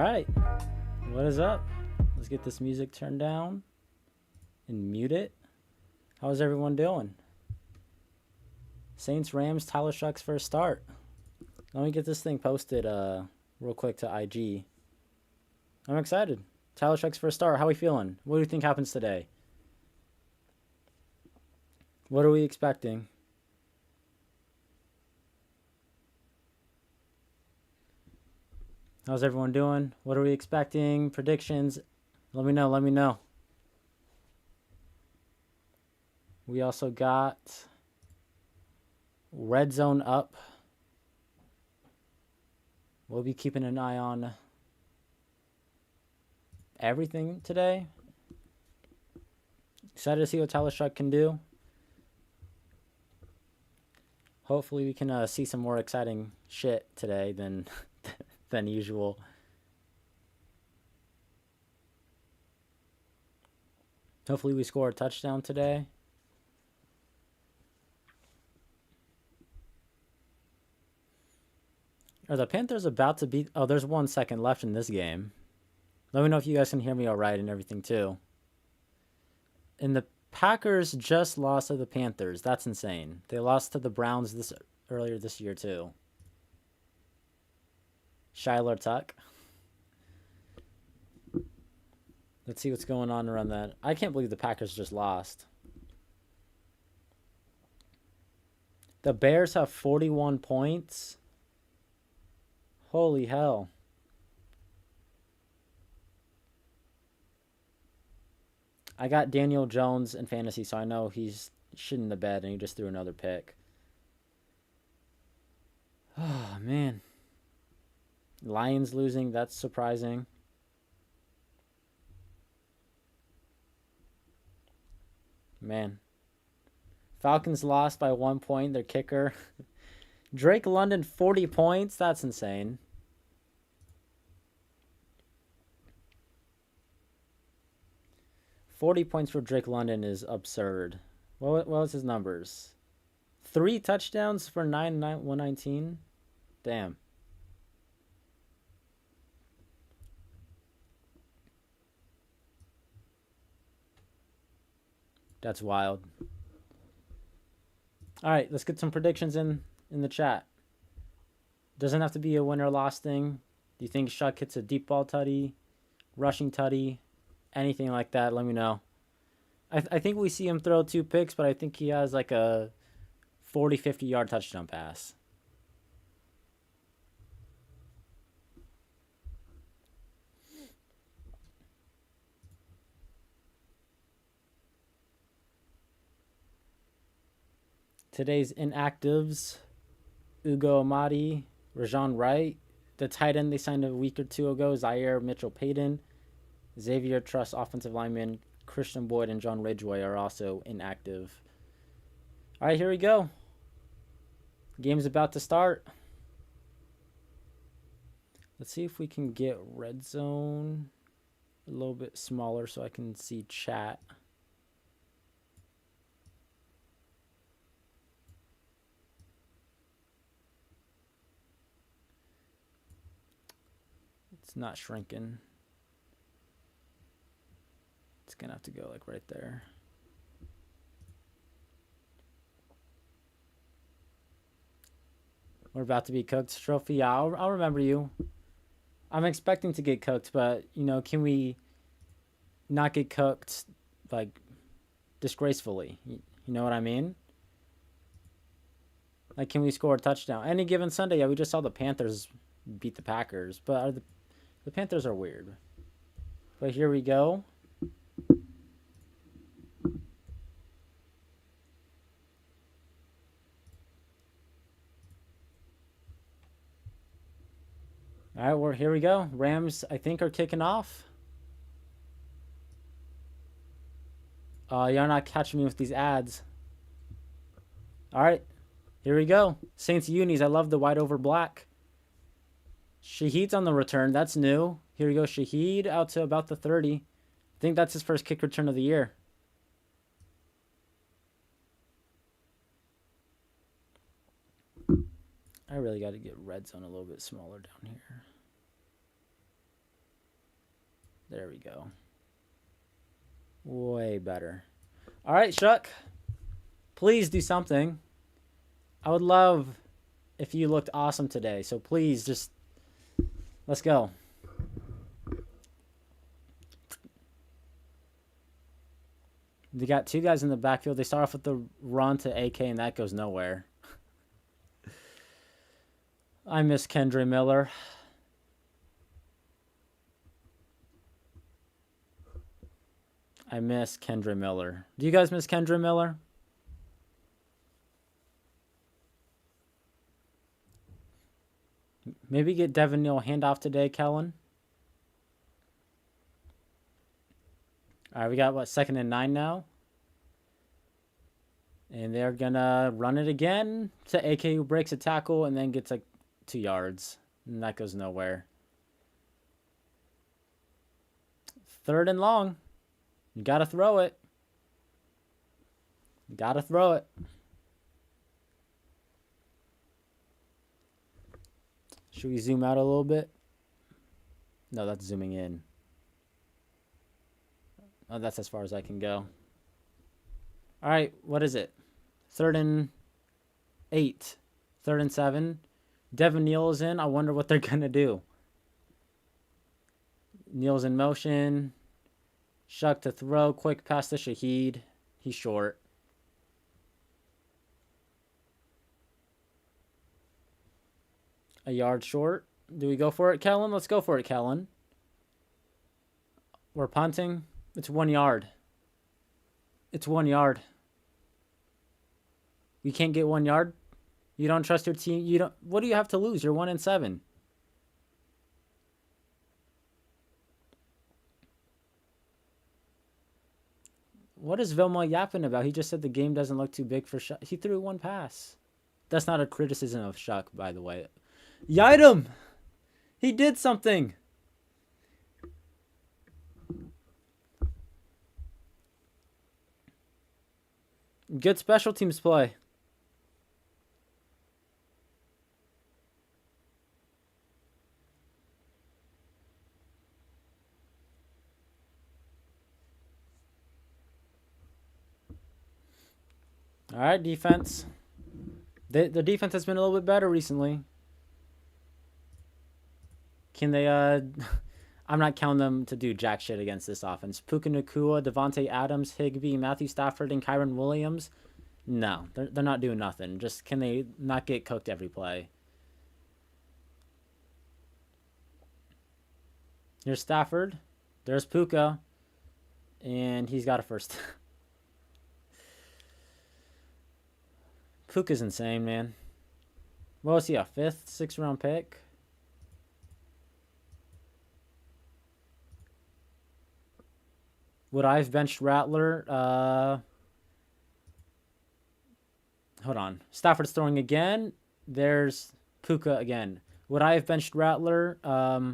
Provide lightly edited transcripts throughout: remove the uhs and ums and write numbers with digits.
right. What is up? Let's get this music turned down and mute it. How's everyone doing? Saints, Rams, Tyler Shucks for a start. Let me get this thing posted real quick to IG. I'm excited. Tyler Shucks for a start. How are we feeling? What do you think happens today? What are we expecting? How's everyone doing? What are we expecting? Predictions? Let me know. Let me know. We also got Red Zone up. We'll be keeping an eye on everything today. Excited to see what Tyler Shuck can do. Hopefully we can see some more exciting shit today than than usual. Hopefully we score a touchdown today. Are the Panthers about to beat... Oh, there's 1 second left in this game. Let me know if you guys can hear me all right and everything too. And the Packers just lost to the Panthers. That's insane. They lost to the Browns earlier this year too. Shiler Tuck. Let's see what's going on around that. I can't believe the Packers just lost. The Bears have 41 points. Holy hell. I got Daniel Jones in fantasy, so I know he's shitting the bed and he just threw another pick. Oh, man. Lions losing, that's surprising. Man. Falcons lost by 1 point, their kicker. Drake London, 40 points. That's insane. $40 points for Drake London is absurd. What was his numbers? 3 touchdowns for 119? Damn. That's wild. All right, let's get some predictions in the chat. Doesn't have to be a win or loss thing. Do you think Shuck hits a deep ball tutty, rushing tutty, anything like that? Let me know. I think we see him throw 2 picks, but I think he has like a 40, 50-yard touchdown pass. Today's inactives: Ugo Amadi, Rajon Wright, the tight end they signed a week or 2 ago, Zaire Mitchell-Payton, Xavier Truss, offensive lineman, Christian Boyd, and John Ridgeway are also inactive. All right, here we go. Game's about to start. Let's see if we can get red zone a little bit smaller so I can see chat. It's not shrinking. It's going to have to go like right there. We're about to be cooked. Trophy, yeah, I'll remember you. I'm expecting to get cooked, but, you know, can we not get cooked, like, disgracefully? You know what I mean? Like, can we score a touchdown? Any given Sunday, yeah, we just saw the Panthers beat the Packers, but the Panthers are weird. But here we go. All right, here we go. Rams, I think, are kicking off. You're not catching me with these ads. All right, here we go. Saints unis. I love the white over black. Shaheed's on the return. That's new. Here we go. Shaheed out to about the 30. I think that's his first kick return of the year. I really got to get red zone a little bit smaller down here. There we go. Way better. All right, Shuck. Please do something. I would love if you looked awesome today. So please just let's go. They got two guys in the backfield. They start off with the run to AK, and that goes nowhere. I miss Kendre Miller. I miss Kendre Miller. Do you guys miss Kendre Miller? Maybe get Devin Neal handoff today, Kellen. All right, we got, what, 2nd and 9 now? And they're going to run it again to AK, who breaks a tackle and then gets like 2 yards. And that goes nowhere. 3rd and long. You got to throw it. You got to throw it. Should we zoom out a little bit? No, that's zooming in. Oh, that's as far as I can go. All right, what is it? 3rd and 8. 3rd and 7. Devin Neal is in. I wonder what they're going to do. Neal's in motion. Shuck to throw. Quick pass to Shaheed. He's short. A yard short. Do we go for it, Kellen? Let's go for it, Kellen. We're punting. It's 1 yard. It's 1 yard. You can't get 1 yard? You don't trust your team? You don't. What do you have to lose? You're 1 and 7. What is Vilma yapping about? He just said the game doesn't look too big for Shuck. He threw 1 pass. That's not a criticism of Shuck, by the way. Yide him! He did something! Good special teams play. All right, defense. The defense has been a little bit better recently. Can they, I'm not counting them to do jack shit against this offense. Puka Nacua, Devontae Adams, Higbee, Matthew Stafford, and Kyron Williams. No, they're not doing nothing. Just can they not get cooked every play? Here's Stafford. There's Puka. And he's got a first. Puka's insane, man. What was he, a 5th, 6th round pick? Would I have benched Rattler? Hold on. Stafford's throwing again. There's Puka again. Would I have benched Rattler? I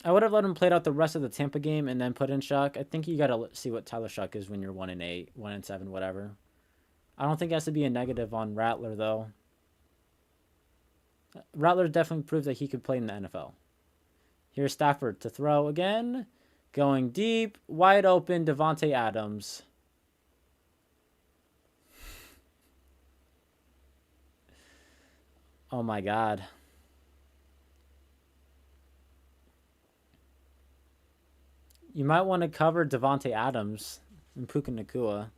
would have let him play out the rest of the Tampa game and then put in Shuck. I think you got to see what Tyler Shuck is when you're 1 and 8, 1 and 7, whatever. I don't think it has to be a negative on Rattler, though. Rattler definitely proved that he could play in the NFL. Here's Stafford to throw again. Going deep. Wide open. Devontae Adams. Oh, my God. You might want to cover Devontae Adams and Puka Nacua.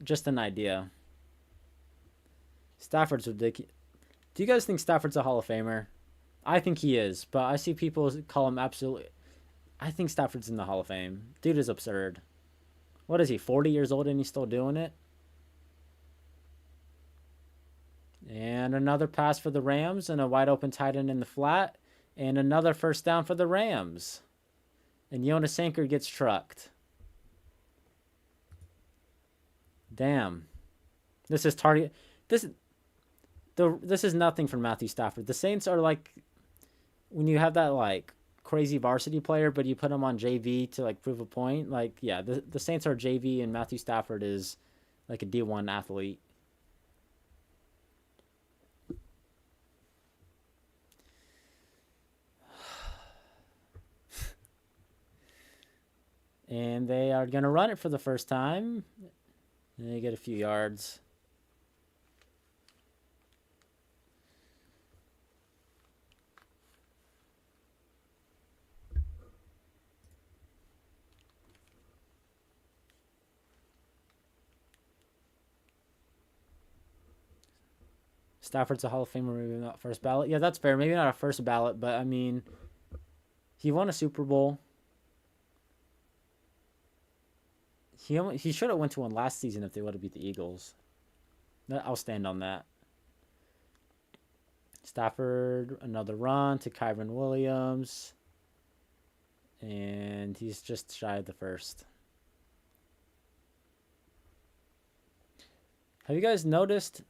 Just an idea. Stafford's ridiculous. Do you guys think Stafford's a Hall of Famer? I think he is, but I see people call him absolutely. I think Stafford's in the Hall of Fame. Dude is absurd. What is he, 40 years old and he's still doing it? And another pass for the Rams and a wide open tight end in the flat. And another first down for the Rams. And Jonas Sanker gets trucked. Damn. This is target. This is nothing for Matthew Stafford. The Saints are like when you have that like crazy varsity player, but you put him on JV to like prove a point. Like, yeah, the Saints are JV and Matthew Stafford is like a D1 athlete. And they are going to run it for the first time. And they get a few yards. Stafford's a Hall of Famer, maybe not first ballot. Yeah, that's fair. Maybe not a first ballot, but I mean, he won a Super Bowl. He should have went to one last season if they would have beat the Eagles. I'll stand on that. Stafford, another run to Kyron Williams. And he's just shy of the first. Have you guys noticed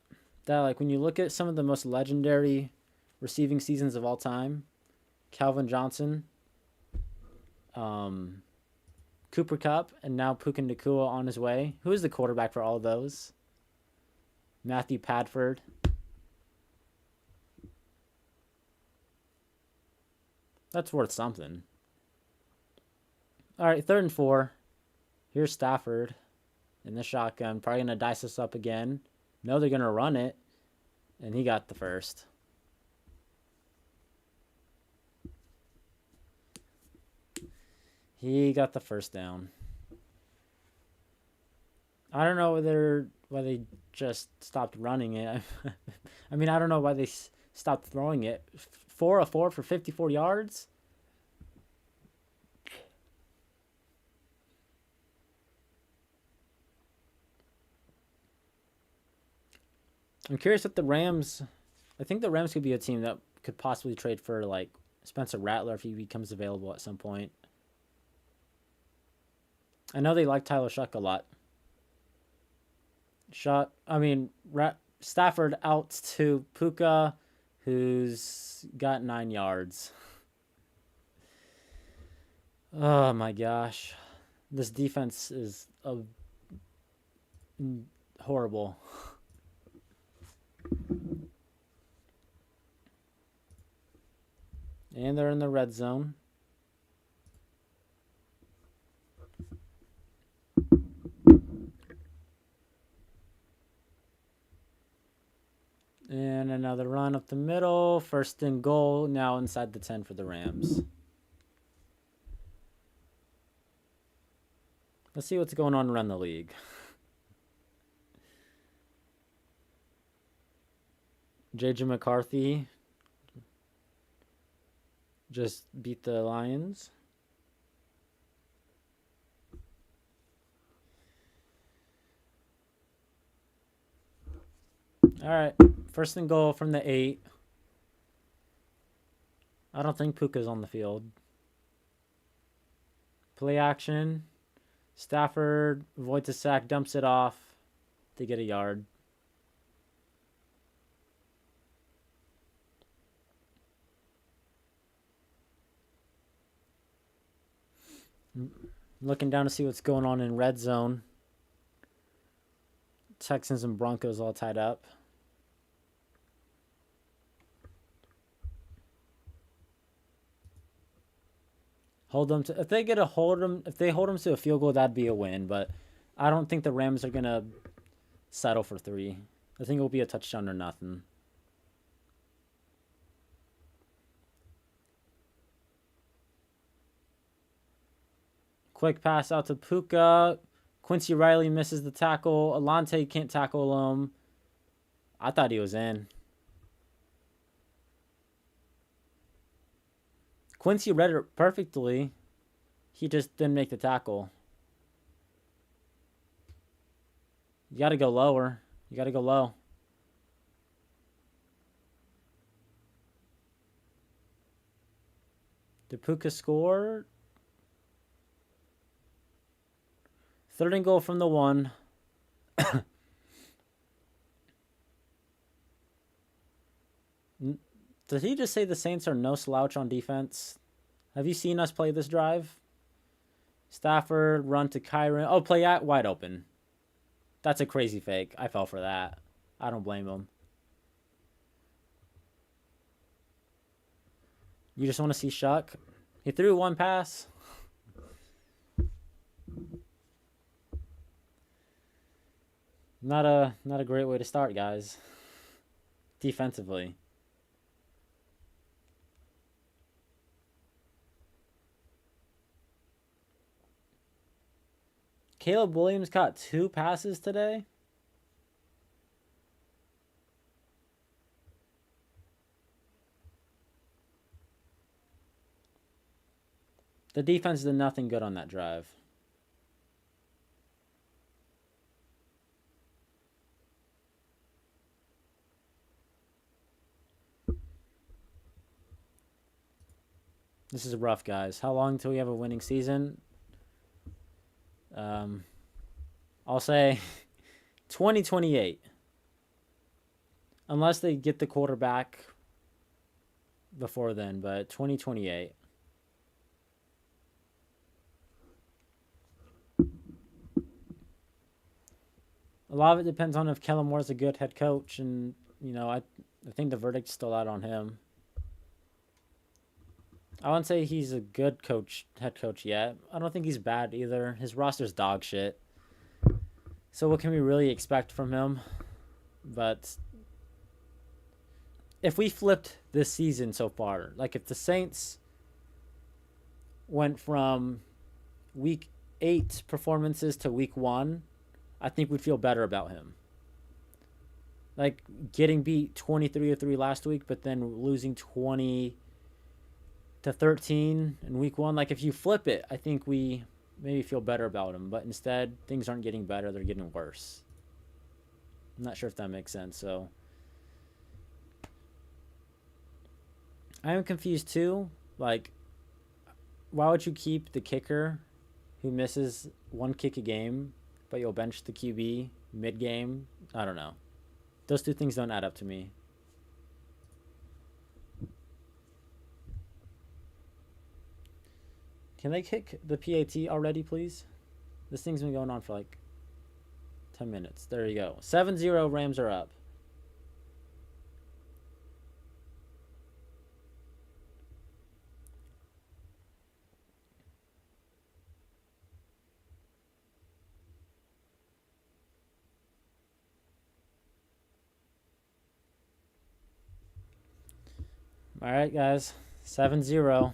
that, like, when you look at some of the most legendary receiving seasons of all time, Calvin Johnson, Cooper Kupp, and now Puka Nacua on his way. Who is the quarterback for all of those? Matthew Padford. That's worth something. All right, 3rd and 4. Here's Stafford in the shotgun. Probably going to dice this up again. No, they're going to run it. And he got the first. He got the first down. I don't know why they just stopped running it. I mean, I don't know why they stopped throwing it. 4 of 4 for 54 yards? I'm curious if the Rams... I think the Rams could be a team that could possibly trade for, like, Spencer Rattler if he becomes available at some point. I know they like Tyler Shuck a lot. Stafford out to Puka, who's got 9 yards. Oh my gosh. This defense is horrible. And they're in the red zone. And another run up the middle. 1st and goal. Now inside the 10 for the Rams. Let's see what's going on around the league. J.J. McCarthy just beat the Lions. All right, 1st and goal from the 8. I don't think Puka's on the field. Play action. Stafford avoids a sack, dumps it off to get a yard. Looking down to see what's going on in red zone. Texans and Broncos all tied up. Hold them to, if they hold them to a field goal, that'd be a win. But I don't think the Rams are gonna settle for 3. I think it will be a touchdown or nothing. Quick pass out to Puka. Quincy Riley misses the tackle. Alante can't tackle him. I thought he was in. Quincy read it perfectly. He just didn't make the tackle. You got to go lower. You got to go low. Did Puka score? 3rd and goal from the 1. Did he just say the Saints are no slouch on defense? Have you seen us play this drive? Stafford, run to Kyron. Oh, play at wide open. That's a crazy fake. I fell for that. I don't blame him. You just want to see Shuck? He threw one pass. Not a great way to start, guys. Defensively. Caleb Williams caught 2 passes today. The defense did nothing good on that drive. This is rough, guys. How long until we have a winning season? I'll say 2028. Unless they get the quarterback before then, but 2028. A lot of it depends on if Kellen Moore's a good head coach, and I think the verdict's still out on him. I wouldn't say he's a good head coach yet. I don't think he's bad either. His roster's dog shit. So what can we really expect from him? But if we flipped this season so far, like if the Saints went from week 8 performances to week 1, I think we'd feel better about him. Like getting beat 23-3 last week, but then losing 20-13 in week 1. Like if you flip it, I think we maybe feel better about him. But instead, things aren't getting better; they're getting worse. I'm not sure if that makes sense. So I am confused too. Like, why would you keep the kicker who misses 1 kick a game, but you'll bench the QB mid-game? I don't know. Those two things don't add up to me. Can they kick the PAT already, please? This thing's been going on for like 10 minutes. There you go. 7-0, Rams are up. All right, guys. 7-0.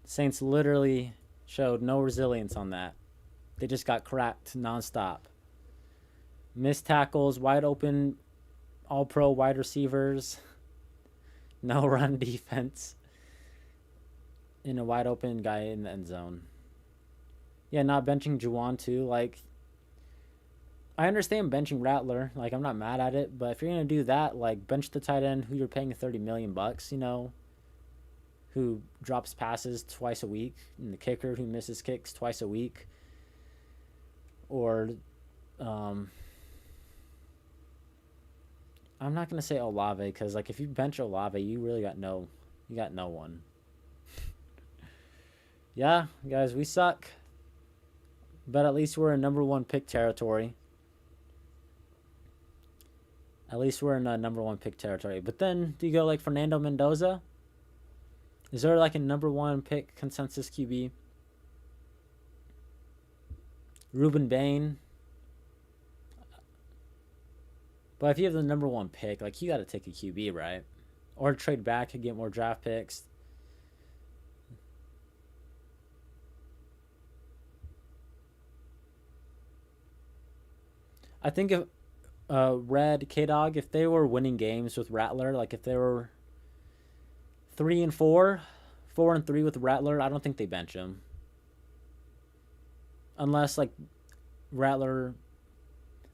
Saints literally showed no resilience on that. They just got cracked nonstop. Missed tackles, wide open, all-pro wide receivers. No run defense. And a wide open guy in the end zone. Yeah, not benching Juwan too. Like, I understand benching Rattler. Like, I'm not mad at it. But if you're going to do that, like, bench the tight end who you're paying $30 million, who drops passes twice a week, and the kicker who misses kicks twice a week. Or, I'm not going to say Olave, because, like, if you bench Olave, you really got no one. Yeah, guys, we suck. But at least we're in number 1 pick territory. At least we're in number 1 pick territory. But then, do you go like Fernando Mendoza? Is there like a number 1 pick consensus QB? Ruben Bain. But if you have the number 1 pick, like you got to take a QB, right? Or trade back and get more draft picks. I think if Red K-Dog, if they were winning games with Rattler, like if they were 3-4, 4-3 with Rattler, I don't think they bench him. Unless like Rattler,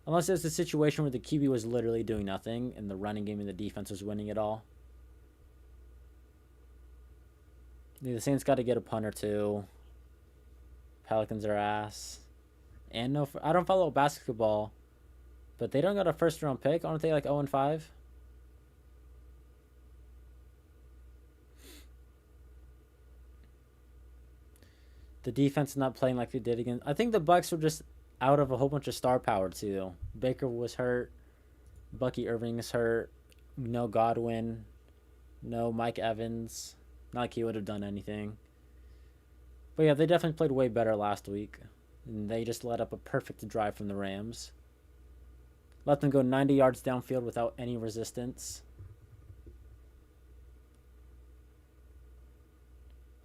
unless it's a situation where the QB was literally doing nothing and the running game and the defense was winning it all. The Saints got to get a punt or two. Pelicans are ass. And no, I don't follow basketball, but they don't got a first round pick. Aren't they like 0-5? The defense is not playing like they did again. I think the Bucks were just out of a whole bunch of star power too. Baker was hurt. Bucky Irving is hurt. No Godwin. No Mike Evans. Not like he would have done anything. But yeah, they definitely played way better last week. And they just let up a perfect drive from the Rams. Let them go 90 yards downfield without any resistance.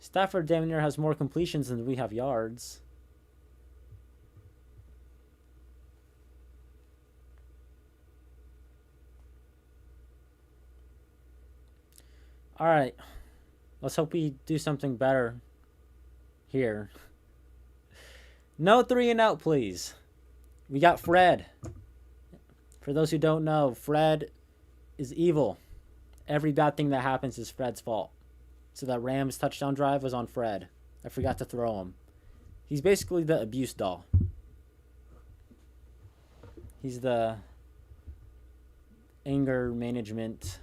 Stafford damn near has more completions than we have yards. All right. Let's hope we do something better here. No 3 and out, please. We got Fred. For those who don't know, Fred is evil. Every bad thing that happens is Fred's fault. So that Rams touchdown drive was on Fred. I forgot to throw him. He's basically the abuse doll. He's the anger management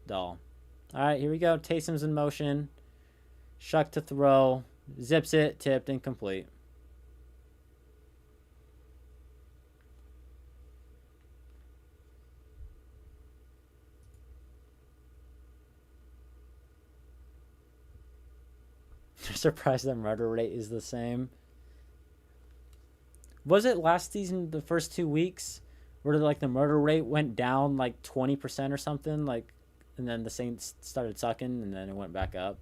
doll. All right, here we go. Taysom's in motion. Shuck to throw. Zips it. Tipped. Incomplete. They're surprised that murder rate is the same. Was it last season, the first 2 weeks, where like the murder rate went down like 20% or something? Like, and then the Saints started sucking, and then it went back up.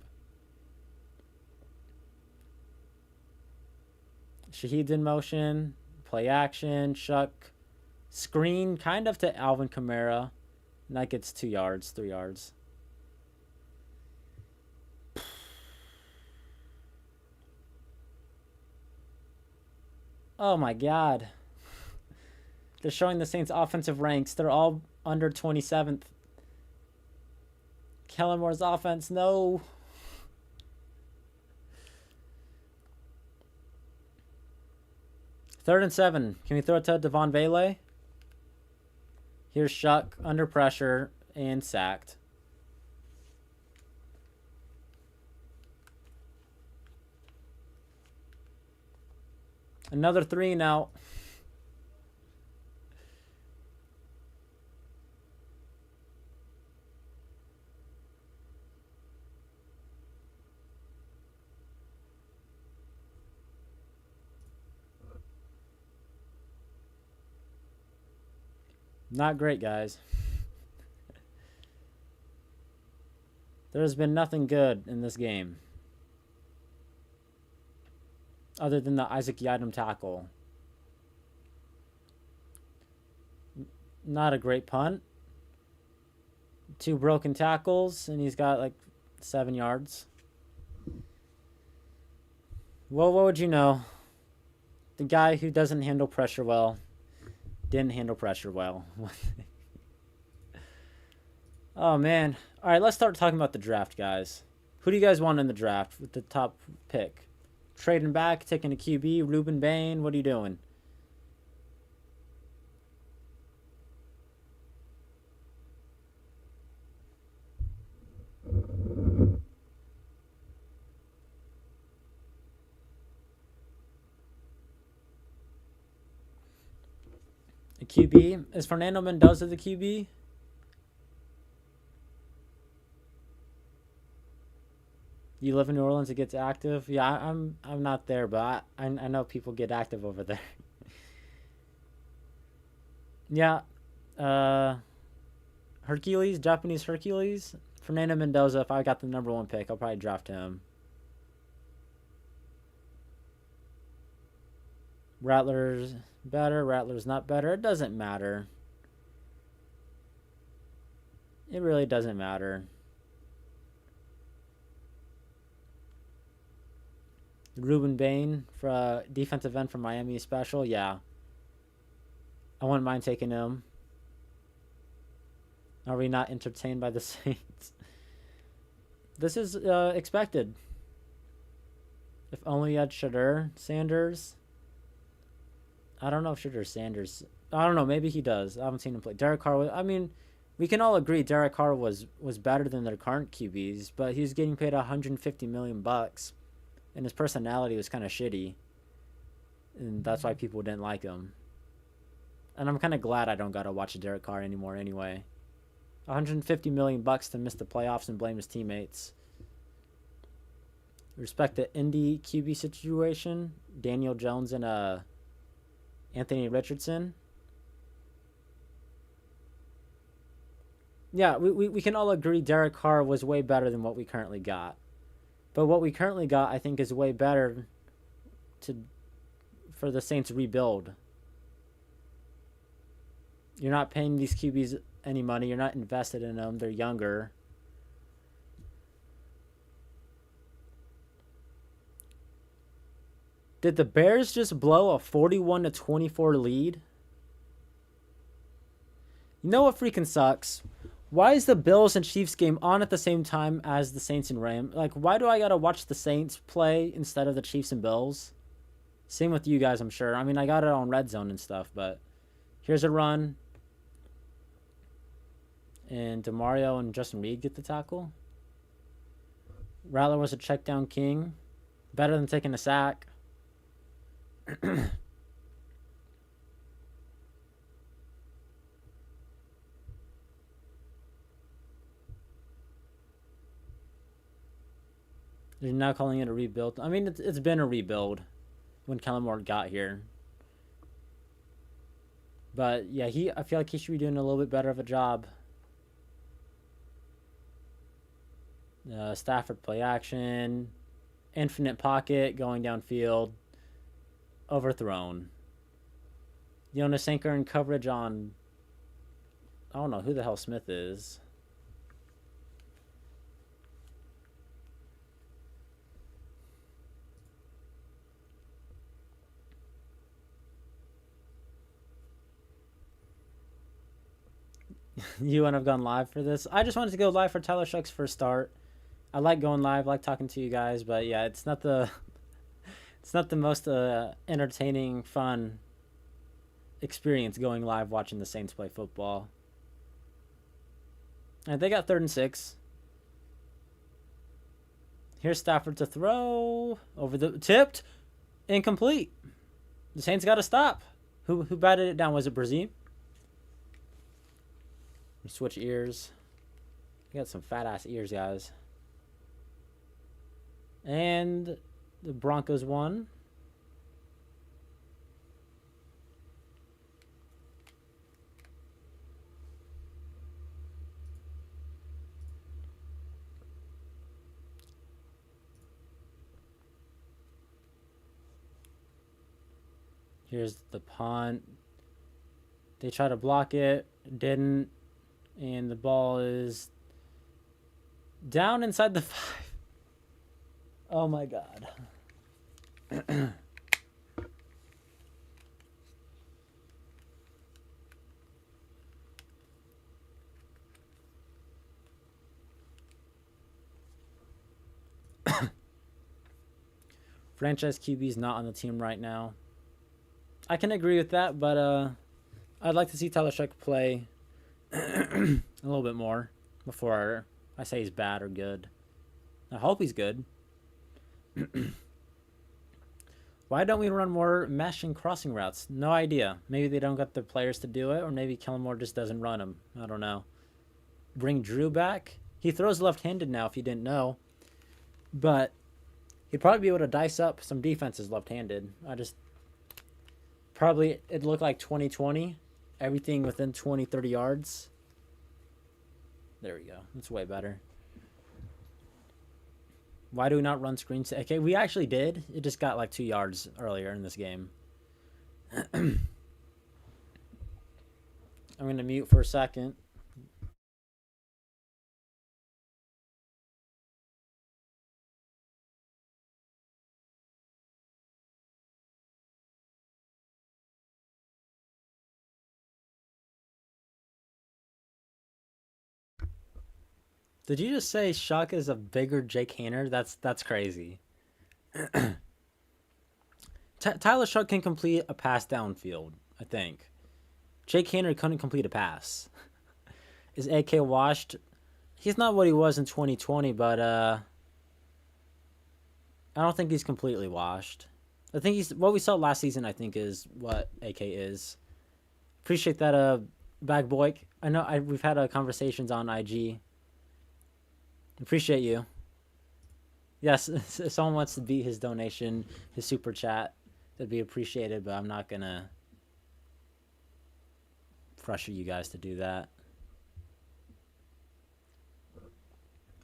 Shaheed's in motion. Play action. Shuck. Screen kind of to Alvin Kamara. And that gets 2 yards, 3 yards. Oh my God. They're showing the Saints' offensive ranks. They're all under 27th. Kellen Moore's offense, no. Third and 7. Can we throw it to Devon Vele? Here's Shuck under pressure and sacked. Another 3 and out. Not great, guys. There's been nothing good in this game, other than the Isaac Yiadom tackle. Not a great punt. 2 broken tackles, and he's got like 7 yards. Well, what would you know? The guy who doesn't handle pressure well didn't handle pressure well. Oh, man. All right, let's start talking about the draft, guys. Who do you guys want in the draft with the top pick? Trading back, taking a QB, Ruben Bain. What are you doing? A QB? Is Fernando Mendoza the QB? You live in New Orleans, it gets active. Yeah, I'm not there, but I know people get active over there. Yeah, Hercules, Japanese Hercules, Fernando Mendoza. If I got the number 1 pick, I'll probably draft him. Rattler's better. Rattler's not better. It doesn't matter. It really doesn't matter. Ruben Bain for defensive end from Miami special. Yeah. I wouldn't mind taking him. Are we not entertained by the Saints? This is expected. If only you had Shadur Sanders. I don't know if Shadur Sanders. I don't know. Maybe he does. I haven't seen him play. Derek Carr was, I mean, we can all agree Derek Carr was better than their current QBs, but he was getting paid $150 million, and his personality was kind of shitty, and that's why people didn't like him. And I'm kind of glad I don't gotta watch Derek Carr anymore. Anyway, $150 million to miss the playoffs and blame his teammates. Respect the Indy QB situation. Daniel Jones and Anthony Richardson. Yeah, we can all agree Derek Carr was way better than what we currently got. But what we currently got, I think, is way better to for the Saints rebuild. You're not paying these QBs any money. You're not invested in them. They're younger. Did the Bears just blow a 41-24 lead? You know what freaking sucks? Why is the Bills and Chiefs game on at the same time as the Saints and Rams? Like, why do I gotta watch the Saints play instead of the Chiefs and Bills? Same with you guys, I'm sure. I mean, I got it on Red Zone and stuff, but here's a run. And DeMario and Justin Reed get the tackle. Rattler was a check down king. Better than taking a sack. They're now calling it a rebuild. I mean, it's been a rebuild when Kellen Moore got here. But yeah, I feel like he should be doing a little bit better of a job. Stafford play action, infinite pocket going downfield, overthrown. Jonas Anchor in coverage on, I don't know who the hell Smith is. You wouldn't have gone live for this. I just wanted to go live for Tyler Shuck's first start. I like going live, like talking to you guys, but yeah, it's not the most entertaining, fun experience going live watching the Saints play football. And they got 3rd and 6. Here's Stafford to throw over the tipped, incomplete. The Saints got to stop. Who batted it down? Was it Brazil? Switch ears. You got some fat ass ears, guys. And the Broncos won. Here's the punt. They try to block it, didn't. And the ball is down inside the 5. Oh my God. Franchise QB's not on the team right now. I can agree with that, but I'd like to see Tyler Shuck play a little bit more before I say he's bad or good. I hope he's good. Why don't we run more mesh and crossing routes? No idea. Maybe they don't got the players to do it, or maybe Kellen Moore just doesn't run them. I don't know. Bring Drew back. He throws left-handed now, if you didn't know. But he'd probably be able to dice up some defenses left-handed. Probably it looked like 2020. Everything within 20, 30 yards. There we go. That's way better. Why do we not run screens? Okay, we actually did. It just got like 2 yards earlier in this game. I'm going to mute for a second. Did you just say Shuck is a bigger Jake Haener? That's crazy. Tyler Shuck can complete a pass downfield, I think. Jake Haener couldn't complete a pass. Is AK washed? He's not what he was in 2020, but I don't think he's completely washed. I think he's what we saw last season. I think is what AK is. Appreciate that, Bag Boy. I know we've had conversations on IG. Appreciate you. Yes, if someone wants to beat his donation, his super chat, that'd be appreciated, but I'm not going to pressure you guys to do that.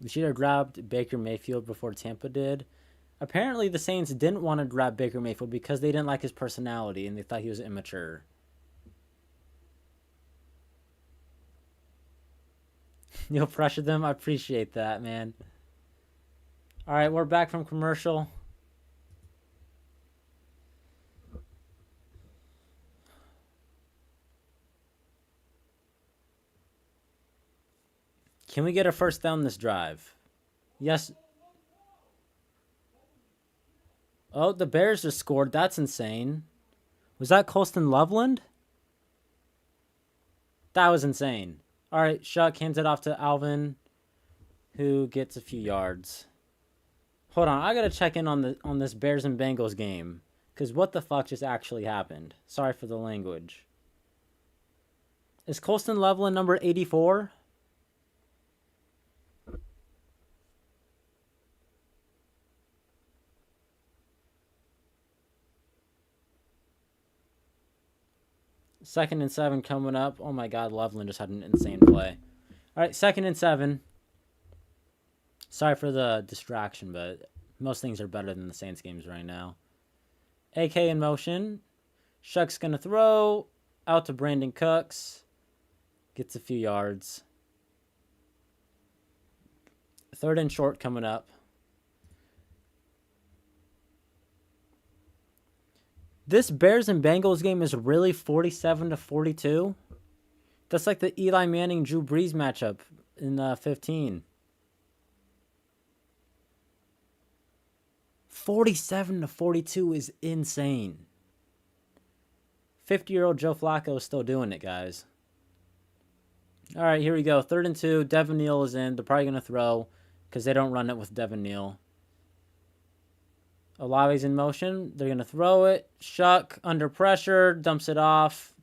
We should have grabbed Baker Mayfield before Tampa did. Apparently, the Saints didn't want to grab Baker Mayfield because they didn't like his personality and they thought he was immature. You'll pressure them? I appreciate that, man. All right, we're back from commercial. Can we get a first down this drive? Yes. Oh, the Bears just scored. That's insane. Was that Colston Loveland? That was insane. All right, Shuck hands it off to Alvin, who gets a few yards. Hold on, I gotta check in on this Bears and Bengals game, cause what the fuck just actually happened? Sorry for the language. Is Colston Loveland number 84? Second and 7 coming up. Oh my God, Loveland just had an insane play. All right, 2nd and 7. Sorry for the distraction, but most things are better than the Saints games right now. AK in motion. Shuck's going to throw out to Brandon Cooks. Gets a few yards. 3rd and short coming up. This Bears and Bengals game is really 47-42. That's like the Eli Manning Drew Brees matchup in 15. 47-42 is insane. 50-year-old Joe Flacco is still doing it, guys. All right, here we go. 3rd and 2. Devin Neal is in. They're probably going to throw because they don't run it with Devin Neal. Olave's in motion. They're going to throw it. Shuck under pressure. Dumps it off.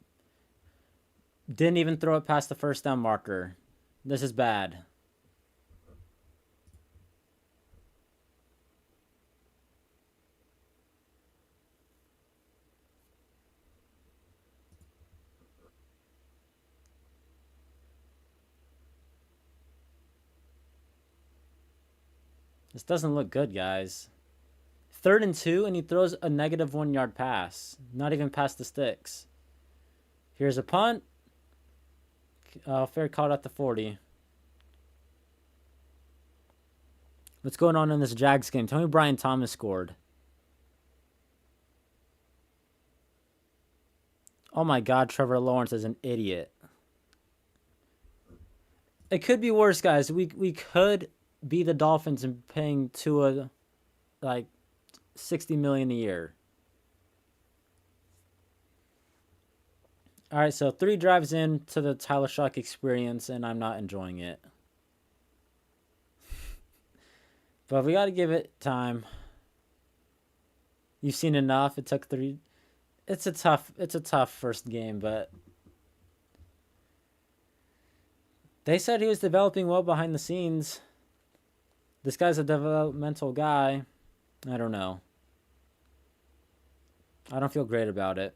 Didn't even throw it past the first down marker. This is bad. This doesn't look good, guys. 3rd and 2, and he throws a negative 1 yard pass. Not even past the sticks. Here's a punt. Fair caught at the 40. What's going on in this Jags game? Tell me Brian Thomas scored. Oh my God, Trevor Lawrence is an idiot. It could be worse, guys. We could be the Dolphins and paying Tua like $60 million a year. All right, so 3 drives into the Tyler Shuck experience, and I'm not enjoying it. But we got to give it time. You've seen enough. It took 3. It's a tough first game, but they said he was developing well behind the scenes. This guy's a developmental guy. I don't know. I don't feel great about it.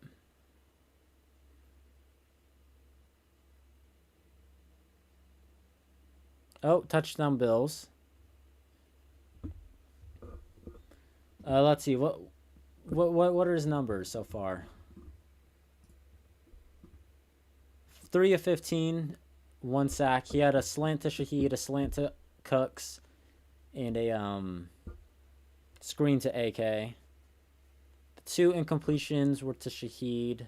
Oh, touchdown Bills. Let's see. What are his numbers so far? 3 of 15, 1 sack. He had a slant to Shaheed, a slant to Cooks, and a screen to AK. The 2 incompletions were to Shaheed.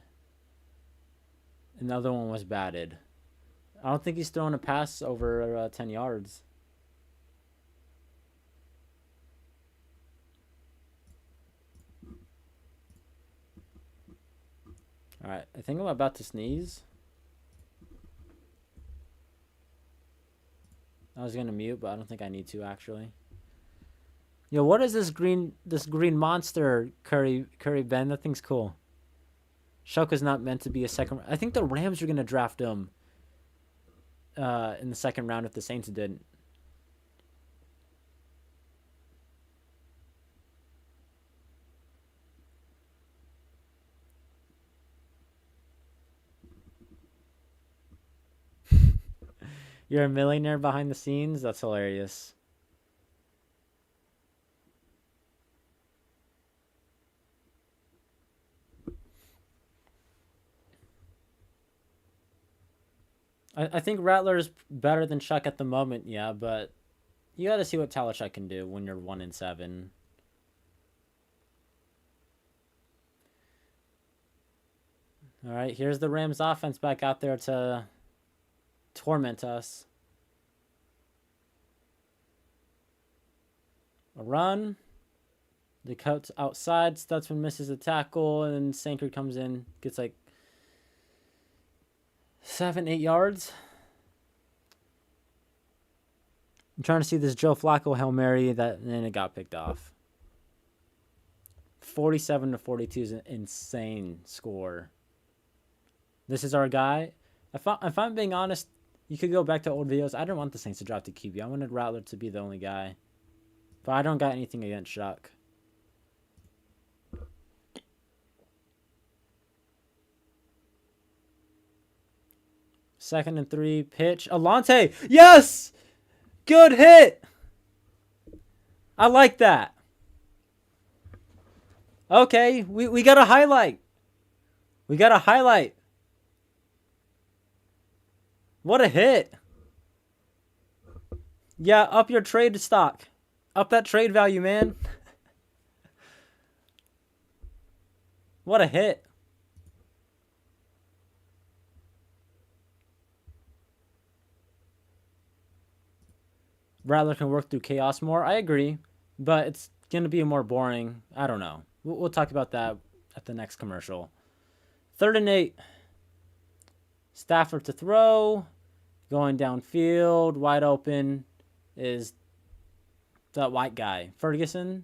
Another one was batted. I don't think he's thrown a pass over 10 yards. All right, I think I'm about to sneeze. I was gonna mute, but I don't think I need to actually. Yo, what is this green monster Curry Ben? That thing's cool. Shuka's not meant to be a second. I think the Rams are gonna draft him in the second round if the Saints didn't. You're a millionaire behind the scenes? That's hilarious. I think Rattler's better than Chuck at the moment, yeah, but you got to see what Talachuk can do when you're 1-7. All right, here's the Rams offense back out there to torment us. A run. The cut outside. Stutzman misses a tackle, and then Sanker comes in, gets like 7-8 yards. I'm trying to see this Joe Flacco Hail Mary, and then it got picked off. 47-42 is an insane score. This is our guy. If I'm being honest, you could go back to old videos. I didn't want the Saints to drop the QB. I wanted Rattler to be the only guy. But I don't got anything against Chuck. Second and 3, pitch. Alante! Yes! Good hit! I like that. Okay, we got a highlight. We got a highlight. What a hit. Yeah, up your trade stock. Up that trade value, man. What a hit. Rattler can work through chaos more. I agree. But it's going to be more boring. I don't know. We'll talk about that at the next commercial. 3rd and 8. Stafford to throw. Going downfield. Wide open is that white guy. Ferguson.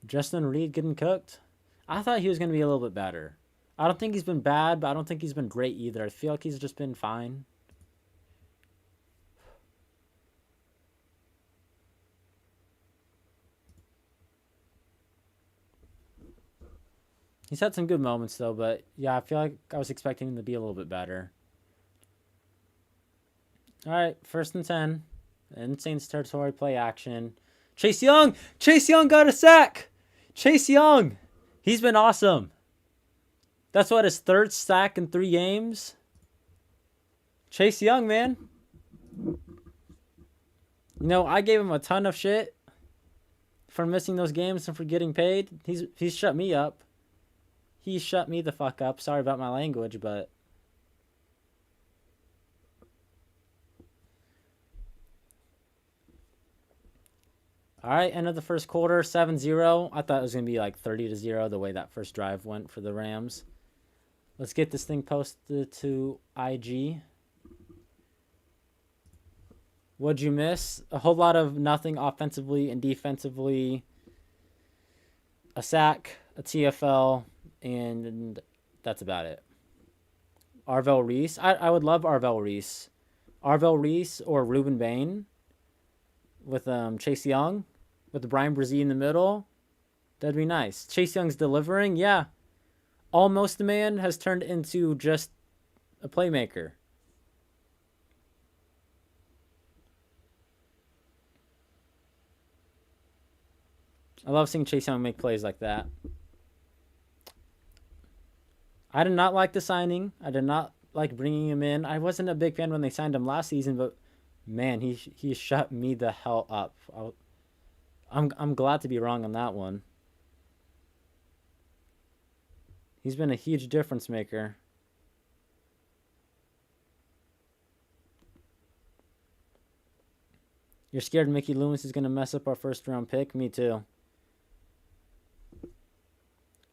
Justin Reed getting cooked. I thought he was going to be a little bit better. I don't think he's been bad, but I don't think he's been great either. I feel like he's just been fine. He's had some good moments, though, but yeah, I feel like I was expecting him to be a little bit better. All right, 1st and 10. In Saints territory, play action. Chase Young! Chase Young got a sack! Chase Young! He's been awesome. That's what, his 3rd sack in 3 games? Chase Young, man. You know, I gave him a ton of shit for missing those games and for getting paid. He's shut me up. He shut me the fuck up. Sorry about my language, but... All right, end of the first quarter, 7-0. I thought it was going to be like 30-0 the way that first drive went for the Rams. Let's get this thing posted to IG. What'd you miss? A whole lot of nothing offensively and defensively. A sack, a TFL, and that's about it. Arvell Reese. I would love Arvell Reese. Arvell Reese or Ruben Bain with Chase Young with Brian Brzee in the middle. That'd be nice. Chase Young's delivering. Yeah. Almost the man has turned into just a playmaker. I love seeing Chase Young make plays like that. I did not like the signing. I did not like bringing him in. I wasn't a big fan when they signed him last season, but man, he shut me the hell up. I'm glad to be wrong on that one. He's been a huge difference maker. You're scared Mickey Loomis is going to mess up our 1st round pick? Me too.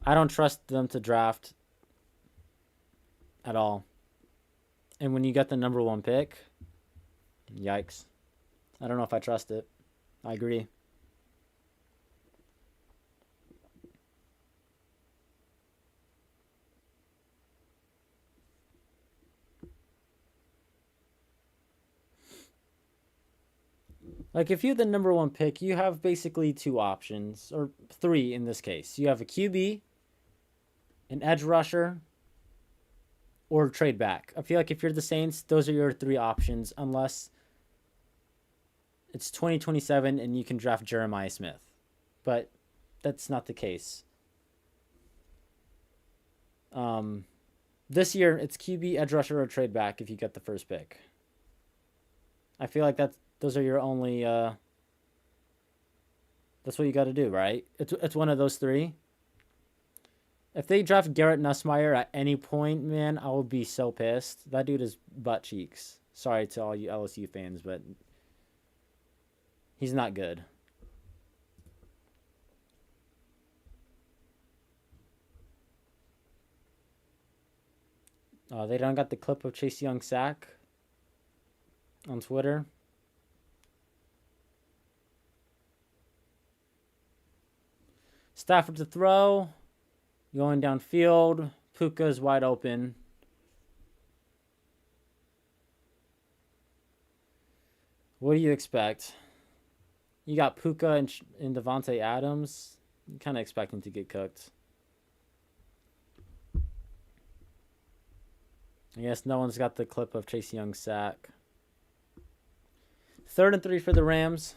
I don't trust them to draft at all. And when you got the number 1 pick, yikes. I don't know if I trust it. I agree. Like, if you have the number 1 pick, you have basically 2 options, or 3 in this case. You have a QB, an edge rusher, or trade back. I feel like if you're the Saints, those are your 3 options, unless it's 2027 and you can draft Jeremiah Smith. But that's not the case. This year, it's QB, edge rusher, or trade back if you get the first pick. I feel like those are your only... that's what you got to do, right? It's one of those three. If they draft Garrett Nussmeier at any point, man, I will be so pissed. That dude is butt cheeks. Sorry to all you LSU fans, but he's not good. They don't got the clip of Chase Young sack on Twitter. Stafford to throw. Going downfield. Puka's wide open. What do you expect? You got Puka and Devontae Adams. You kind of expect him to get cooked. I guess no one's got the clip of Chase Young's sack. 3rd and 3 for the Rams.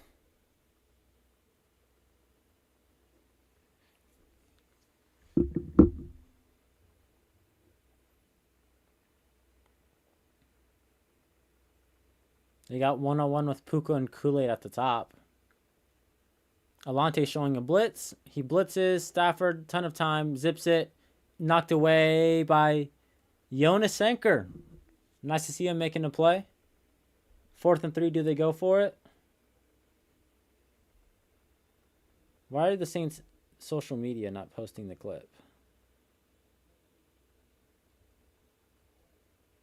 They got 1-on-1 with Puka and Kool-Aid at the top. Alante showing a blitz. He blitzes. Stafford, ton of time. Zips it. Knocked away by Jonas Senker. Nice to see him making a play. 4th and 3. Do they go for it? Why are the Saints social media not posting the clip?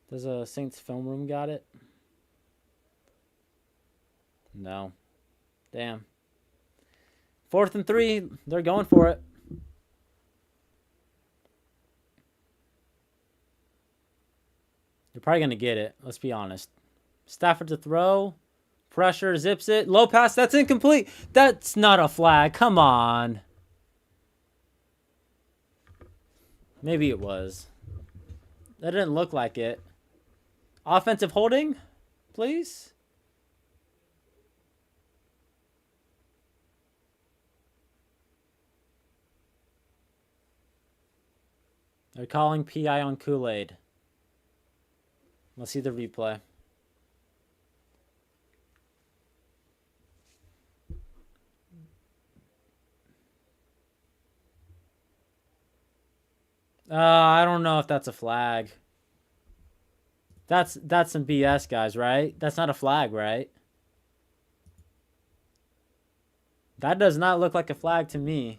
Does a Saints film room got it? No. Damn. 4th and 3. They're going for it. They're probably going to get it. Let's be honest. Stafford to throw. Pressure. Zips it. Low pass. That's incomplete. That's not a flag. Come on. Maybe it was. That didn't look like it. Offensive holding, please. They're calling PI on Kool-Aid. Let's see the replay. I don't know if that's a flag. That's some BS, guys, right? That's not a flag, right? That does not look like a flag to me.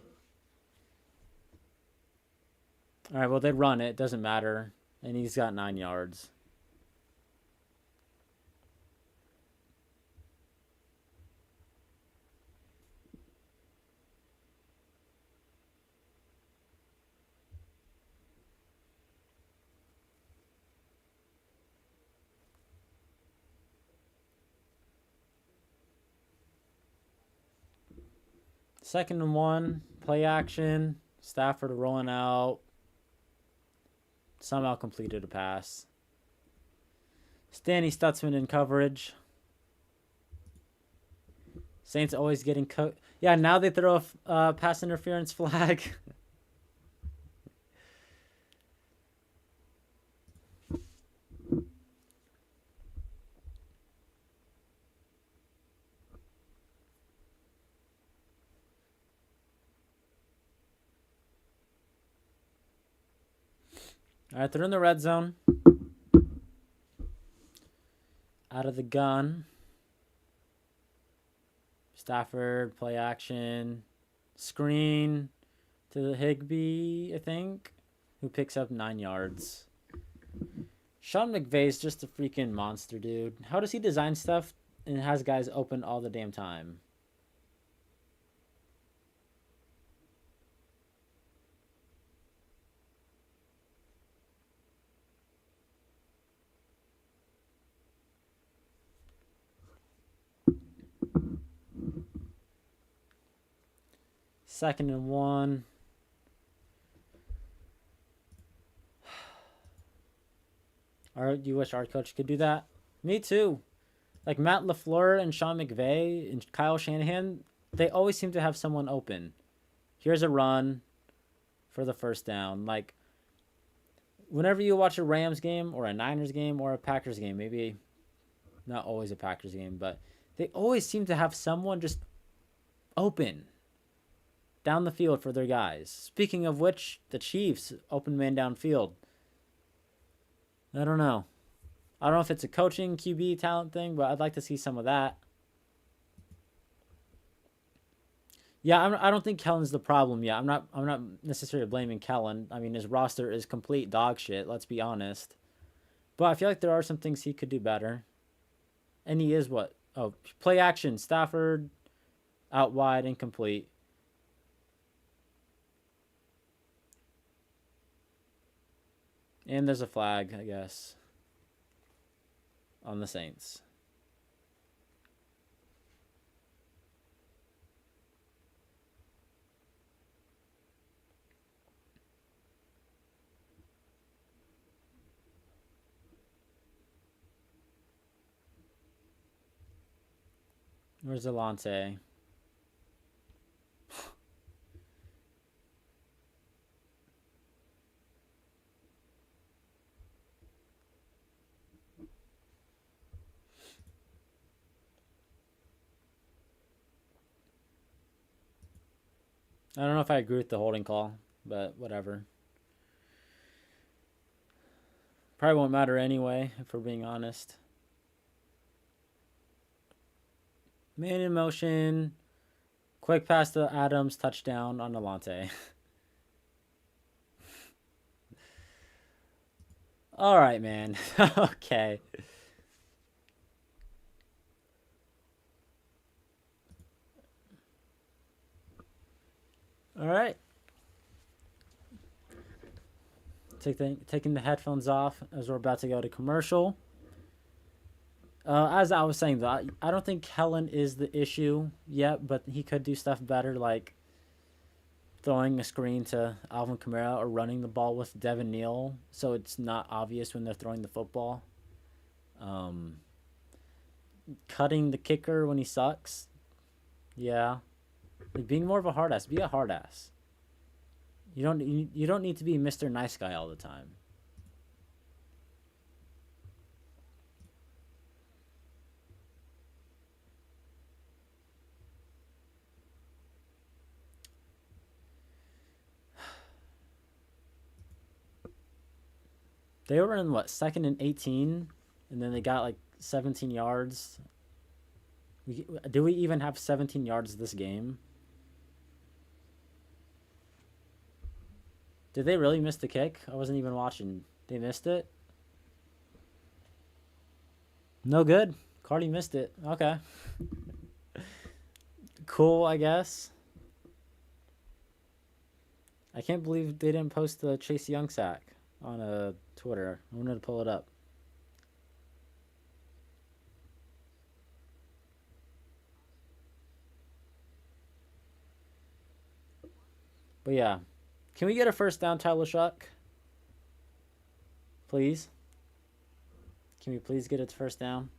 All right, well, they run it. Doesn't matter. And he's got 9 yards. Second and 1, play action. Stafford rolling out. Somehow completed a pass. Stanley Stutzman in coverage. Saints always getting cooked. Yeah, now they throw a pass interference flag. All right, they're in the red zone. Out of the gun. Stafford, play action. Screen to the Higbee, I think, who picks up 9 yards. Sean McVay's just a freaking monster, dude. How does he design stuff and has guys open all the damn time? Second and 1. You wish our coach could do that? Me too. Like Matt LaFleur and Sean McVay and Kyle Shanahan, they always seem to have someone open. Here's a run for the first down. Like, whenever you watch a Rams game or a Niners game or a Packers game, maybe not always a Packers game, but they always seem to have someone just open down the field for their guys. Speaking of which, the Chiefs open man downfield. I don't know. I don't know if it's a coaching QB talent thing, but I'd like to see some of that. Yeah, I don't think Kellen's the problem yet. I'm not necessarily blaming Kellen. I mean, his roster is complete dog shit, let's be honest. But I feel like there are some things he could do better. And he is what? Oh, play action. Stafford out wide, incomplete. And there's a flag, I guess, on the Saints. Where's Alante? I don't know if I agree with the holding call, but whatever. Probably won't matter anyway, if we're being honest. Man in motion. Quick pass to Adams, touchdown on Alante. All right, man. Okay. All right. Taking the headphones off as we're about to go to commercial. As I was saying, though, I don't think Kellen is the issue yet, but he could do stuff better, like throwing a screen to Alvin Kamara or running the ball with Devin Neal, so it's not obvious when they're throwing the football. Um, Cutting the kicker when he sucks. Yeah, like being more of a hard ass. Be a hard ass. You don't need to be Mr. Nice Guy all the time. They were in what, second and 18, and then they got like 17 yards. Do we even have 17 yards this game? Did they really miss the kick? I wasn't even watching. They missed it? No good. Cardi missed it. Okay. Cool, I guess. I can't believe they didn't post the Chase Young sack on Twitter. I'm going to pull it up. But yeah. Can we get a first down, Tyler Shuck? Please? Can we please get it to first down?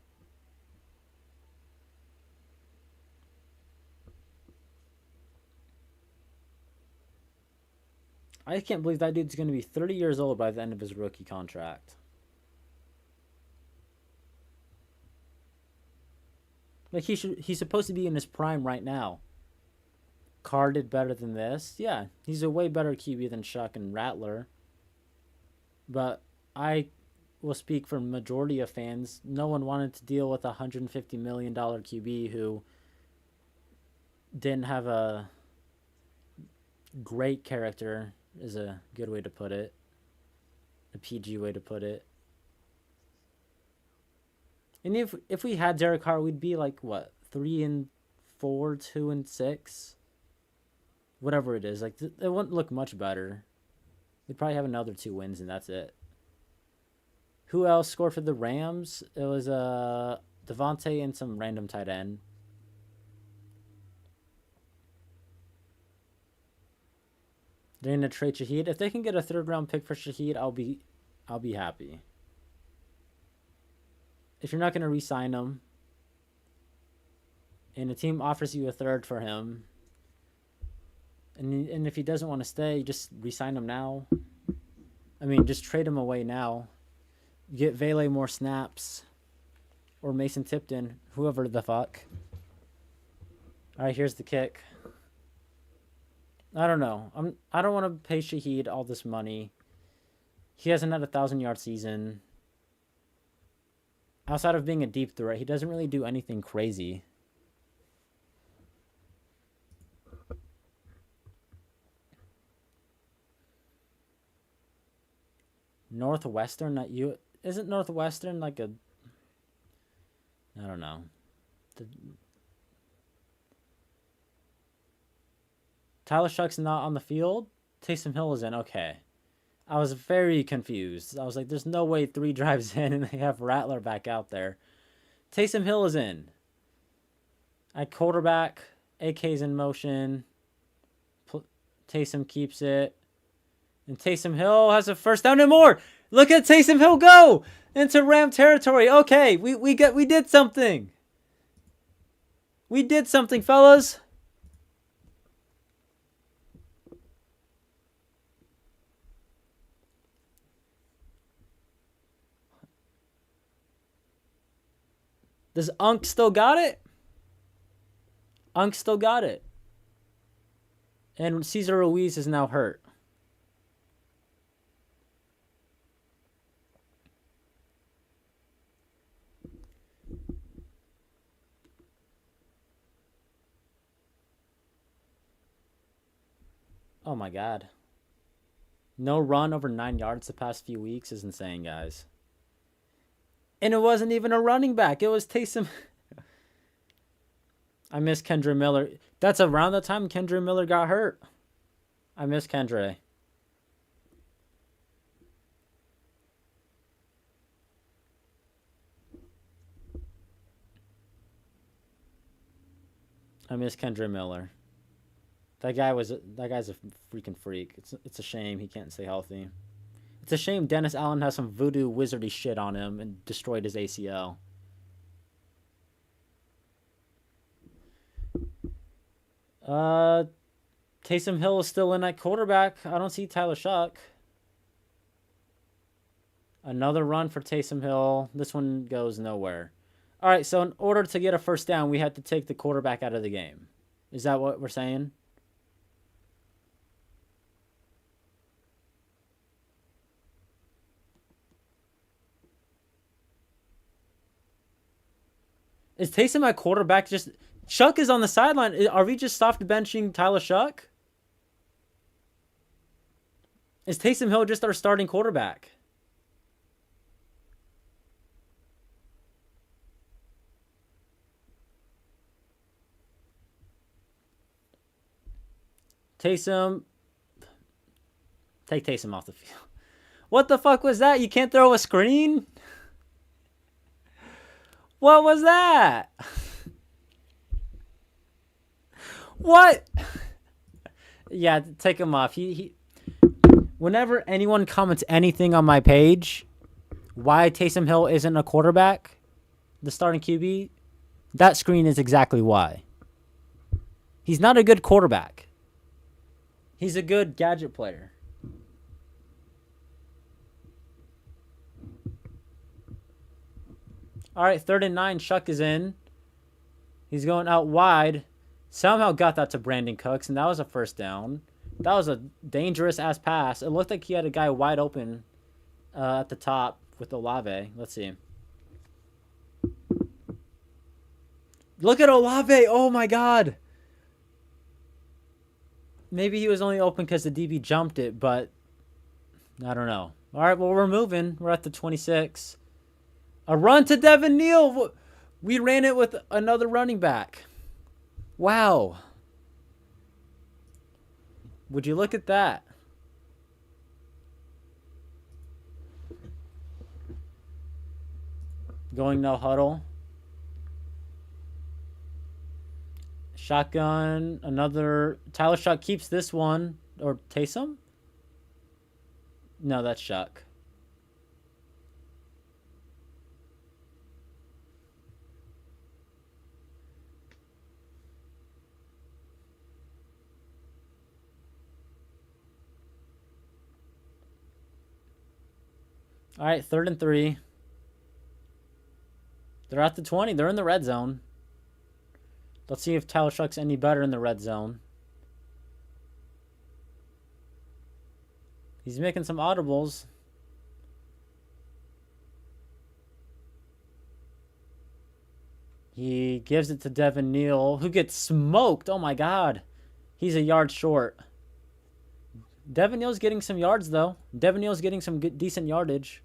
I can't believe that dude's going to be 30 years old by the end of his rookie contract. Like he's supposed to be in his prime right now. Carr did better than this. Yeah, he's a way better QB than Shuck and Rattler. But I will speak for majority of fans. No one wanted to deal with a $150 million QB who didn't have a great character, is a good way to put it. A PG way to put it. And if we had Derek Carr, we'd be like what, 3-4, 2-6, whatever it is. Like it wouldn't look much better. We'd probably have another 2 wins and that's it. Who else scored for the Rams? It was Devontae and some random tight end. They're gonna trade Shaheed. If they can get a 3rd round pick for Shaheed, I'll be happy. If you're not gonna re-sign him, and a team offers you a third for him, and if he doesn't want to stay, just re-sign him now. I mean, just trade him away now. Get Vele more snaps, or Mason Tipton, whoever the fuck. All right, here's the kick. I don't know. I don't want to pay Shaheed all this money. He hasn't had a 1,000-yard season. Outside of being a deep threat, he doesn't really do anything crazy. Northwestern, isn't Northwestern like a, I don't know. Tyler Shuck's not on the field. Taysom Hill is in. Okay. I was very confused. I was like, there's no way 3 drives in and they have Rattler back out there. Taysom Hill is in. At quarterback, AK's in motion. Taysom keeps it. And Taysom Hill has a first down and more. Look at Taysom Hill go into Ram territory. Okay, we did something. We did something, fellas. Does Unk still got it? Unk still got it. And Cesar Ruiz is now hurt. Oh my God. No run over 9 yards the past few weeks is insane, guys. And it wasn't even a running back. It was Taysom. I miss Kendre Miller. That's around the time Kendre Miller got hurt. I miss Kendre. I miss Kendre Miller. That guy's a freaking freak. It's a shame he can't stay healthy. It's a shame Dennis Allen has some voodoo wizardy shit on him and destroyed his ACL. Taysom Hill is still in at quarterback. I don't see Tyler Shuck. Another run for Taysom Hill. This one goes nowhere. All right, so in order to get a first down, we had to take the quarterback out of the game. Is that what we're saying? Is Taysom at quarterback just... Shuck is on the sideline. Are we just soft benching Tyler Shuck? Is Taysom Hill just our starting quarterback? Taysom. Take Taysom off the field. What the fuck was that? You can't throw a screen? What was that? What? Yeah, take him off. Whenever anyone comments anything on my page, why Taysom Hill isn't a quarterback, the starting QB, that screen is exactly why. He's not a good quarterback. He's a good gadget player. All right, 3rd and 9. Shuck is in. He's going out wide. Somehow got that to Brandon Cooks, and that was a first down. That was a dangerous-ass pass. It looked like he had a guy wide open at the top with Olave. Let's see. Look at Olave. Oh, my God. Maybe he was only open because the DB jumped it, but I don't know. All right, well, we're moving. We're at the 26. A run to Devin Neal. We ran it with another running back. Wow. Would you look at that? Going no huddle. Shotgun. Another. Tyler Shuck keeps this one. Or Taysom? No, that's Shuck. All right, 3rd and 3. They're at the 20. They're in the red zone. Let's see if Tyler Shuck's any better in the red zone. He's making some audibles. He gives it to Devin Neal, who gets smoked. Oh my God. He's a yard short. Devin Neal's getting some yards, though. Devin Neal's getting some good, decent yardage.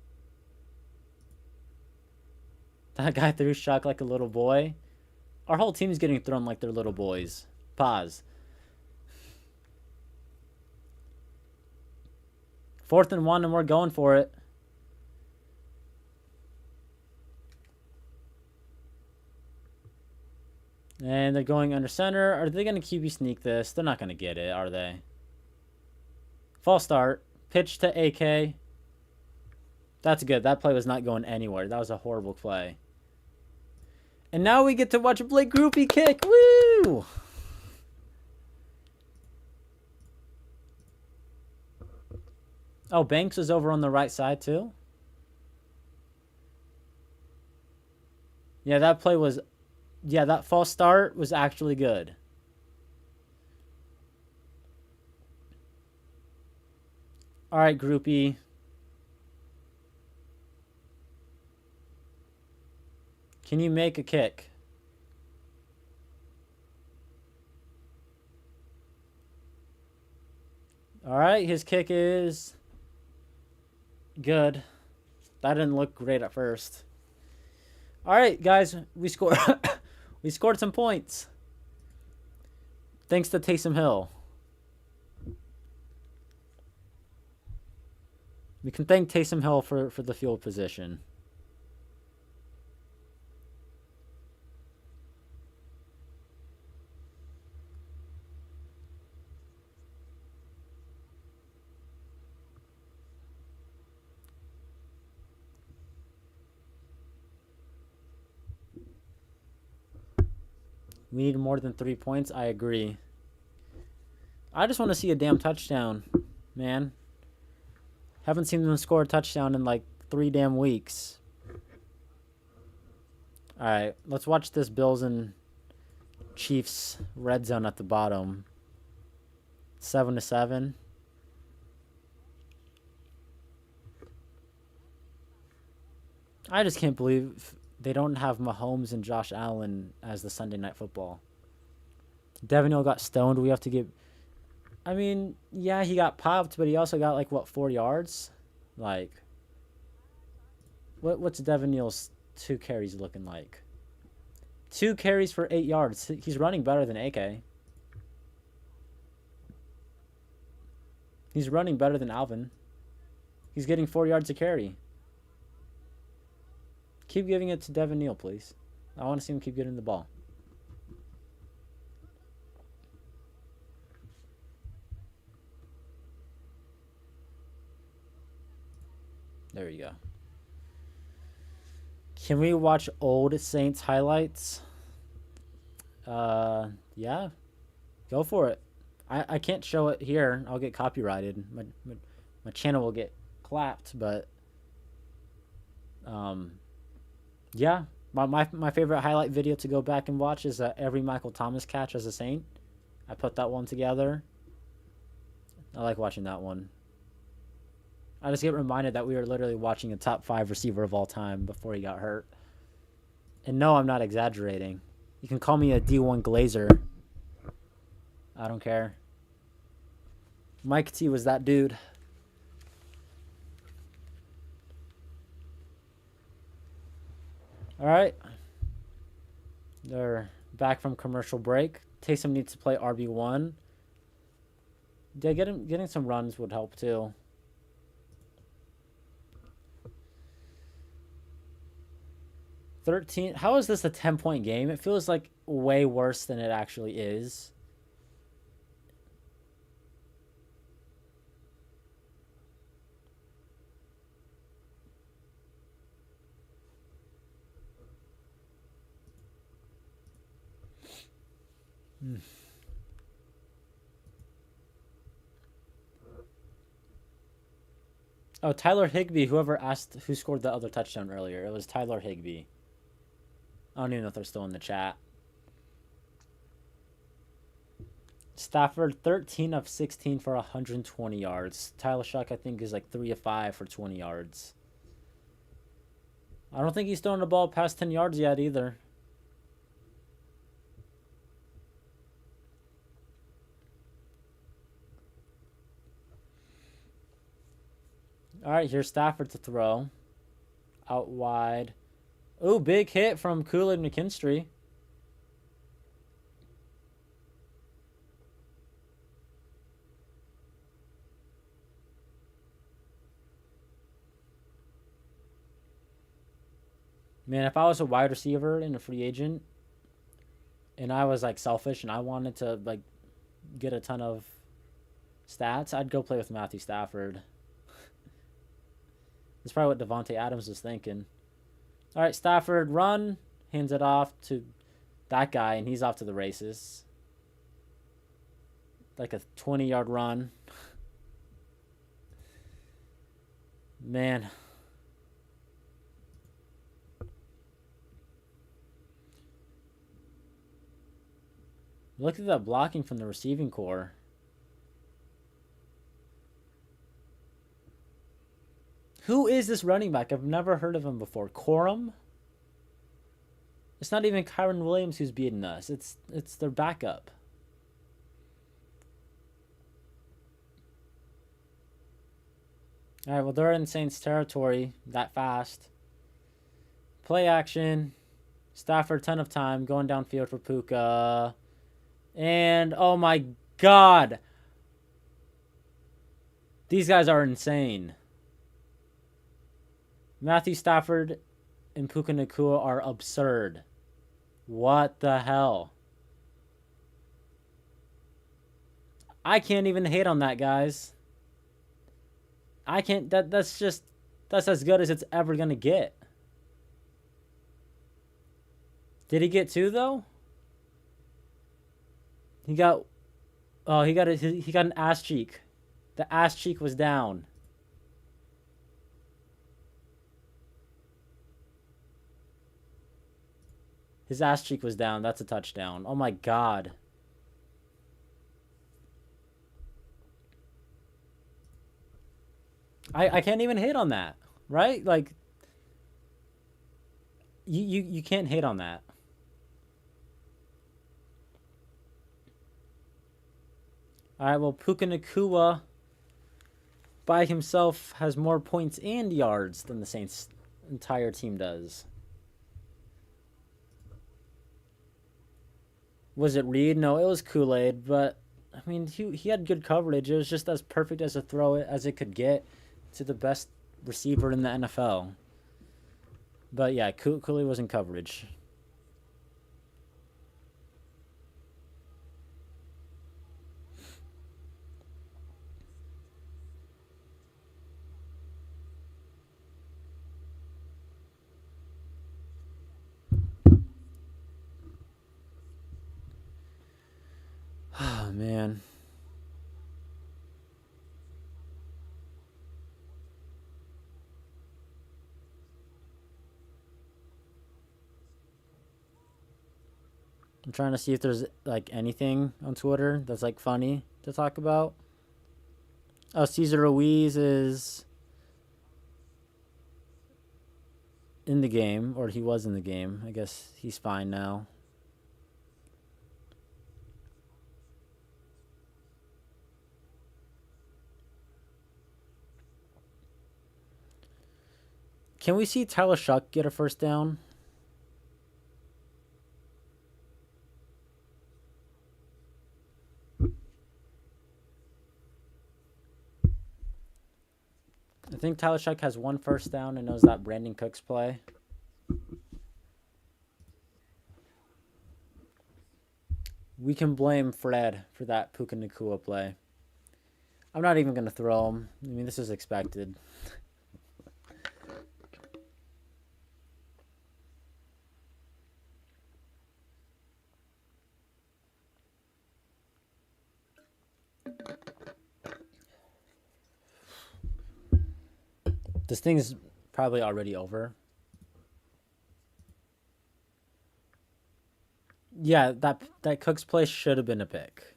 That guy threw Shuck like a little boy. Our whole team's getting thrown like they're little boys. Pause. 4th and 1, and we're going for it. And they're going under center. Are they going to QB sneak this? They're not going to get it, are they? False start. Pitch to AK. That's good. That play was not going anywhere. That was a horrible play. And now we get to watch Blake Groupie kick. Woo! Oh, Banks is over on the right side too? Yeah, that play was... Yeah, that false start was actually good. All right, Groupie. Can you make a kick? All right, his kick is good. That didn't look great at first. All right, guys, we scored. We scored some points. Thanks to Taysom Hill. We can thank Taysom Hill for the field position. We need more than 3 points. I agree. I just want to see a damn touchdown, man. Haven't seen them score a touchdown in like 3 damn weeks. All right, let's watch this Bills and Chiefs red zone at the bottom. 7-7. I just can't believe they don't have Mahomes and Josh Allen as the Sunday Night Football. Devin Neal got stoned. We have to give... I mean, yeah, he got popped, but he also got, like, what, 4 yards? Like, what's Devin Neal's 2 carries looking like? 2 carries for 8 yards. He's running better than AK. He's running better than Alvin. He's getting 4 yards a carry. Keep giving it to Devin Neal, please. I want to see him keep getting the ball. There you go. Can we watch old Saints highlights? Yeah. Go for it. I can't show it here. I'll get copyrighted. My channel will get clapped, but... Yeah, my favorite highlight video to go back and watch is every Michael Thomas catch as a Saint. I put that one together. I like watching that one. I just get reminded that we were literally watching a top 5 receiver of all time before he got hurt. And no, I'm not exaggerating. You can call me a D1 Glazer. I don't care. Mike T was that dude. All right. They're back from commercial break. Taysom needs to play RB1. Yeah, getting some runs would help too. How is this a 10-point game? It feels like way worse than it actually is. Oh, Tyler Higbee. Whoever asked who scored the other touchdown earlier, it was Tyler Higbee. I don't even know if they're still in the chat. Stafford, 13 of 16 for 120 yards. Tyler Shuck, I think, is like 3 of 5 for 20 yards. I don't think he's throwing the ball past 10 yards yet either. All right, here's Stafford to throw. Out wide. Ooh, big hit from Kool-Aid McKinstry. Man, if I was a wide receiver and a free agent, and I was like selfish and I wanted to like get a ton of stats, I'd go play with Matthew Stafford. That's probably what Devontae Adams was thinking. All right, Stafford, run. Hands it off to that guy, and he's off to the races. Like a 20-yard run. Man. Look at that blocking from the receiving core. Who is this running back? I've never heard of him before. Corum? It's not even Kyron Williams who's beating us. It's their backup. All right, well, they're in Saints territory that fast. Play action. Stafford, ton of time. Going downfield for Puka. And, oh my God. These guys are insane. Matthew Stafford and Puka Nacua are absurd. What the hell? I can't even hate on that, guys. I can't. That's as good as it's ever gonna get. Did he get 2 though? He got. Oh, he got an ass cheek. The ass cheek was down. His ass cheek was down. That's a touchdown. Oh my God. I can't even hate on that, right? Like, you can't hate on that. All right, well, Puka Nacua by himself has more points and yards than the Saints' entire team does. Was it Reed? No, it was Kool-Aid, but I mean, he had good coverage. It was just as perfect as a throw as it could get to the best receiver in the NFL. But yeah, Kool-Aid was in coverage. Oh, man. I'm trying to see if there's like anything on Twitter that's like funny to talk about. Oh, Cesar Ruiz is in the game, or he was in the game. I guess he's fine now. Can we see Tyler Shuck get a first down? I think Tyler Shuck has 1 first down and knows that Brandon Cooks play. We can blame Fred for that Puka Nacua play. I'm not even going to throw him. I mean, this is expected. This thing's probably already over. Yeah, that Cook's play should have been a pick,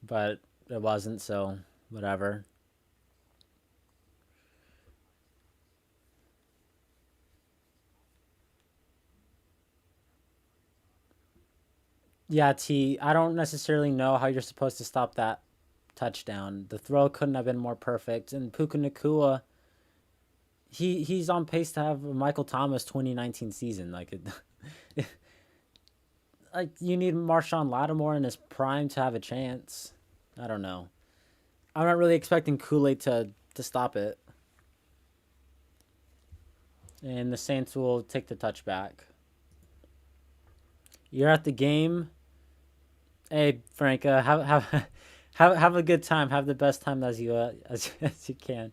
but it wasn't. So whatever. Yeah, T. I don't necessarily know how you're supposed to stop that touchdown. The throw couldn't have been more perfect. And Puka Nakua, he's on pace to have a Michael Thomas 2019 season. Like you need Marshawn Lattimore in his prime to have a chance. I don't know. I'm not really expecting Kool-Aid to stop it. And the Saints will take the touchback. You're at the game. Hey Frank, have a good time. Have the best time as you can.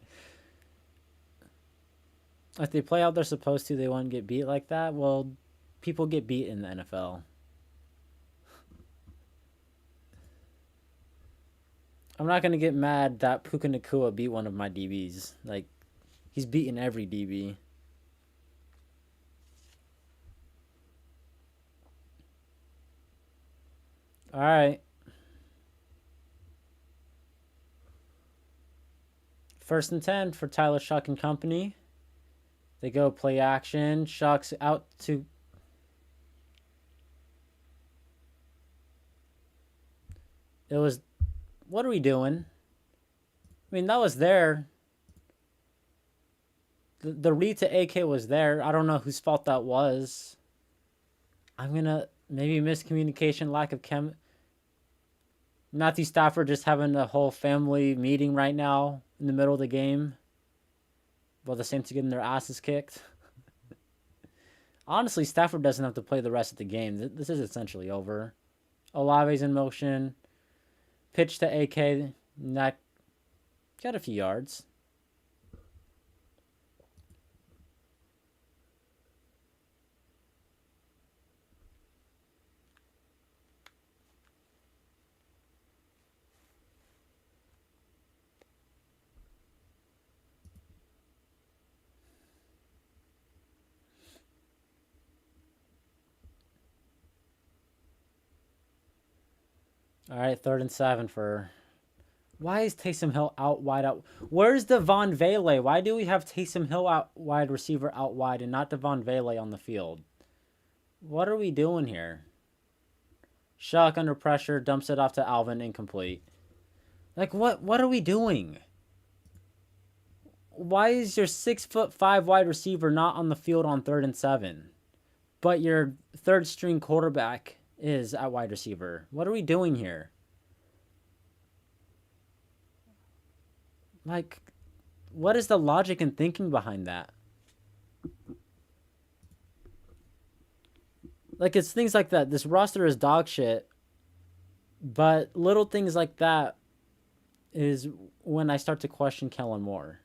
If they play out they're supposed to, they won't get beat like that. Well, people get beat in the NFL. I'm not gonna get mad that Puka Nakua beat one of my DBs. Like, he's beaten every DB. All right. First and 10 for Tyler Shuck and company. They go play action. Shuck's out to. It was. What are we doing? I mean, that was there. The read to AK was there. I don't know whose fault that was. I'm gonna maybe miscommunication, lack of Matthew Stafford just having a whole family meeting right now in the middle of the game, while the Saints are getting their asses kicked. Honestly, Stafford doesn't have to play the rest of the game. This is essentially over. Olave's in motion. Pitch to AK. That got a few yards. All right, 3rd and 7 for. Why is Taysom Hill out wide out? Where's Devon Vele? Why do we have Taysom Hill out wide receiver out wide and not Devon Vele on the field? What are we doing here? Shuck under pressure, dumps it off to Alvin, incomplete. Like, what are we doing? Why is your 6'5" wide receiver not on the field on 3rd and 7? But your third string quarterback is at wide receiver. What are we doing here? Like, what is the logic and thinking behind that? Like, it's things like that. This roster is dog shit. But little things like that is when I start to question Kellen Moore.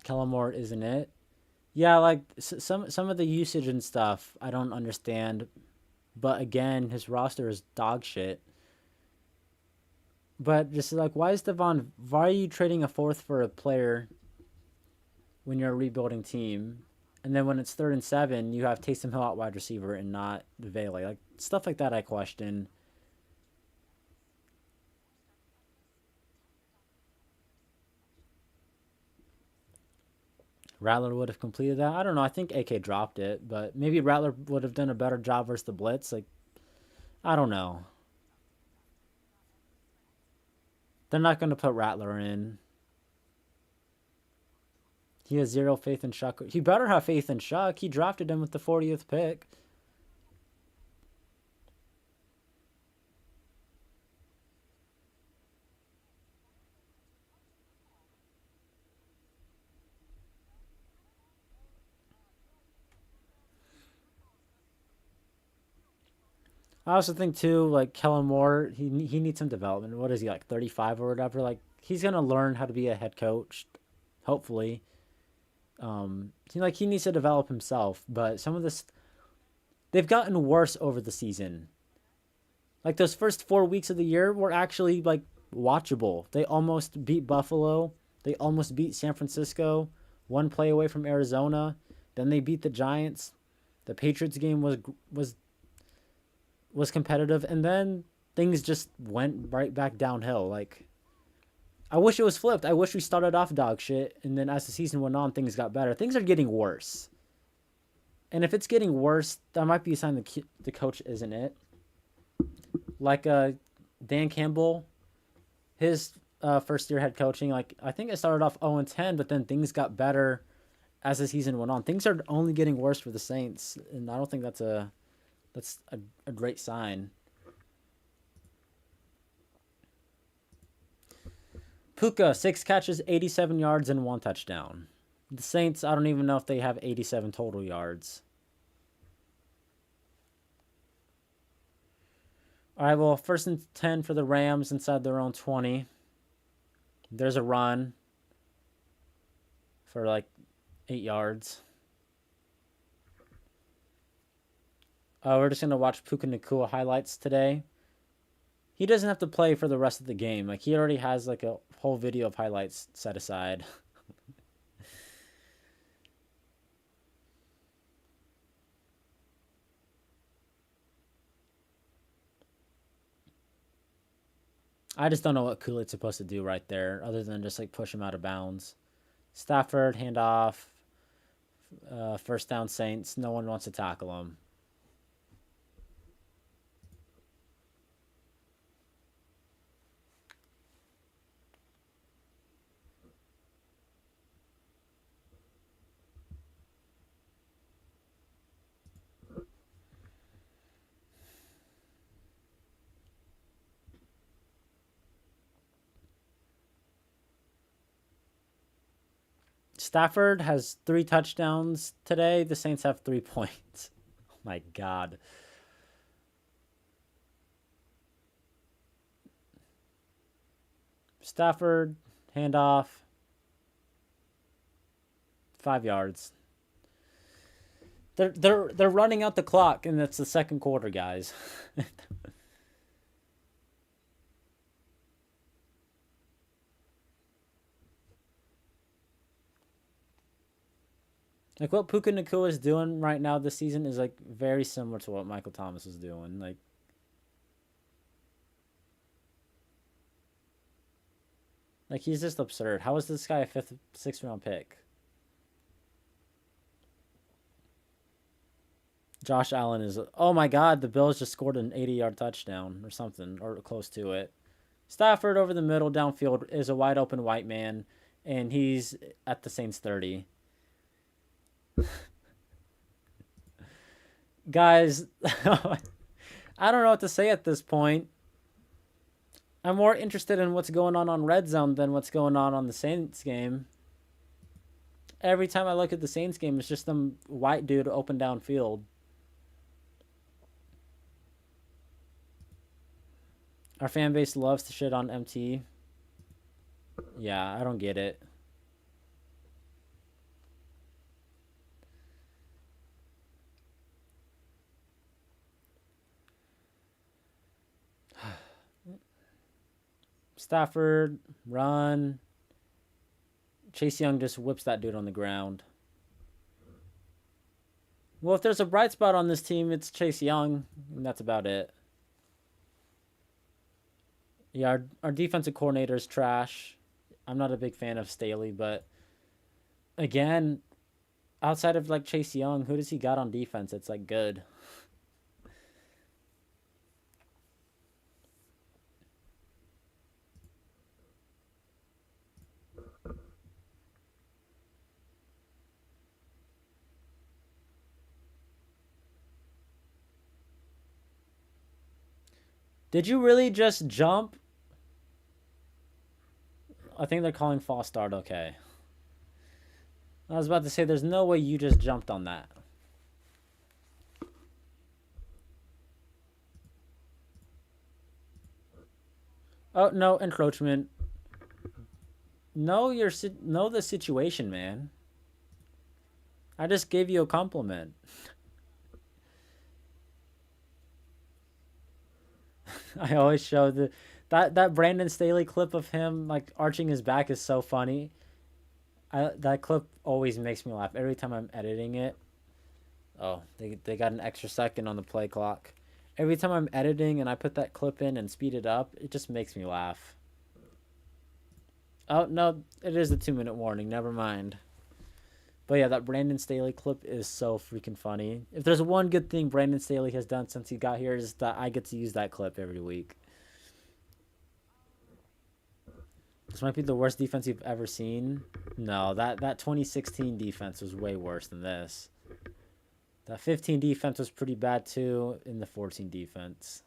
Kellen Moore isn't it? Yeah, like some of the usage and stuff I don't understand, but again, his roster is dog shit. But just like, why are you trading a fourth for a player when you're a rebuilding team? And then when it's 3rd and 7, you have Taysom Hill out wide receiver and not Vele. Like, stuff like that I question. Rattler would have completed that. I don't know. I think AK dropped it, but maybe Rattler would have done a better job versus the blitz. Like, I don't know. They're not going to put Rattler in. He has zero faith in Shuck. He better have faith in Shuck. He drafted him with the 40th pick. I also think too, like Kellen Moore, he needs some development. What is he, like 35 or whatever? Like he's gonna learn how to be a head coach, hopefully. He needs to develop himself. But some of this, they've gotten worse over the season. Like those first 4 weeks of the year were actually like watchable. They almost beat Buffalo. They almost beat San Francisco. One play away from Arizona. Then they beat the Giants. The Patriots game was competitive, and then things just went right back downhill. Like I wish it was flipped. I wish we started off dog shit, and then as the season went on, things got better. Things are getting worse, and if it's getting worse, that might be a sign the coach isn't it. Like Dan Campbell, his first year head coaching, like I think it started off 0-10, but then things got better as the season went on. Things are only getting worse for the Saints, and I don't think that's a great sign. Puka, 6 catches, 87 yards, and 1 touchdown. The Saints, I don't even know if they have 87 total yards. All right, well, 1st and 10 for the Rams inside their own 20. There's a run for like 8 yards. We're just going to watch Puka Nacua highlights today. He doesn't have to play for the rest of the game. Like, he already has like a whole video of highlights set aside. I just don't know what Kool-Aid's supposed to do right there other than just like push him out of bounds. Stafford, handoff, 1st down Saints. No one wants to tackle him. Stafford has 3 touchdowns today. The Saints have 3 points. Oh my God. Stafford, handoff, 5 yards. They're running out the clock, and it's the second quarter, guys. Like what Puka Nacua is doing right now this season is like very similar to what Michael Thomas was doing. Like he's just absurd. How is this guy a 5th, 6th round pick? Josh Allen is. Oh my God, the Bills just scored an 80-yard touchdown or something, or close to it. Stafford over the middle downfield is a wide open white man, and he's at the Saints 30. Guys, I don't know what to say at this point. I'm more interested in what's going on Red Zone than what's going on the Saints game. Every time I look at the Saints game, it's just some white dude open downfield. Our fan base loves to shit on MT. Yeah, I don't get it. Stafford, run. Chase Young just whips that dude on the ground. Well, if there's a bright spot on this team, it's Chase Young, and that's about it. Yeah, our defensive coordinator is trash. I'm not a big fan of Staley, but again, outside of like Chase Young, who does he got on defense that's like good? Did you really just jump? I think they're calling false start. Okay. I was about to say, there's no way you just jumped on that. Oh no, encroachment. Know the situation, man. I just gave you a compliment. I always show that Brandon Staley clip of him like arching his back is so funny. That clip always makes me laugh every time I'm editing it. Oh, they got an extra second on the play clock. Every time I'm editing and I put that clip in and speed it up, it just makes me laugh. Oh no, it is a 2 minute warning. Never mind. But yeah, that Brandon Staley clip is so freaking funny. If there's one good thing Brandon Staley has done since he got here, is that I get to use that clip every week. This might be the worst defense you've ever seen. No, that 2016 defense was way worse than this. That 15 defense was pretty bad too in the 14 defense.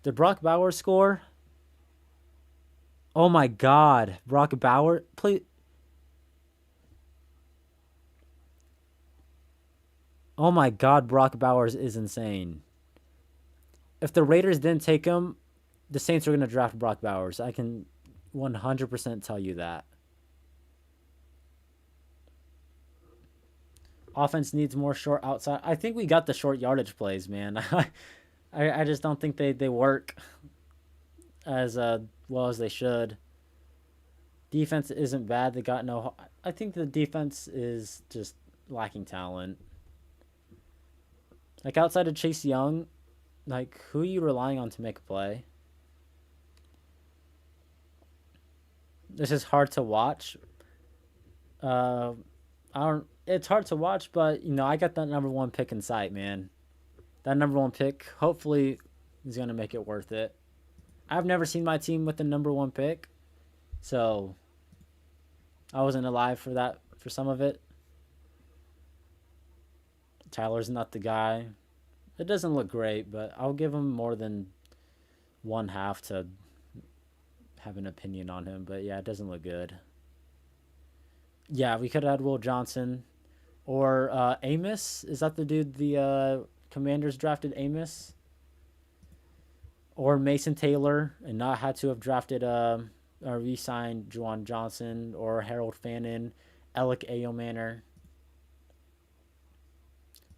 Did Brock Bowers score? Oh my God, Brock Bowers, please. Oh my God, Brock Bowers is insane. If the Raiders didn't take him, the Saints are going to draft Brock Bowers. I can 100% tell you that. Offense needs more short outside. I think we got the short yardage plays, man. I just don't think they work as well as they should. Defense isn't bad. They got no. I think the defense is just lacking talent. Like outside of Chase Young, like who are you relying on to make a play? This is hard to watch. Uh, I don't. It's hard to watch, but I got that number one pick in sight, man. That number one pick, hopefully, is gonna make it worth it. I've never seen my team with the number one pick, so I wasn't alive for that for some of it. Tyler's not the guy. It doesn't look great, but I'll give him more than one half to have an opinion on him. But yeah, it doesn't look good. Yeah, we could have had Will Johnson or Amos. Is that the dude the Commanders drafted, Amos? Or Mason Taylor and not had to have drafted or re-signed Juwan Johnson or Harold Fannin, Alec Ayomanor.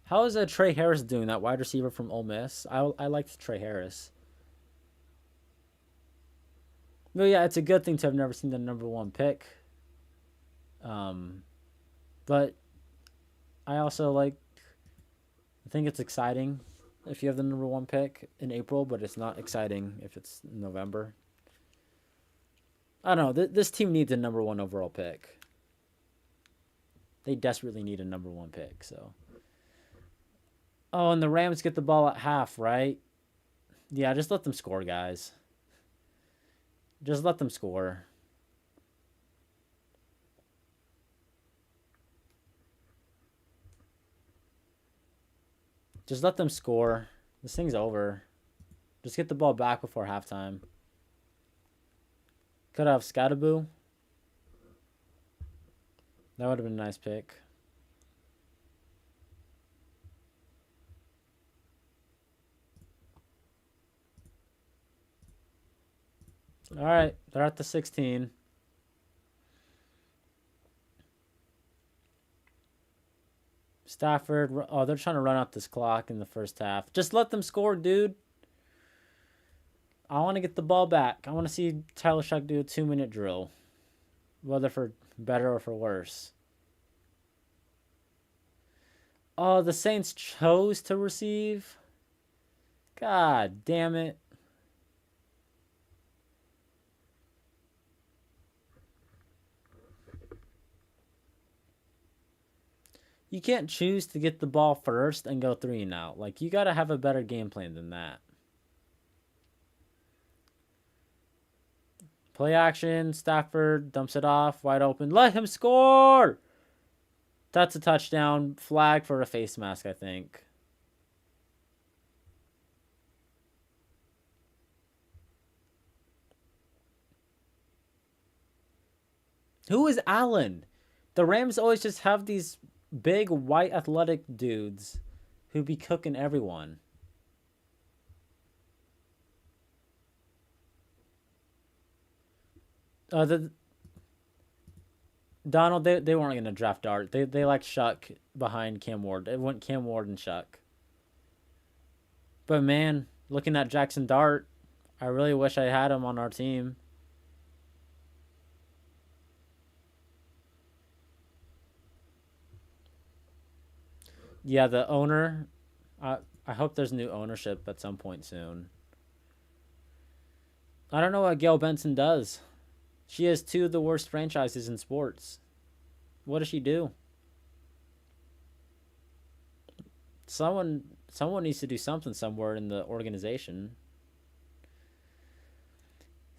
How is Trey Harris doing, that wide receiver from Ole Miss? I liked Trey Harris. But yeah, it's a good thing to have never seen the number one pick. But I also I think it's exciting if you have the number one pick in April, but it's not exciting if it's November. I don't know. This team needs a number one overall pick. They desperately need a number one pick, so. Oh, and the Rams get the ball at half, right? Yeah, just let them score, guys. Just let them score. Just let them score. This thing's over. Just get the ball back before halftime. Could have Scattaboo. That would have been a nice pick. All right, they're at the 16. Stafford. Oh, they're trying to run out this clock in the first half. Just let them score, dude. I want to get the ball back. I want to see Tyler Shuck do a 2-minute drill, whether for better or for worse. Oh, the Saints chose to receive. God damn it. You can't choose to get the ball first and go 3 and out. Like, you got to have a better game plan than that. Play action. Stafford dumps it off. Wide open. Let him score! That's a touchdown. Flag for a face mask, I think. Who is Allen? The Rams always just have these big white athletic dudes who be cooking everyone. The Donald, they weren't gonna draft Dart. They like Shuck behind Cam Ward. It went Cam Ward and Shuck. But man, looking at Jackson Dart, I really wish I had him on our team. Yeah, the owner. I hope there's new ownership at some point soon. I don't know what Gail Benson does. She has two of the worst franchises in sports. What does she do? Someone needs to do something somewhere in the organization.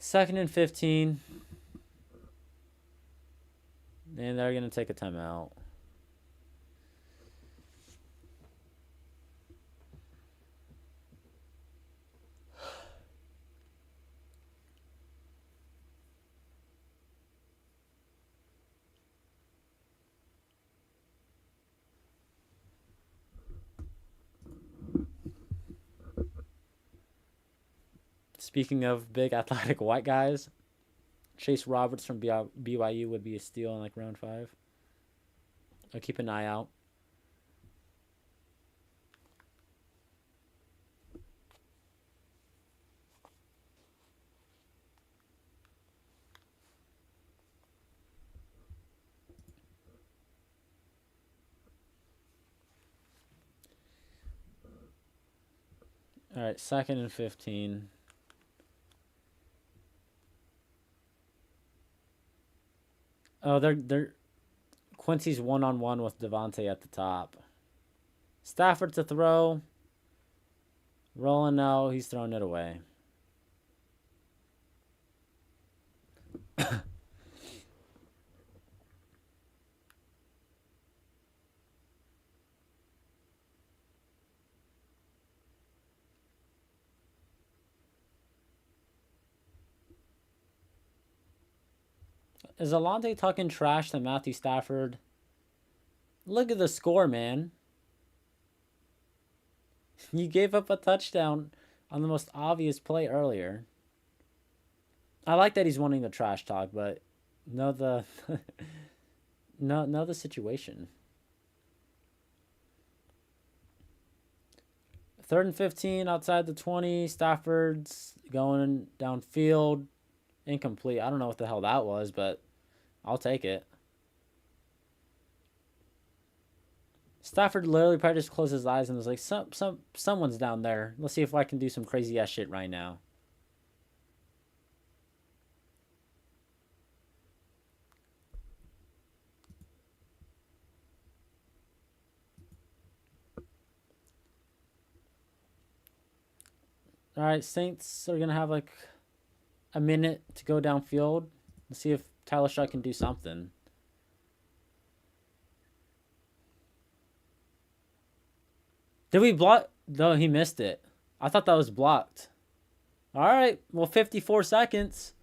2nd and 15. And they're going to take a timeout. Speaking of big athletic white guys, Chase Roberts from BYU would be a steal in like round 5. I'll keep an eye out. All right, 2nd and 15. Oh, they're Quincy's 1-on-1 with Devontae at the top. Stafford to throw. Rolling now, he's throwing it away. Is Alontae talking trash to Matthew Stafford? Look at the score, man. You gave up a touchdown on the most obvious play earlier. I like that he's wanting the trash talk, but know the know the situation. 3rd and 15 outside the 20. Stafford's going downfield. Incomplete. I don't know what the hell that was, but I'll take it. Stafford literally probably just closed his eyes and was like, someone's down there. Let's see if I can do some crazy ass shit right now. All right, Saints are gonna have like a minute to go downfield. Let's see if Tyler Shuck can do something. Did we block? No, he missed it. I thought that was blocked. All right, well, 54 seconds.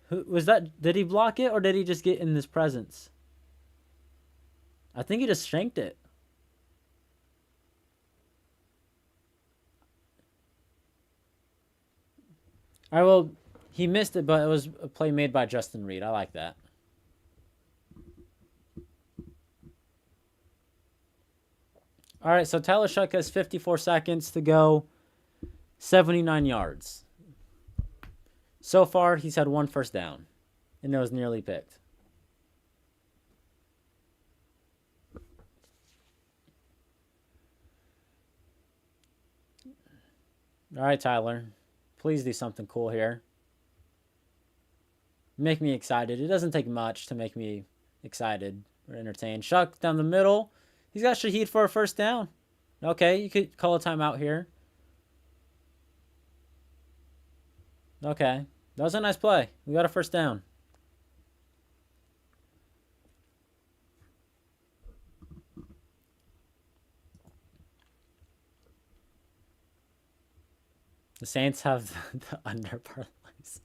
Who was that? Did he block it or did he just get in his presence? I think he just shanked it. All right, well, he missed it, but it was a play made by Justin Reed. I like that. All right, so Tyler Shuck has 54 seconds to go, 79 yards. So far, he's had 1 first down, and it was nearly picked. All right, Tyler. Please do something cool here. Make me excited. It doesn't take much to make me excited or entertained. Shuck down the middle. He's got Shaheed for a first down. Okay, you could call a timeout here. Okay. That was a nice play. We got a first down. The Saints have the under parlays.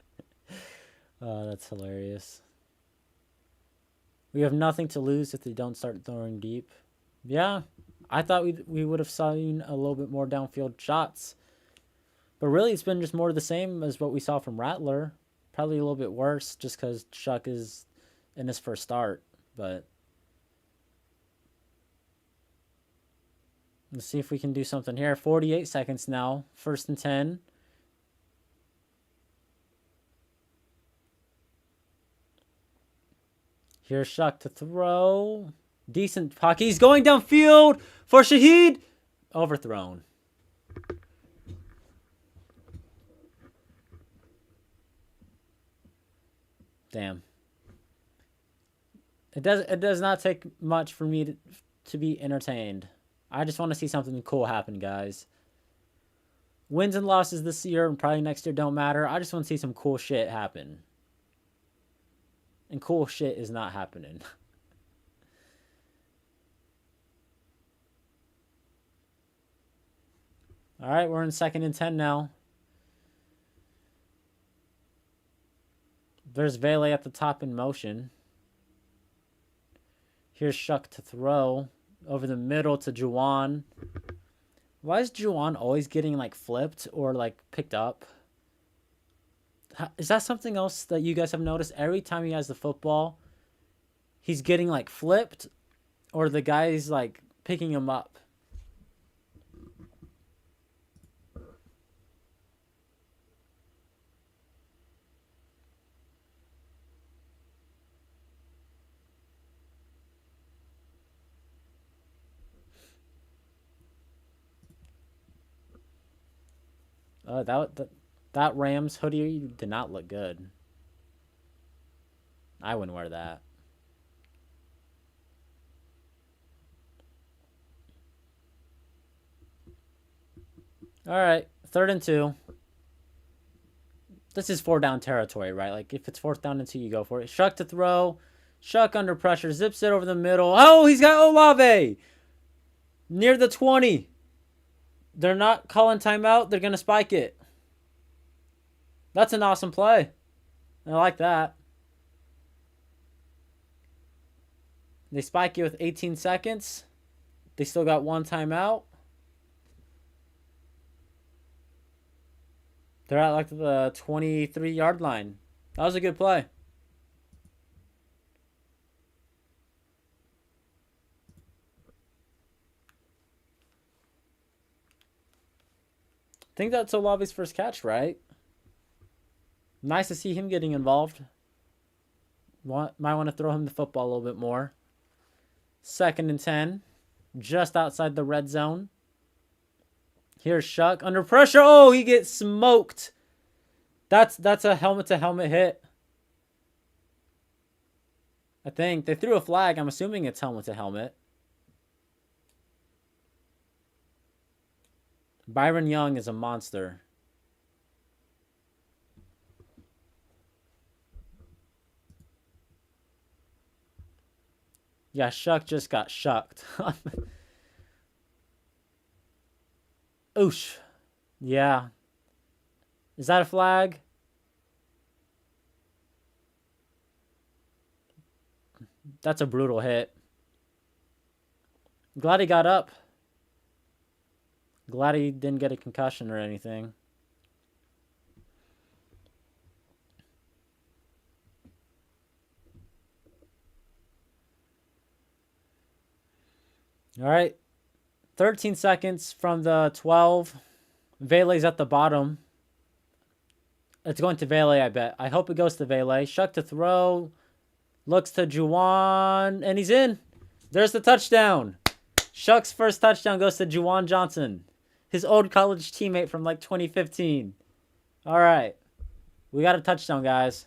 Oh, that's hilarious. We have nothing to lose if they don't start throwing deep. Yeah, I thought we would have seen a little bit more downfield shots. But really, it's been just more of the same as what we saw from Rattler. Probably a little bit worse just because Chuck is in his first start. But let's see if we can do something here. 48 seconds now. 1st and 10. Here's Shuck to throw. Decent pocket. He's going downfield for Shaheed. Overthrown. Damn. It does not take much for me to be entertained. I just want to see something cool happen, guys. Wins and losses this year and probably next year don't matter. I just want to see some cool shit happen. And cool shit is not happening. All right, we're in 2nd and 10 now. There's Vele at the top in motion. Here's Shuck to throw. Over the middle to Juwan. Why is Juwan always getting, like, flipped or, like, picked up? Is that something else that you guys have noticed? Every time he has the football, he's getting, like, flipped or the guy's, like, picking him up. That Rams hoodie did not look good. I wouldn't wear that. All right, 3rd and 2. This is 4-down territory, right? Like, if it's 4th down and 2, you go for it. Shuck to throw. Shuck under pressure. Zips it over the middle. Oh, he's got Olave. Near the 20. They're not calling timeout. They're going to spike it. That's an awesome play. I like that. They spike it with 18 seconds. They still got 1 timeout. They're at like the 23-yard line. That was a good play. I think that's Olave's first catch, right? Nice to see him getting involved. Might want to throw him the football a little bit more. 2nd and 10. Just outside the red zone. Here's Shuck under pressure. Oh, he gets smoked. That's a helmet-to-helmet hit. I think. They threw a flag. I'm assuming it's helmet-to-helmet. Byron Young is a monster. Yeah, Shuck just got shucked. Oosh. Yeah. Is that a flag? That's a brutal hit. Glad he got up. Glad he didn't get a concussion or anything. All right. 13 seconds from the 12. Vele's at the bottom. It's going to Vele, I bet. I hope it goes to Vele. Shuck to throw. Looks to Juwan. And he's in. There's the touchdown. Shuck's first touchdown goes to Juwan Johnson. His old college teammate from like 2015. All right. We got a touchdown, guys.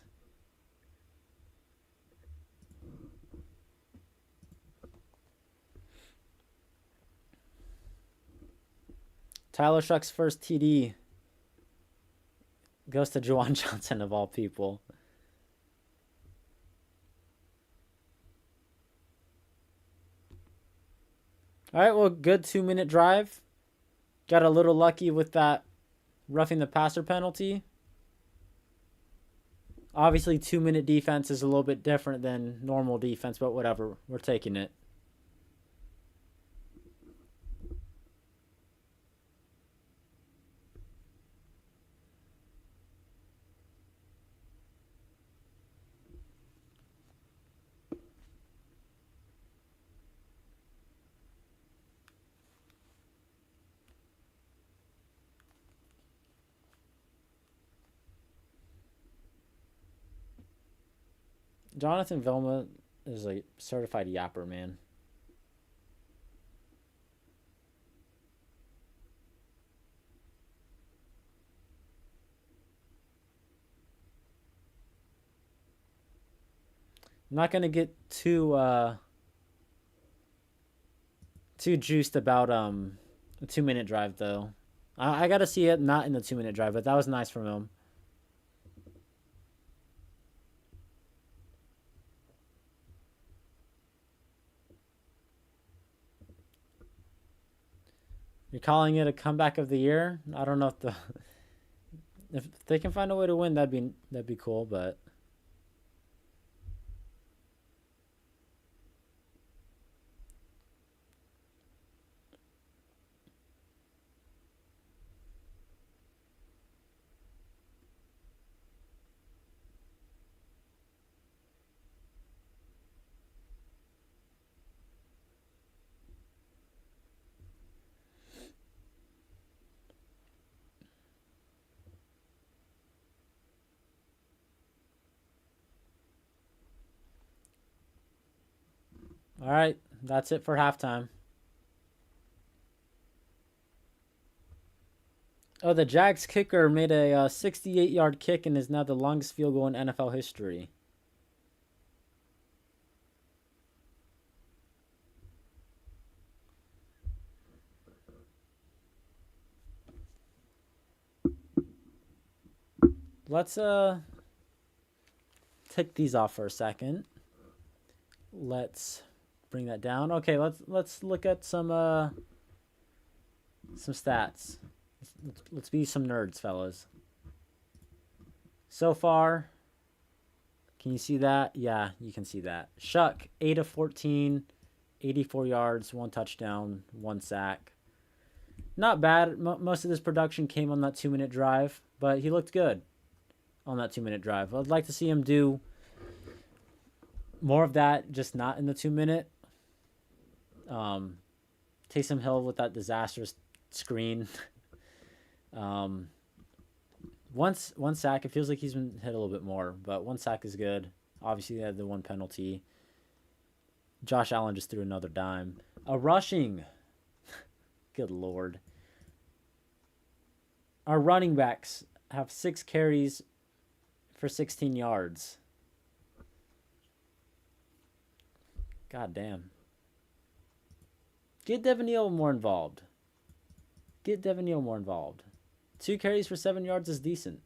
Tyler Shuck's first TD goes to Juwan Johnson, of all people. All right, well, good 2-minute drive. Got a little lucky with that Roughing the passer penalty. Obviously, 2-minute defense is a little bit different than normal defense, but whatever. We're taking it. Jonathan Vilma is a certified yapper, man. I'm not gonna get too juiced about a 2-minute drive though. I gotta see it not in the 2-minute drive, but that was nice from him. You're calling it a comeback of the year? I don't know if they can find a way to win, that'd be cool, but all right, that's it for halftime. Oh, the Jags kicker made a 68-yard kick and is now the longest field goal in NFL history. Let's take these off for a second. Let's bring that down. Okay, let's look at some stats. Let's be some nerds, fellas. So far, can you see that? Yeah, you can see that. Shuck, 8 of 14, 84 yards, 1 touchdown, 1 sack. Not bad. Most of this production came on that 2-minute drive, but he looked good on that 2-minute drive. I'd like to see him do more of that, just not in the 2-minute. Taysom Hill with that disastrous screen. One sack. It feels like he's been hit a little bit more, but 1 sack is good. Obviously, they had the 1 penalty. Josh Allen just threw another dime. A rushing. Good Lord. Our running backs have 6 carries for 16 yards. God damn. Get Devin Neal more involved. 2 carries for 7 yards is decent.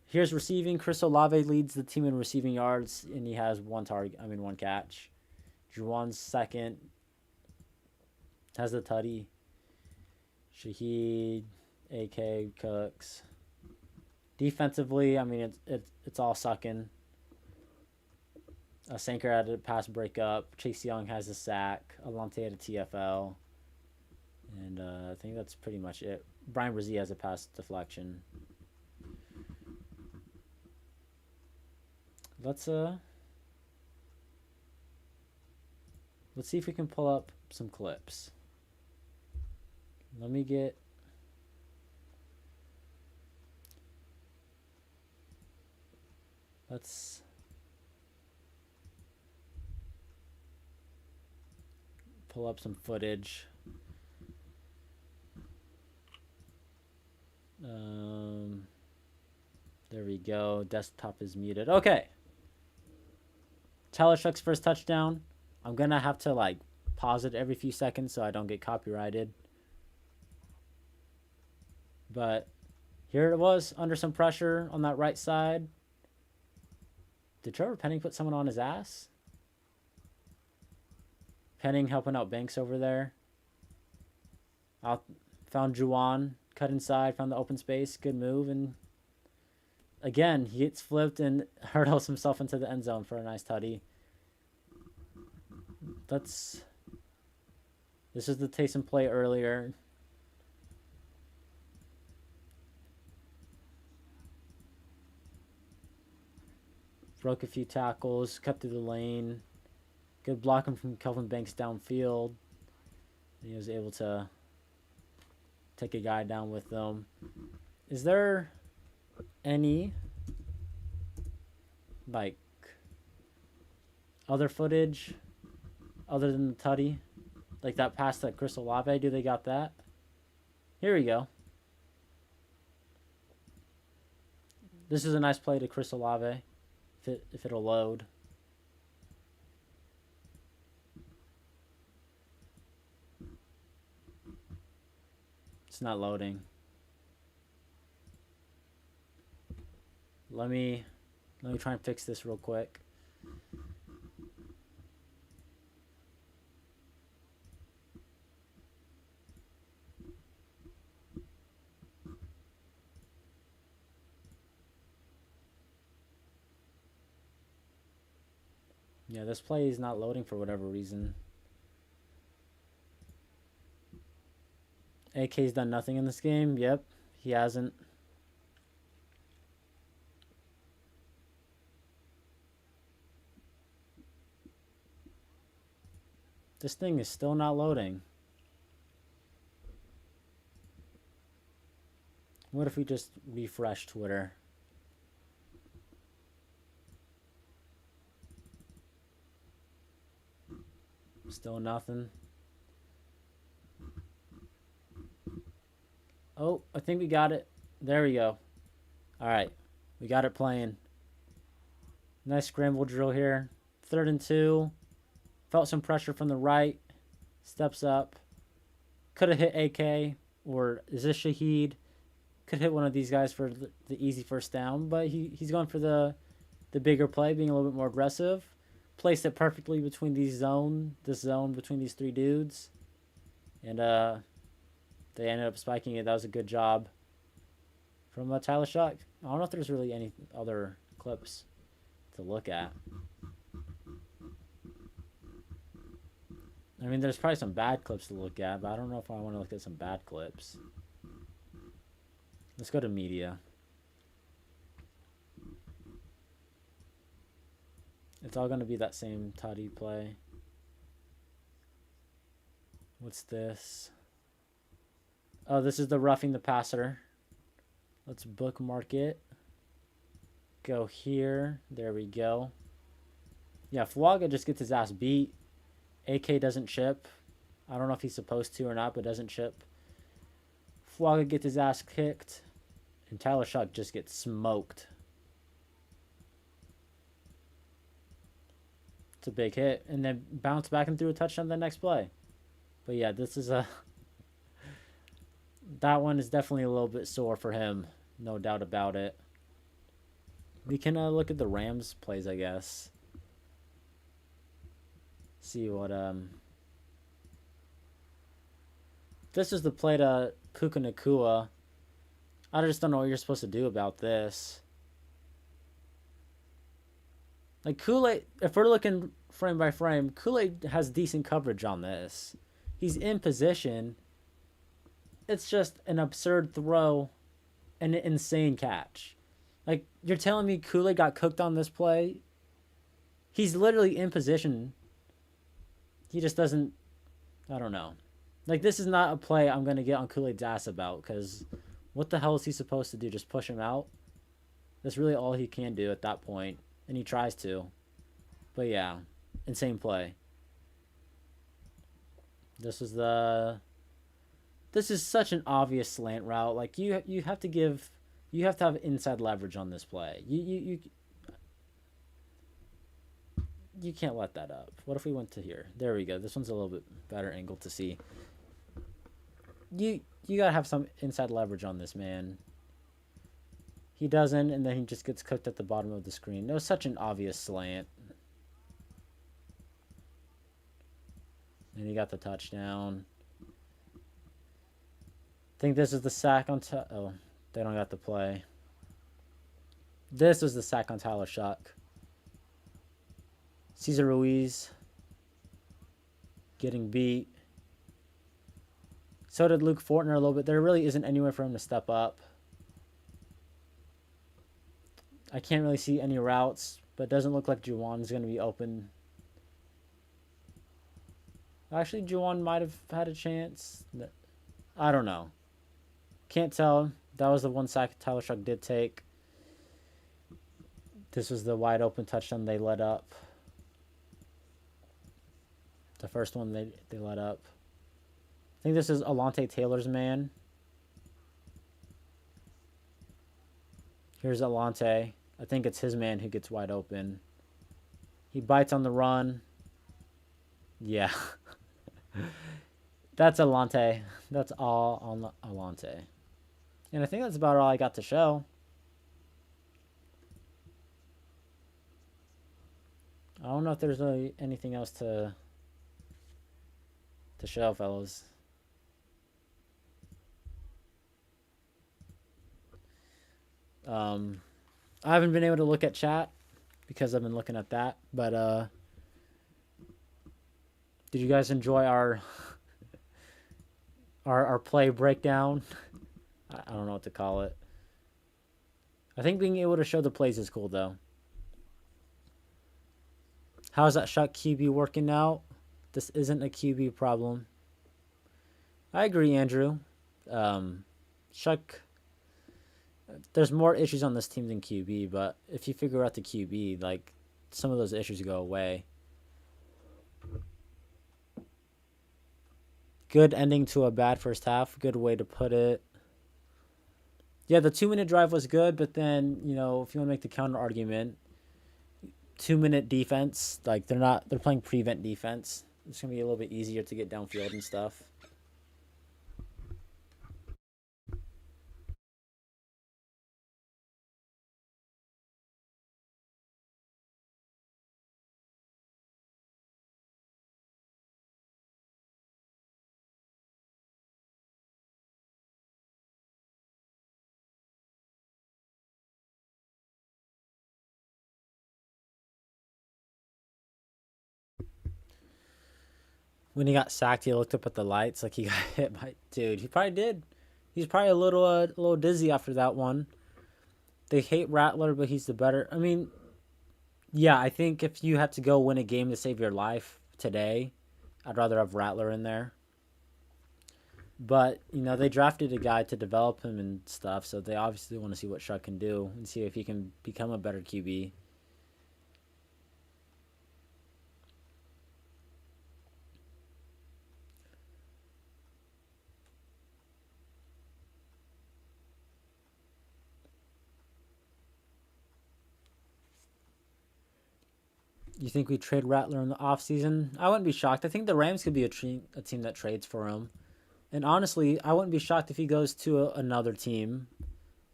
Here's receiving. Chris Olave leads the team in receiving yards, and he has 1 catch. Juwan's second. Has the tutty. Shaheed, AK, Cooks. Defensively, I mean, it's all sucking. Sanker had a pass breakup. Chase Young has a sack. Alante had a TFL. And I think that's pretty much it. Brian Brzee has a pass deflection. Let's see if we can pull up some clips. Let me get... Let's... pull up some footage. There we go. Desktop is muted. Okay. Tyler Shuck's first touchdown. I'm going to have to pause it every few seconds so I don't get copyrighted. But here it was under some pressure on that right side. Did Trevor Penning put someone on his ass? Penning helping out Banks over there. Found Juwan. cut inside, found the open space, good move, and again, he gets flipped and hurdles himself into the end zone for a nice tutty. This is the Taysom play earlier. Broke a few tackles, cut through the lane. Good blocking from Kelvin Banks downfield. He was able to take a guy down with them. Is there any like other footage other than the tutty? Like that pass to Chris Olave? Do they got that? Here we go. This is a nice play to Chris Olave. If it'll load. It's not loading. Let me try and fix this real quick. Yeah, this play is not loading for whatever reason. AK's done nothing in this game. Yep, he hasn't. This thing is still not loading. What if we just refresh Twitter? Still nothing. Oh, I think we got it. There we go. All right. We got it playing. Nice scramble drill here. 3rd and 2. Felt some pressure from the right. Steps up. Could have hit AK, or is this Shaheed? Could hit one of these guys for the easy first down, but he's going for the bigger play, being a little bit more aggressive. Placed it perfectly between this zone between these 3 dudes. And they ended up spiking it. That was a good job from Tyler Shuck. I don't know if there's really any other clips to look at. I mean, there's probably some bad clips to look at, but I don't know if I want to look at some bad clips. Let's go to media. It's all going to be that same tutty play. What's this? Oh, this is the roughing the passer. Let's bookmark it. Go here. There we go. Yeah, Fuaga just gets his ass beat. AK doesn't chip. I don't know if he's supposed to or not, but doesn't chip. Fuaga gets his ass kicked. And Tyler Shuck just gets smoked. It's a big hit. And then bounce back and through a touchdown the next play. But yeah, this is a... That one is definitely a little bit sore for him. No doubt about it. We can look at the Rams plays, I guess. See what... This is the play to Puka Nacua. I just don't know what you're supposed to do about this. Like, Kool-Aid, if we're looking frame by frame, Kool-Aid has decent coverage on this. He's in position. It's just an absurd throw and an insane catch. Like, you're telling me Kool-Aid got cooked on this play? He's literally in position. He just doesn't... I don't know. Like, this is not a play I'm going to get on Kool-Aid's ass about, because what the hell is he supposed to do? Just push him out? That's really all he can do at that point, and he tries to. But yeah, insane play. This is such an obvious slant route. Like, you have to have inside leverage on this play. You can't let that up. What if we went to here? There we go. This one's a little bit better angle to see. You gotta have some inside leverage on this man. He doesn't, and then he just gets cooked at the bottom of the screen. It was such an obvious slant. And he got the touchdown. think this is the sack on. Oh, they don't got the play. This was the sack on Tyler Shuck. Cesar Ruiz getting beat. So did Luke Fortner a little bit. There really isn't anywhere for him to step up. I can't really see any routes, but it doesn't look like Juwan's going to be open. Actually, Juwan might have had a chance. I don't know. Can't tell. That was the one sack Tyler Shuck did take. This was the wide open touchdown they let up. The first one they let up. I think this is Alontae Taylor's man. Here's Alontae. I think it's his man who gets wide open. He bites on the run. Yeah. That's Alontae. That's all on Alontae. And I think that's about all I got to show. I don't know if there's really anything else to show, fellas. I haven't been able to look at chat because I've been looking at that. But did you guys enjoy our play breakdown? I don't know what to call it. I think being able to show the plays is cool, though. How's that Shuck QB working out? This isn't a QB problem. I agree, Andrew. Shuck, there's more issues on this team than QB, but if you figure out the QB, like, some of those issues go away. Good ending to a bad first half. Good way to put it. Yeah, the 2-minute drive was good, but then, you know, if you want to make the counter argument, 2-minute defense, like they're playing prevent defense. It's going to be a little bit easier to get downfield and stuff. When he got sacked, he looked up at the lights like he got hit by... Dude, he probably did. He's probably a little dizzy after that one. They hate Rattler, but he's the better... I mean, yeah, I think if you had to go win a game to save your life today, I'd rather have Rattler in there. But, you know, they drafted a guy to develop him and stuff, so they obviously want to see what Shuck can do and see if he can become a better QB. You think we trade Rattler in the offseason? I wouldn't be shocked. I think the Rams could be a team that trades for him. And honestly, I wouldn't be shocked if he goes to another team,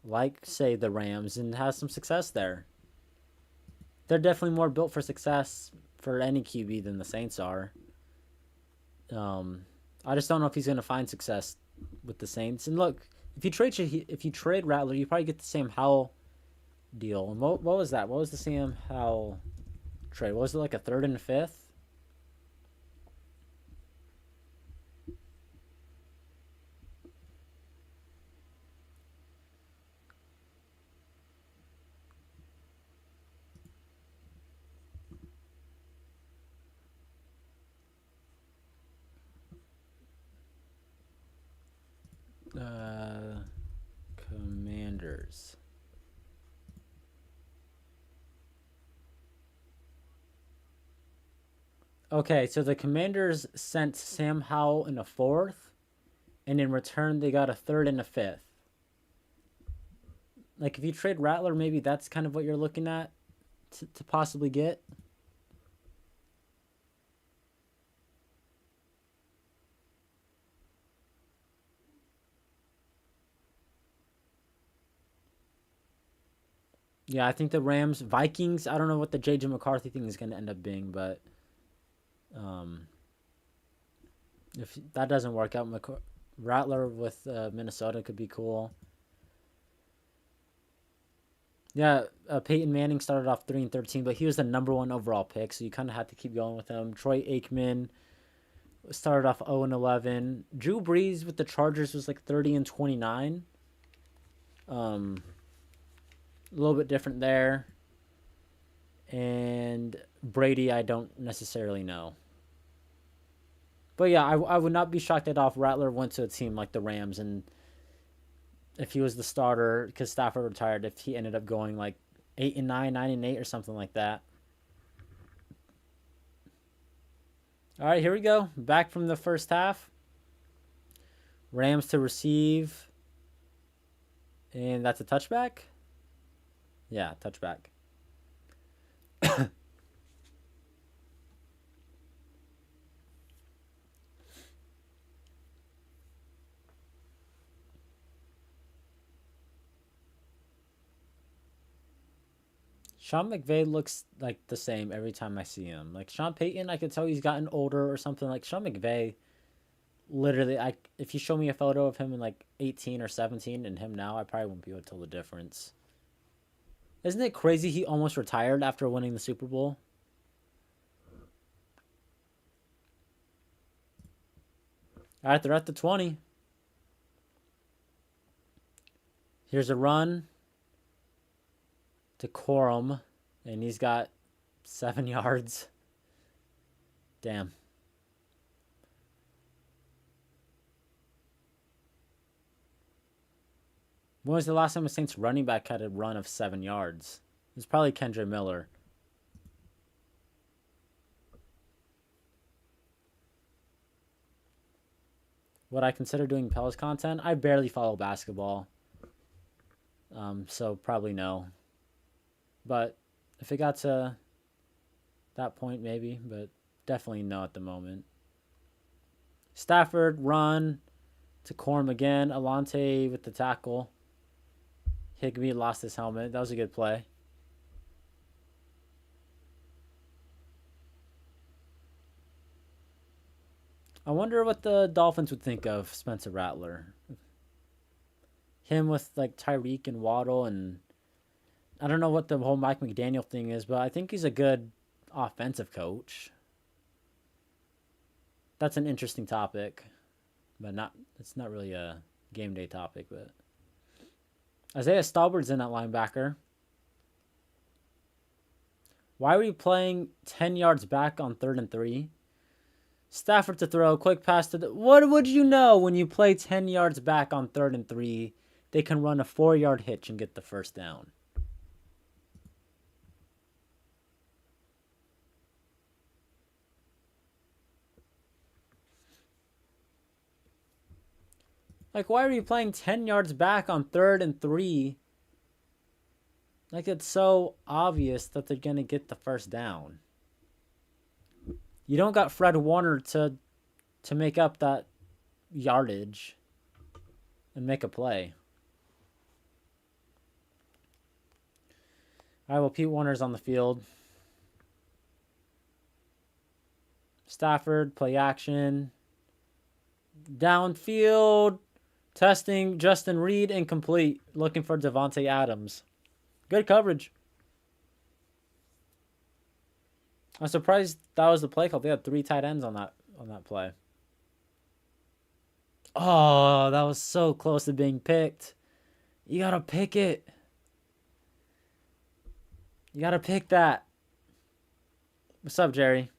like, say, the Rams, and has some success there. They're definitely more built for success for any QB than the Saints are. I just don't know if he's going to find success with the Saints. And look, if you trade Rattler, you probably get the Sam Howell deal. And what was that? What was the Sam Howell trade? Was it like a third and a fifth? Commanders. Okay, so the Commanders sent Sam Howell in a fourth, and in return they got a third and a fifth. Like, if you trade Rattler, maybe that's kind of what you're looking at to possibly get. Yeah, I think the Rams, Vikings, I don't know what the J.J. McCarthy thing is going to end up being, but if that doesn't work out, Rattler with Minnesota could be cool. Yeah, Peyton Manning started off 3-13, but he was the number one overall pick, so you kind of had to keep going with him. Troy Aikman started off 0-11. Drew Brees with the Chargers was like 30-29. A little bit different there. And Brady, I don't necessarily know. But yeah, I would not be shocked at all if Rattler went to a team like the Rams, and if he was the starter because Stafford retired, if he ended up going like 8-9, 9-8, or something like that. All right, here we go. Back from the first half. Rams to receive. And that's a touchback? Yeah, touchback. Sean McVay looks like the same every time I see him. Like Sean Payton, I could tell he's gotten older or something. Like Sean McVay, literally, if you show me a photo of him in like 18 or 17 and him now, I probably won't be able to tell the difference. Isn't it crazy he almost retired after winning the Super Bowl? All right, they're at the 20. Here's a run to Corum, and he's got 7 yards. Damn. When was the last time a Saints running back had a run of 7 yards? It was probably Kendra Miller. Would I consider doing Pels content? I barely follow basketball. So probably no. But if it got to that point, maybe. But definitely no at the moment. Stafford, run to Corum again. Alante with the tackle. Higbee lost his helmet. That was a good play. I wonder what the Dolphins would think of Spencer Rattler. Him with like Tyreek and Waddle, and I don't know what the whole Mike McDaniel thing is, but I think he's a good offensive coach. That's an interesting topic, but it's not really a game day topic. But Isaiah Stallbird's in at linebacker. Why are we playing 10 yards back on 3rd and 3? Stafford to throw, quick pass to the... What would you know when you play 10 yards back on 3rd and 3? They can run a 4-yard hitch and get the first down. Like, why are you playing 10 yards back on 3rd and 3? Like, it's so obvious that they're going to get the first down. You don't got Fred Warner to make up that yardage and make a play. All right, well, Pete Warner's on the field. Stafford, play action. Downfield. Testing. Justin Reed, incomplete. Looking for Devontae Adams. Good coverage. I'm surprised that was the play call. They had 3 tight ends on that play. Oh, that was so close to being picked. You gotta pick it. You gotta pick that. What's up, Jerry?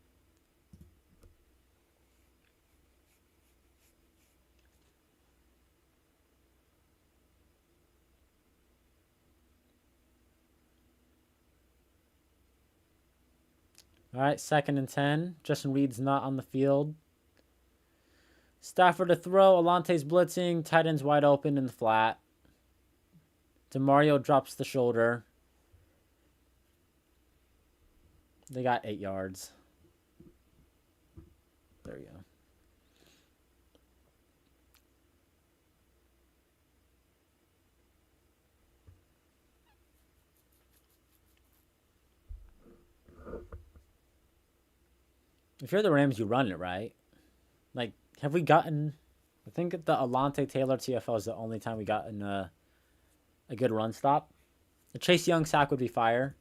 All right, 2nd and 10. Justin Reed's not on the field. Stafford to throw. Alante's blitzing. Tight end's wide open in the flat. DeMario drops the shoulder. They got 8 yards. There you go. If you're the Rams, you run it, right? Like, have we gotten I think the Alante Taylor TFL is the only time we got a good run stop. The Chase Young sack would be fire.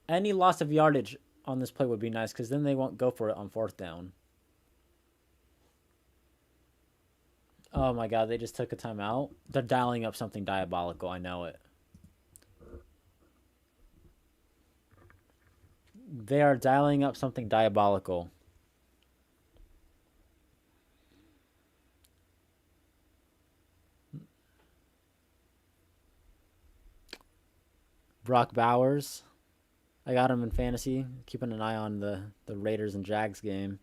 Any loss of yardage on this play would be nice because then they won't go for it on fourth down. Oh my god, they just took a timeout. They're dialing up something diabolical. I know it. They are dialing up something diabolical. Brock Bowers. I got him in fantasy. Keeping an eye on the Raiders and Jags game.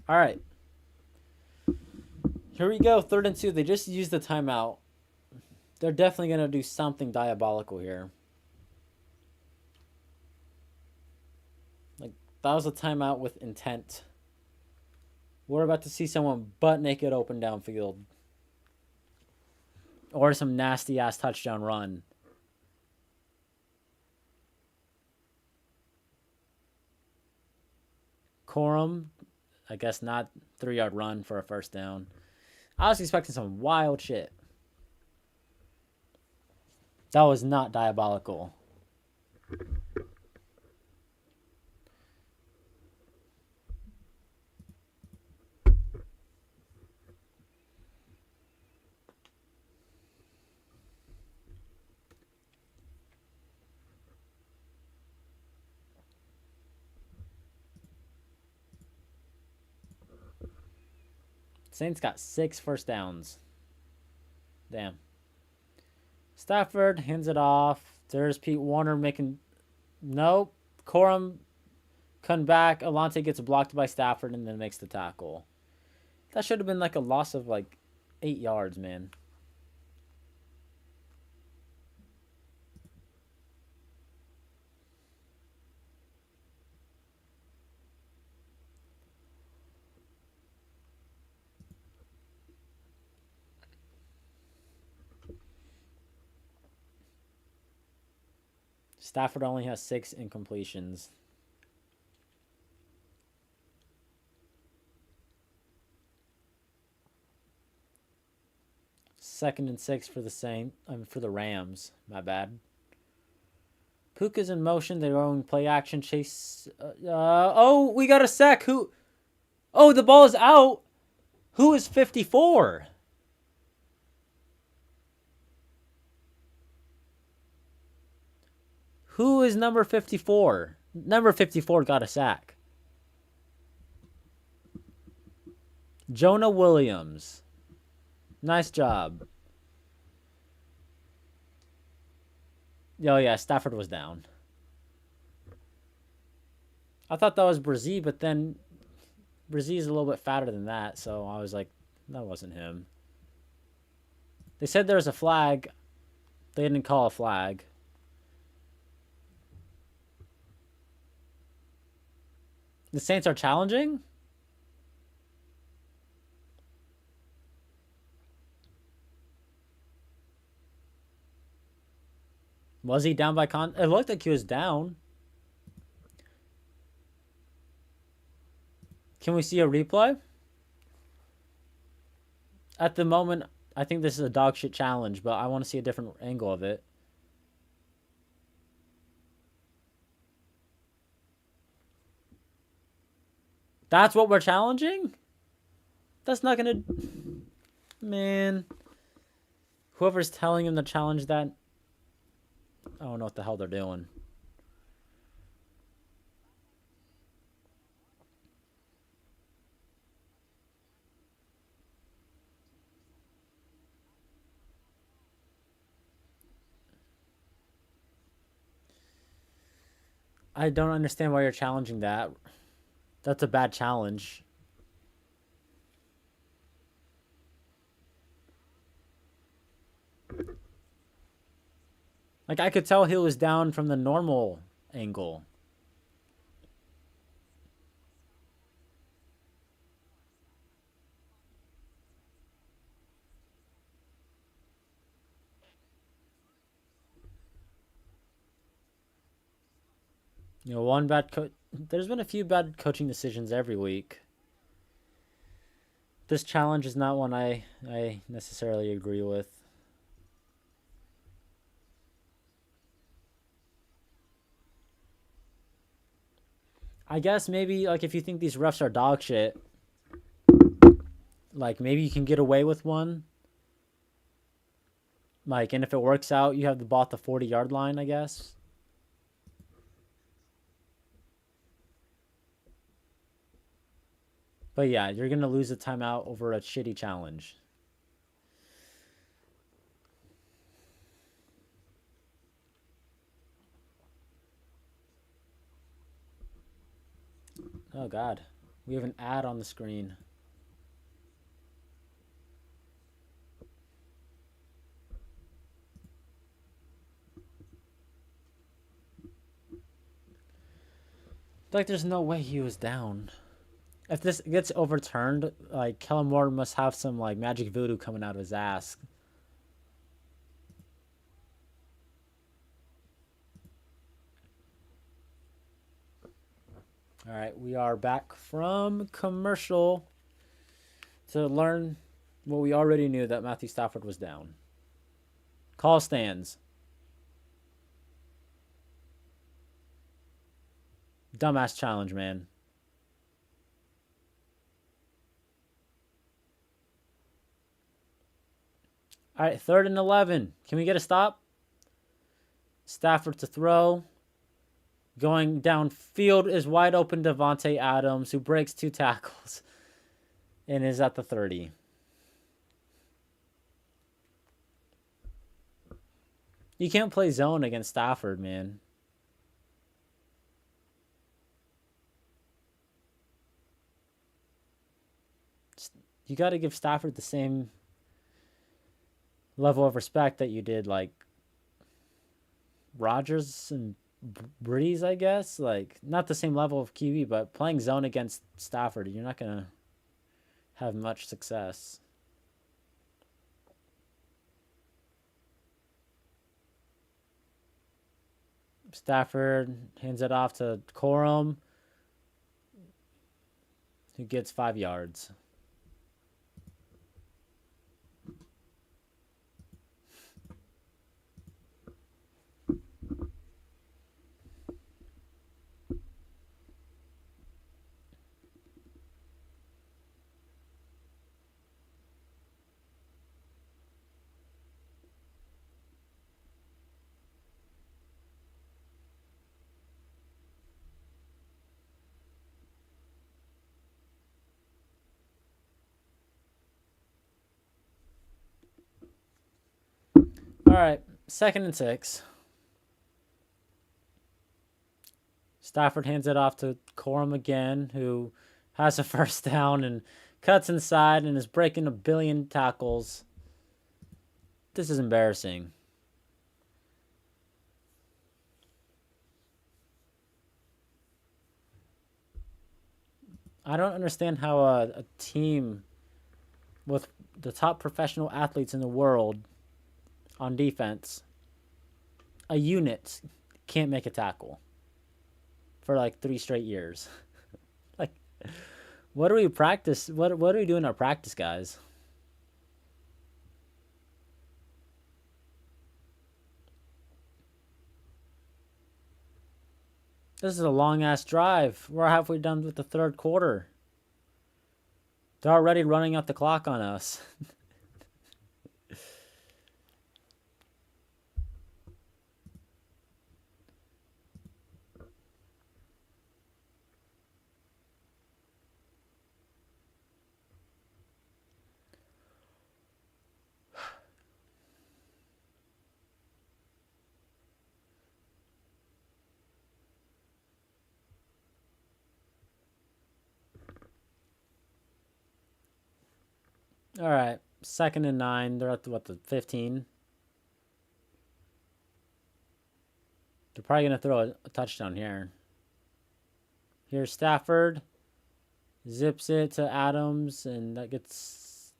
All right. Here we go. 3rd and 2. They just used the timeout. They're definitely going to do something diabolical here. Like, that was a timeout with intent. We're about to see someone butt naked open downfield. Or some nasty ass touchdown run. Corum, I guess not 3-yard run for a first down. I was expecting some wild shit. That was not diabolical. Saints got 6 first downs. Damn. Stafford hands it off. There's Pete Warner making... Nope. Corum come back. Alante gets blocked by Stafford and then makes the tackle. That should have been like a loss of like 8 yards, man. Stafford only has 6 incompletions. Second and 6 for the Rams. My bad. Puka's in motion. They're going play action. Chase. Oh, we got a sack. Who? Oh, the ball is out. Who is 54? Who is number 54? Number 54 got a sack. Jonah Williams. Nice job. Oh, yeah, Stafford was down. I thought that was Brzee, but then Brzee's a little bit fatter than that, so I was like, that wasn't him. They said there was a flag. They didn't call a flag. The Saints are challenging? Was he down by It looked like he was down. Can we see a replay? At the moment, I think this is a dog shit challenge, but I want to see a different angle of it. That's what we're challenging? That's not gonna... Man. Whoever's telling him to challenge that... I don't know what the hell they're doing. I don't understand why you're challenging that. That's a bad challenge. Like, I could tell he was down from the normal angle. One bad there's been a few bad coaching decisions every week. This challenge is not one I necessarily agree with. I guess maybe like if you think these refs are dog shit, like maybe you can get away with one. Like, and if it works out, you have the ball at the 40-yard line, I guess. But yeah, you're gonna lose a timeout over a shitty challenge. Oh God, we have an ad on the screen. Like, there's no way he was down. If this gets overturned, like Kellen Moore must have some like magic voodoo coming out of his ass. All right, we are back from commercial to learn what we already knew, that Matthew Stafford was down. Call stands. Dumbass challenge, man. All right, 3rd and 11. Can we get a stop? Stafford to throw. Going downfield is wide open Devontae Adams, who breaks 2 tackles and is at the 30. You can't play zone against Stafford, man. You got to give Stafford the same level of respect that you did like Rodgers and Breeze, I guess. Like, not the same level of QB, but playing zone against Stafford, you're not going to have much success. Stafford hands it off to Corum, who gets 5 yards. All right, 2nd and 6. Stafford hands it off to Corum again, who has a 1st down and cuts inside and is breaking a billion tackles. This is embarrassing. I don't understand how a team with the top professional athletes in the world on defense, a unit, can't make a tackle for like 3 straight years. Like, what do we practice? What do we do in our practice, guys? This is a long ass drive. We're halfway done with the 3rd quarter. They're already running out the clock on us. All right, 2nd and 9. They're at the 15. They're probably gonna throw a touchdown here. Here's Stafford, zips it to Adams, and that gets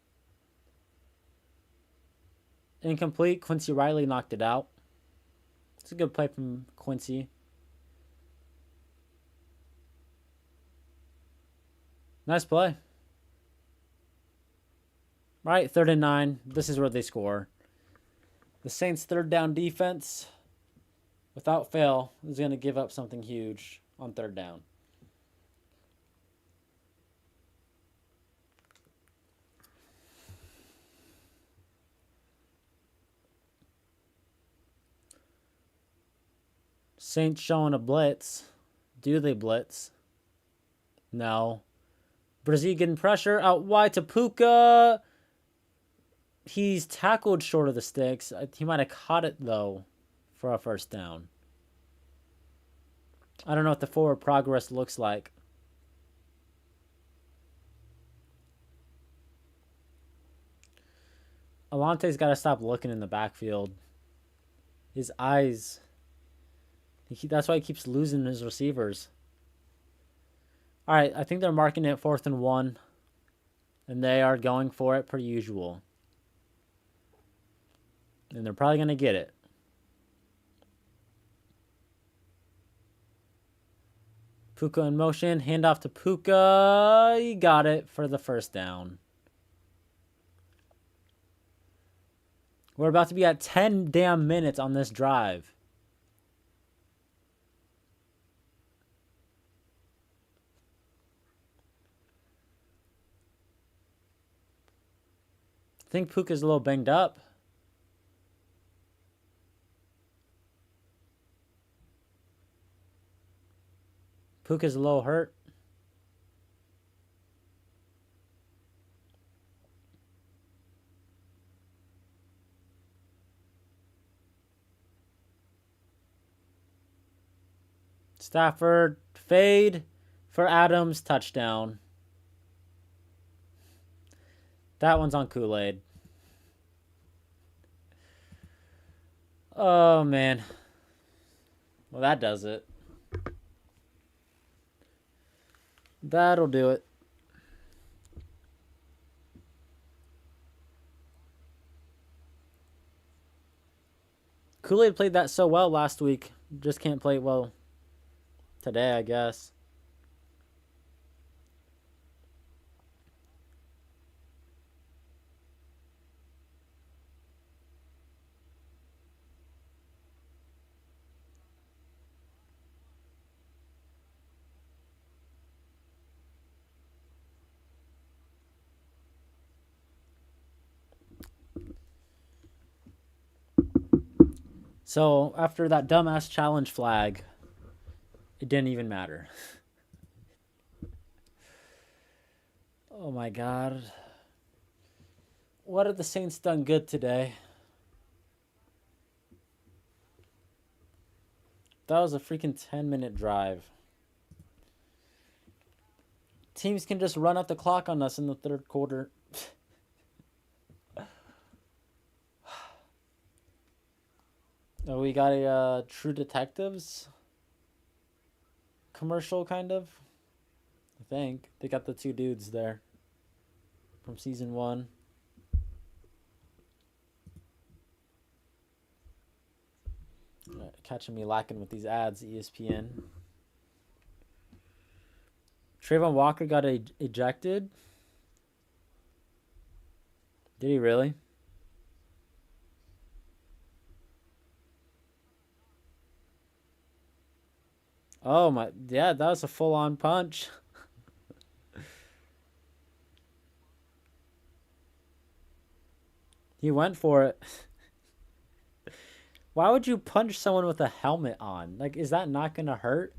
incomplete. Quincy Riley knocked it out. It's a good play from Quincy. Nice play. All right, 3rd and 9. This is where they score. The Saints' 3rd down defense, without fail, is going to give up something huge on 3rd down. Saints showing a blitz. Do they blitz? No. Brazil getting pressure out wide to Puka. He's tackled short of the sticks. He might have caught it, though, for a 1st down. I don't know what the forward progress looks like. Alante's got to stop looking in the backfield. His eyes. That's why he keeps losing his receivers. All right, I think they're marking it 4th and 1. And they are going for it per usual. And they're probably going to get it. Puka in motion. Handoff to Puka. He got it for the 1st down. We're about to be at 10 damn minutes on this drive. I think Puka's a little banged up. Puka's a little hurt. Stafford, fade for Adams, touchdown. That one's on Kool-Aid. Oh, man. Well, that does it. That'll do it. Kool-Aid played that so well last week. Just can't play it well today, I guess. So, after that dumbass challenge flag, it didn't even matter. Oh my God. What have the Saints done good today? That was a freaking 10-minute drive. Teams can just run up the clock on us in the 3rd quarter. Oh, we got a True Detectives commercial, kind of. I think. They got the 2 dudes there from season 1. Catching me lacking with these ads, ESPN. Trayvon Walker got ejected. Did he really? Oh my, yeah, that was a full-on punch. He went for it. Why would you punch someone with a helmet on? Like, is that not gonna hurt?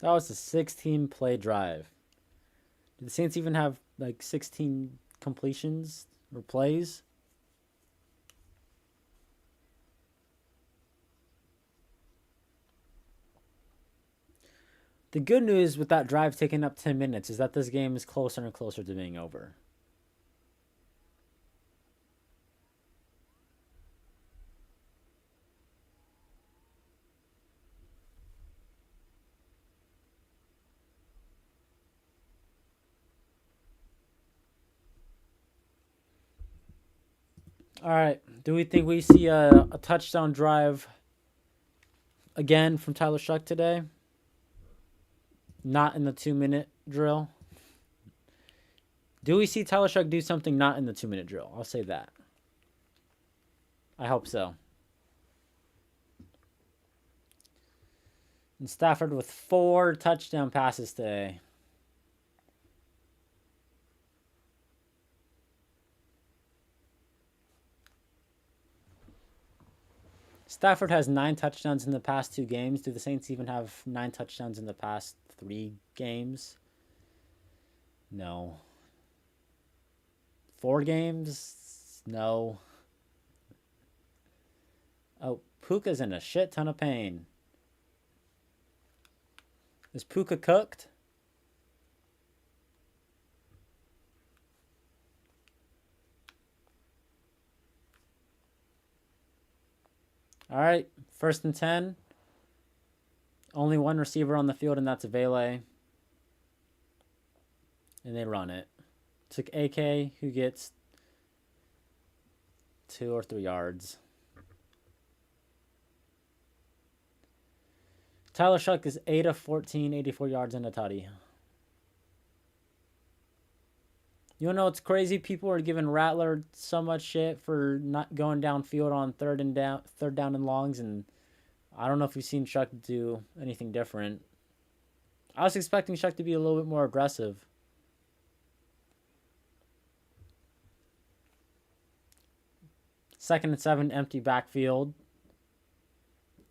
That was a 16-play drive. Did the Saints even have like 16 completions or plays? The good news with that drive taking up 10 minutes is that this game is closer and closer to being over. All right. Do we think we see a touchdown drive again from Tyler Shuck today? Not in the 2-minute drill. Do we see Tyler Shuck do something not in the 2-minute drill? I'll say that. I hope so. And Stafford with 4 touchdown passes today. Stafford has 9 touchdowns in the past 2 games. Do the Saints even have 9 touchdowns in the past 3 games? No. 4 games? No. Oh, Puka's in a shit ton of pain. Is Puka cooked? All right, 1st and 10. Only one receiver on the field, and that's Avele. And they run it. Took AK, who gets 2 or 3 yards. Tyler Shuck is 8 of 14, 84 yards and a tutty. You wanna know what's crazy? People are giving Rattler so much shit for not going downfield on third down and longs, and I don't know if we've seen Shuck do anything different. I was expecting Shuck to be a little bit more aggressive. Second and 7, empty backfield.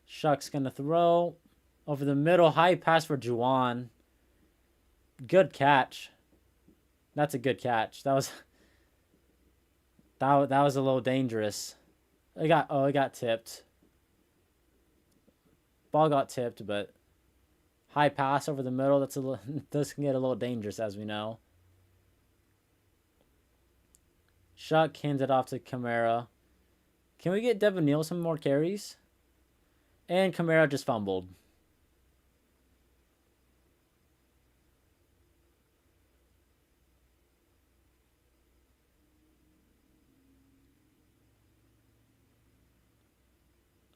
Shuck's gonna throw over the middle, high pass for Juwan. Good catch. That's a good catch. That was a little dangerous. It got tipped. Ball got tipped, but high pass over the middle. This can get a little dangerous, as we know. Shuck hands it off to Kamara. Can we get Devin Neal some more carries? And Kamara just fumbled.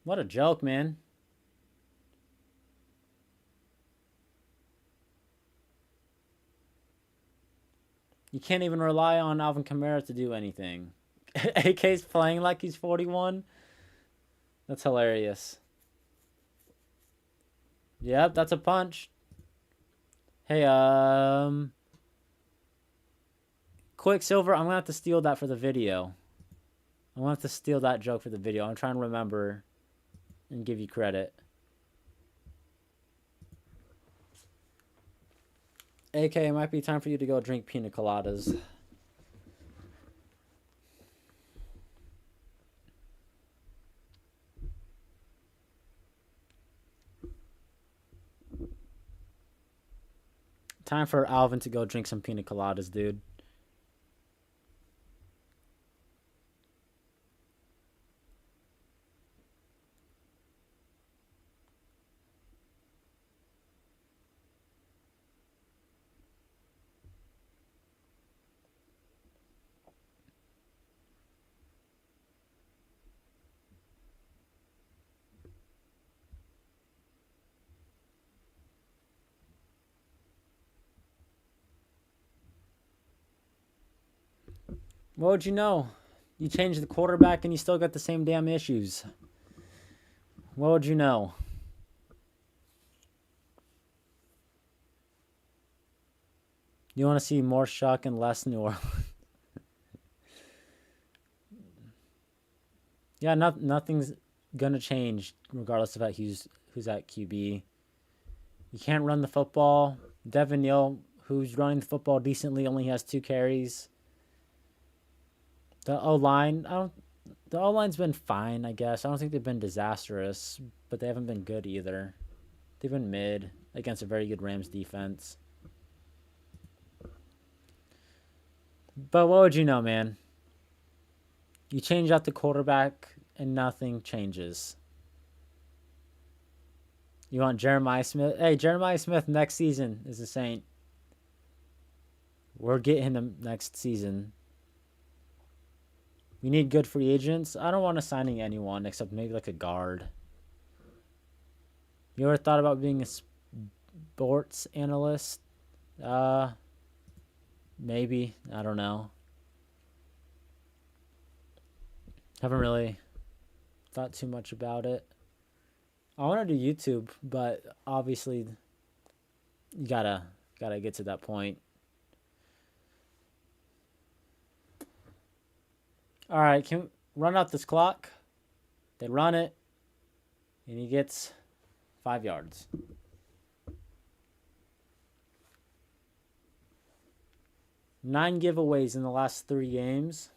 What a joke, man. You can't even rely on Alvin Kamara to do anything. AK's playing like he's 41. That's hilarious. Yep, that's a punch. Hey, Quicksilver, I'm gonna have to steal that for the video. I'm gonna have to steal that joke for the video. I'm trying to remember and give you credit. AK, it might be time for you to go drink pina coladas. Time for Alvin to go drink some pina coladas, dude. What would you know? You changed the quarterback and you still got the same damn issues. What would you know? You want to see more Shuck and less New Orleans? Yeah, nothing's gonna change regardless of who's at QB. You can't run the football. Devin Neal, who's running the football decently, only has 2 carries. The O-line, the O-line's been fine, I guess. I don't think they've been disastrous, but they haven't been good either. They've been mid against a very good Rams defense. But what would you know, man? You change out the quarterback and nothing changes. You want Jeremiah Smith? Hey, Jeremiah Smith next season is a Saint. We're getting him next season. We need good free agents. I don't want to signing anyone except maybe like a guard. You ever thought about being a sports analyst? Maybe. I don't know. Haven't really thought too much about it. I want to do YouTube, but obviously you gotta get to that point. All right, can we run out this clock? They run it, and he gets 5 yards. Nine giveaways in the last 3 games.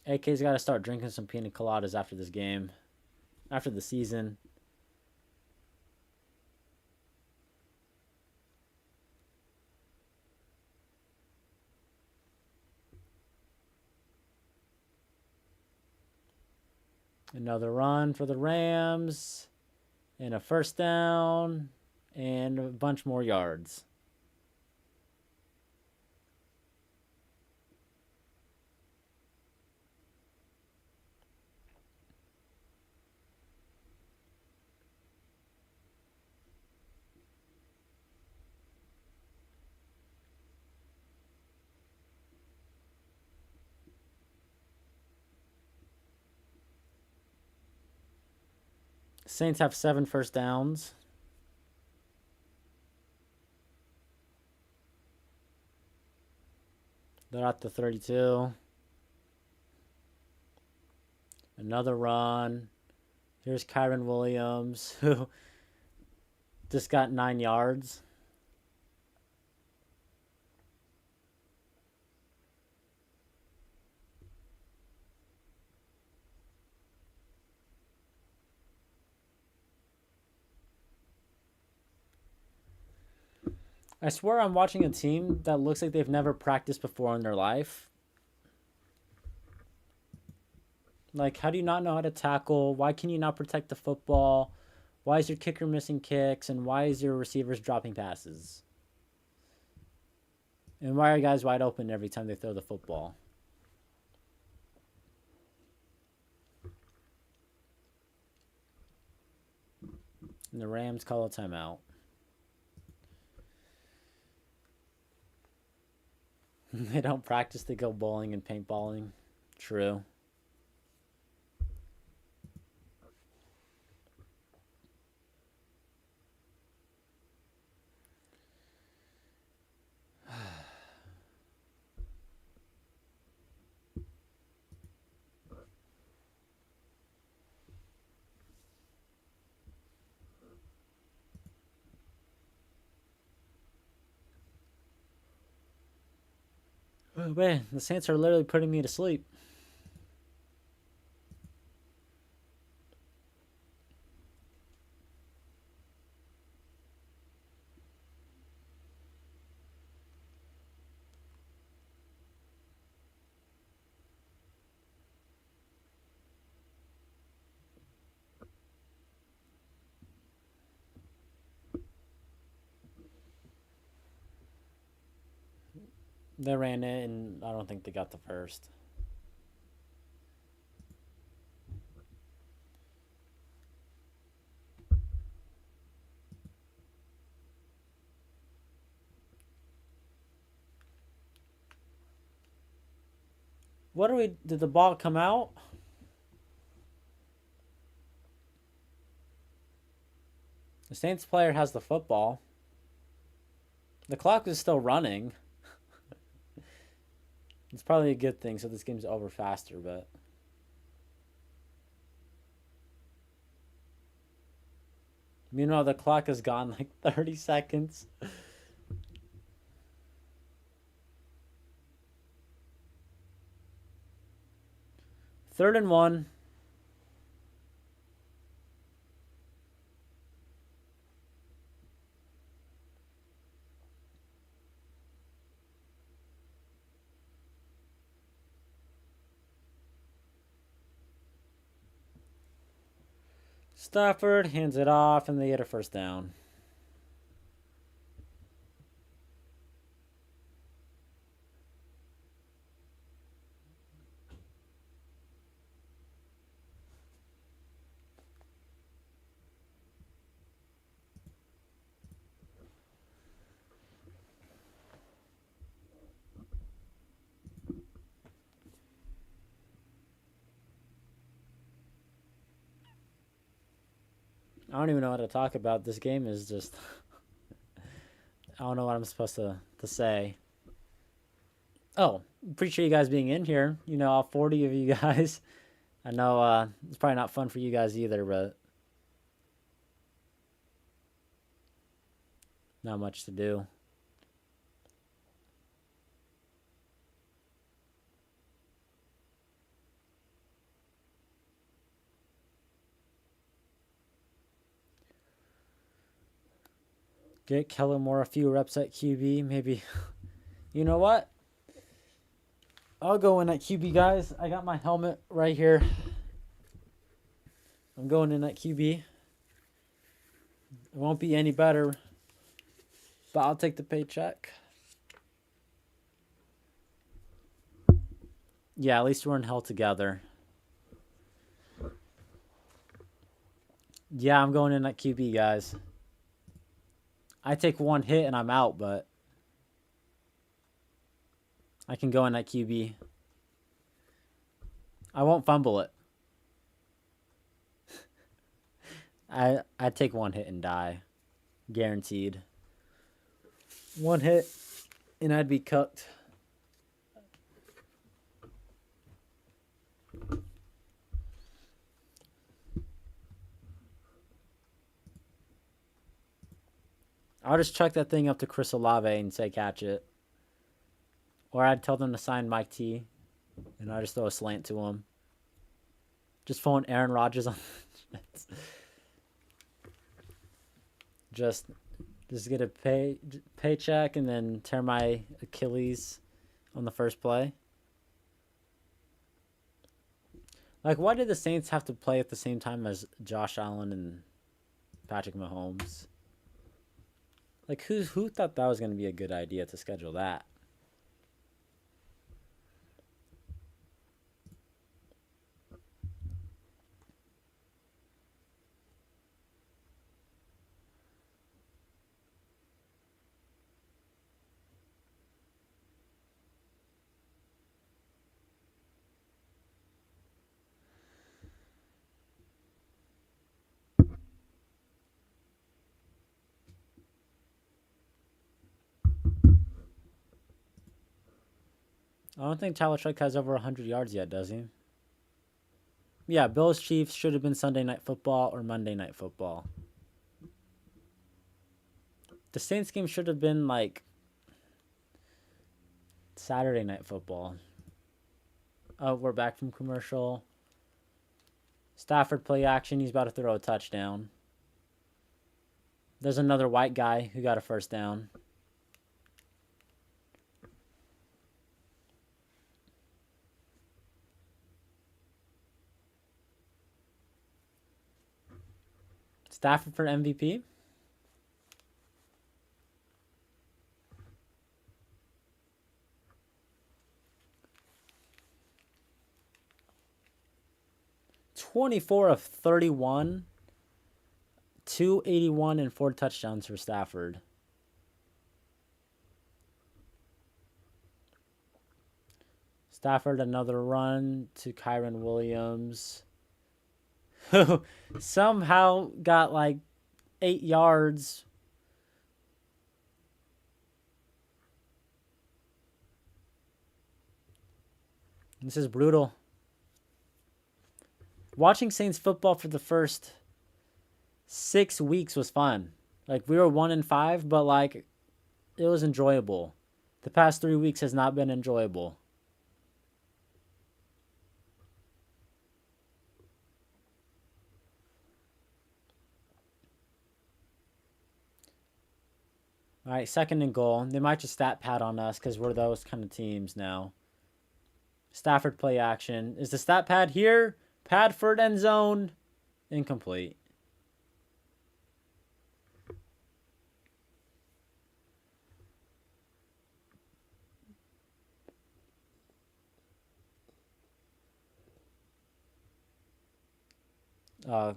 AK's got to start drinking some pina coladas after this game, after the season. Another run for the Rams, and a first down, and a bunch more yards. Saints have 7 first downs. They're at the 32. Another run. Here's Kyron Williams, who just got 9 yards. I swear I'm watching a team that looks like they've never practiced before in their life. Like, how do you not know how to tackle? Why can you not protect the football? Why is your kicker missing kicks? And why is your receivers dropping passes? And why are guys wide open every time they throw the football? And the Rams call a timeout. They don't practice, they go bowling and paintballing. True. Oh, man, the Saints are literally putting me to sleep. They ran it, and I don't think they got the first. What are we? Did the ball come out? The Saints player has the football. The clock is still running. It's probably a good thing, so this game's over faster, but... Meanwhile, the clock has gone like 30 seconds. Third and 1. Stafford hands it off, and they get a first down. I don't even know what to talk about. This game is just... I don't know what I'm supposed to say. Oh, appreciate you guys being in here. You know, all 40 of you guys. I know it's probably not fun for you guys either, but not much to do. Get Kellen Moore a few reps at QB, maybe. You know what? I'll go in at QB, guys. I got my helmet right here. I'm going in at QB. It won't be any better, but I'll take the paycheck. Yeah, at least we're in hell together. Yeah, I'm going in at QB, guys. I take one hit and I'm out, but I can go in at QB. I won't fumble it. I'd take one hit and die. Guaranteed. One hit and I'd be cooked. I'll just chuck that thing up to Chris Olave and say catch it. Or I'd tell them to sign Mike T. And I'll just throw a slant to him. Just phone Aaron Rodgers on just get a paycheck and then tear my Achilles on the first play. Like, why did the Saints have to play at the same time as Josh Allen and Patrick Mahomes? Like, who thought that was going to be a good idea to schedule that? I don't think Tyler Shuck has over 100 yards yet, does he? Yeah, Bills Chiefs should have been Sunday Night Football or Monday Night Football. The Saints game should have been like Saturday Night Football. Oh, we're back from commercial. Stafford play action. He's about to throw a touchdown. There's another white guy who got a first down. Stafford for MVP. (24 of 31, 281 and 4 touchdowns for Stafford. Stafford another run to Kyron Williams, who somehow got like 8 yards. This is brutal. Watching Saints football for the first 6 weeks was fun. Like, we were 1-5, but like, it was enjoyable. The past 3 weeks has not been enjoyable. All right, 2nd and goal. They might just stat pad on us because we're those kind of teams now. Stafford play action. Is the stat pad here? Padford end zone. Incomplete. Third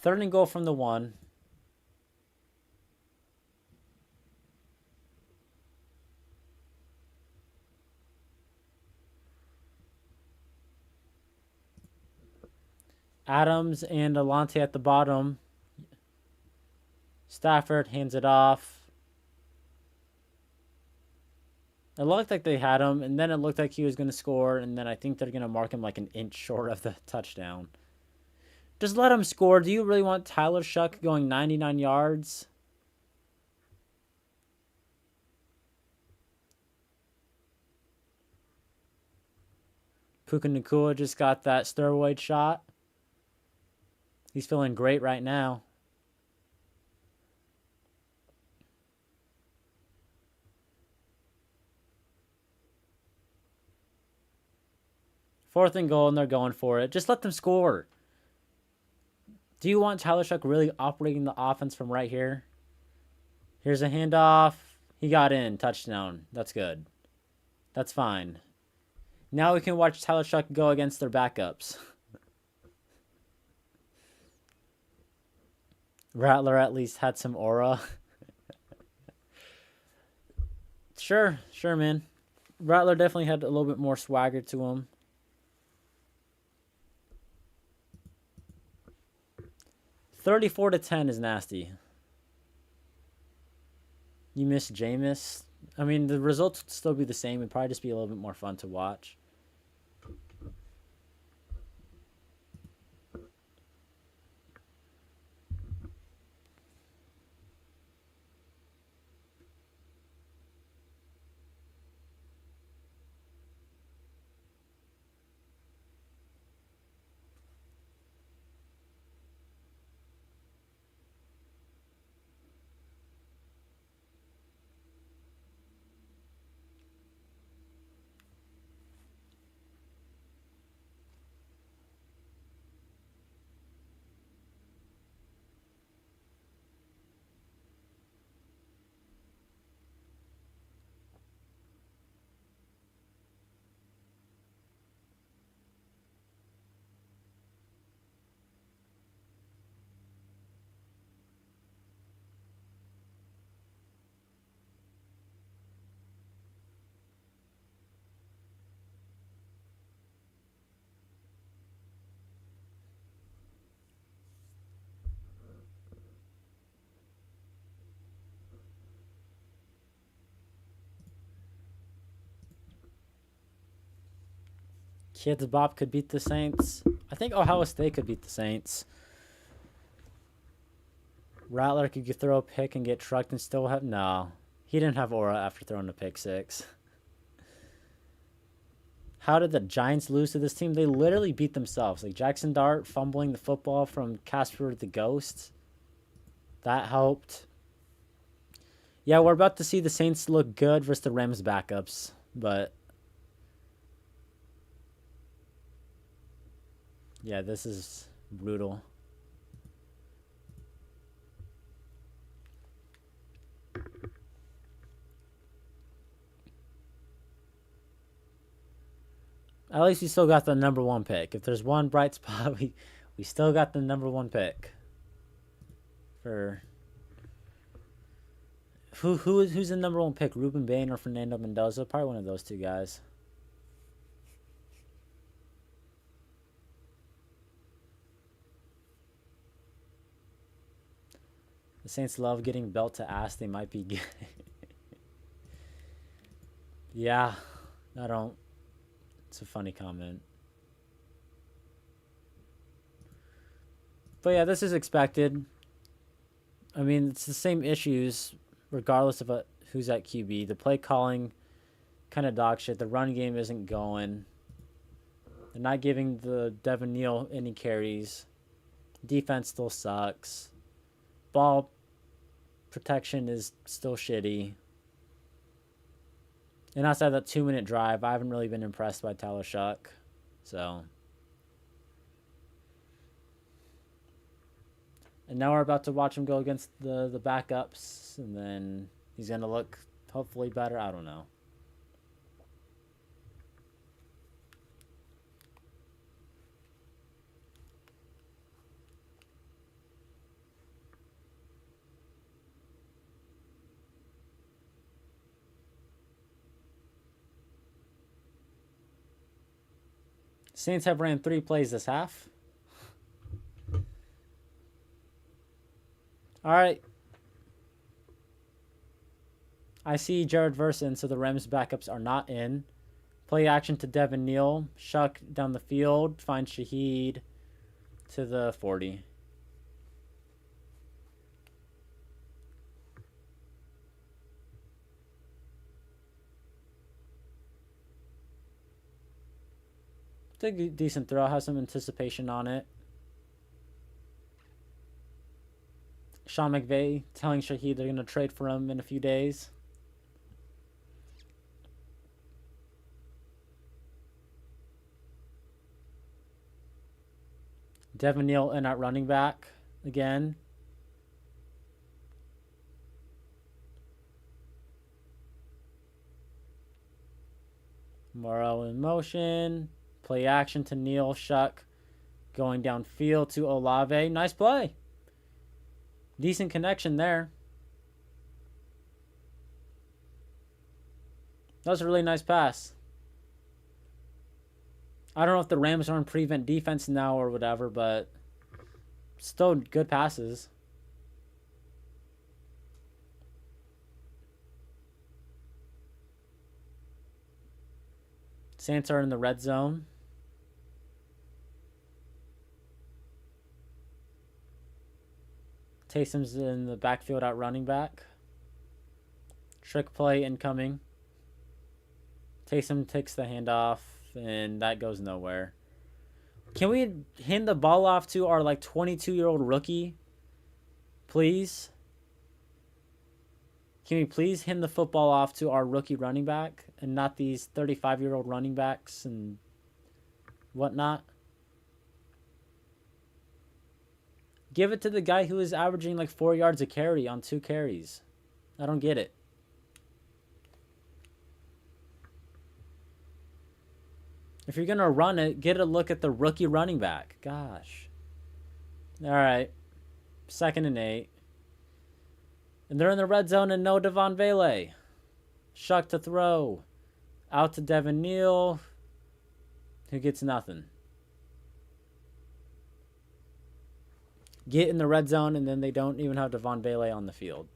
and goal from the 1. Adams and Alante at the bottom. Stafford hands it off. It looked like they had him, and then it looked like he was going to score, and then I think they're going to mark him like an inch short of the touchdown. Just let him score. Do you really want Tyler Shuck going 99 yards? Puka Nacua just got that steroid shot. He's feeling great right now. Fourth and goal, and they're going for it. Just let them score. Do you want Tyler Shuck really operating the offense from right here? Here's a handoff. He got in. Touchdown. That's good. That's fine. Now we can watch Tyler Shuck go against their backups. Rattler at least had some aura. Sure, man. Rattler definitely had a little bit more swagger to him. 34-10 is nasty. You miss Jameis. I mean, the results would still be the same. It'd probably just be a little bit more fun to watch. Kids Bop could beat the Saints. I think Ohio State could beat the Saints. Rattler could throw a pick and get trucked and still have... No. He didn't have aura after throwing a pick 6. How did the Giants lose to this team? They literally beat themselves. Like Jackson Dart fumbling the football from Casper the Ghost. That helped. Yeah, we're about to see the Saints look good versus the Rams backups. But... yeah, this is brutal. At least we still got the number 1 pick. If there's one bright spot, we still got the number 1 pick. For who's the number 1 pick? Ruben Bain or Fernando Mendoza? Probably one of those two guys. The Saints love getting belt to ass. They might be good. Yeah, I don't. It's a funny comment. But yeah, this is expected. I mean, it's the same issues regardless of who's at QB. The play calling, kind of dog shit. The run game isn't going. They're not giving the Devin Neal any carries. Defense still sucks. Ball protection is still shitty. And outside that 2-minute drive, I haven't really been impressed by Tyler Shuck. So. And now we're about to watch him go against the backups. And then he's going to look hopefully better. I don't know. Saints have ran 3 plays this half. All right. I see Jared Verse in, so the Rams backups are not in. Play action to Devin Neal. Shuck down the field. Find Shaheed to the 40. It's a decent throw. Has some anticipation on it. Sean McVay telling Shaheed they're going to trade for him in a few days. Devin Neal in at running back again. Morrow in motion. Play action to Neal. Shuck going downfield to Olave. Nice play. Decent connection there. That was a really nice pass. I don't know if the Rams are on prevent defense now or whatever, but still good passes. Saints are in the red zone. Taysom's in the backfield at running back. Trick play incoming. Taysom takes the handoff, and that goes nowhere. Can we hand the ball off to our 22-year-old rookie, please? Can we please hand the football off to our rookie running back and not these 35-year-old running backs and whatnot? Give it to the guy who is averaging 4 yards a carry on 2 carries. I don't get it. If you're going to run it, get a look at the rookie running back. Gosh. All right. 2nd and 8. And they're in the red zone and no Devon Vele. Shuck to throw. Out to Devin Neal, who gets nothing. Get in the red zone, and then they don't even have Devon Vele on the field.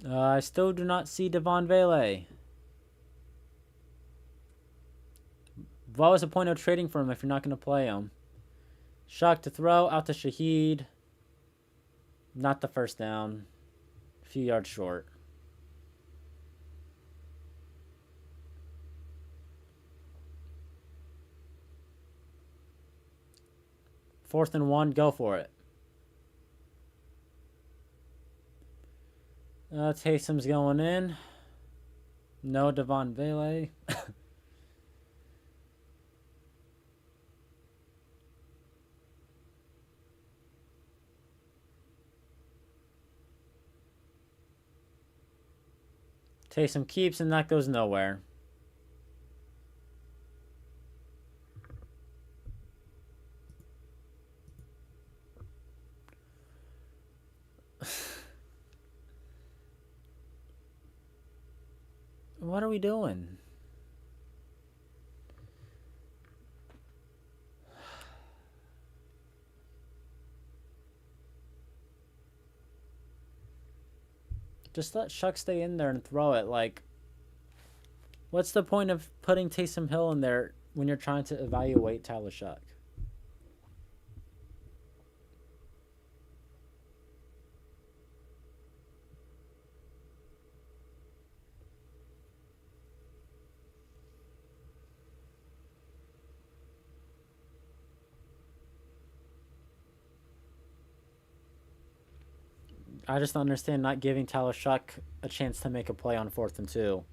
I still do not see Devon Vele. What was the point of trading for him if you're not going to play him? Shock to throw, out to Shaheed. Not the first down. A few yards short. Fourth and 1, go for it. Taysom's going in. No Devon Vele. Taysom keeps, and that goes nowhere. What are we doing? Just let Shuck stay in there and throw it. What's the point of putting Taysom Hill in there when you're trying to evaluate Tyler Shuck? I just don't understand not giving Tyler Shuck a chance to make a play on 4th and 2.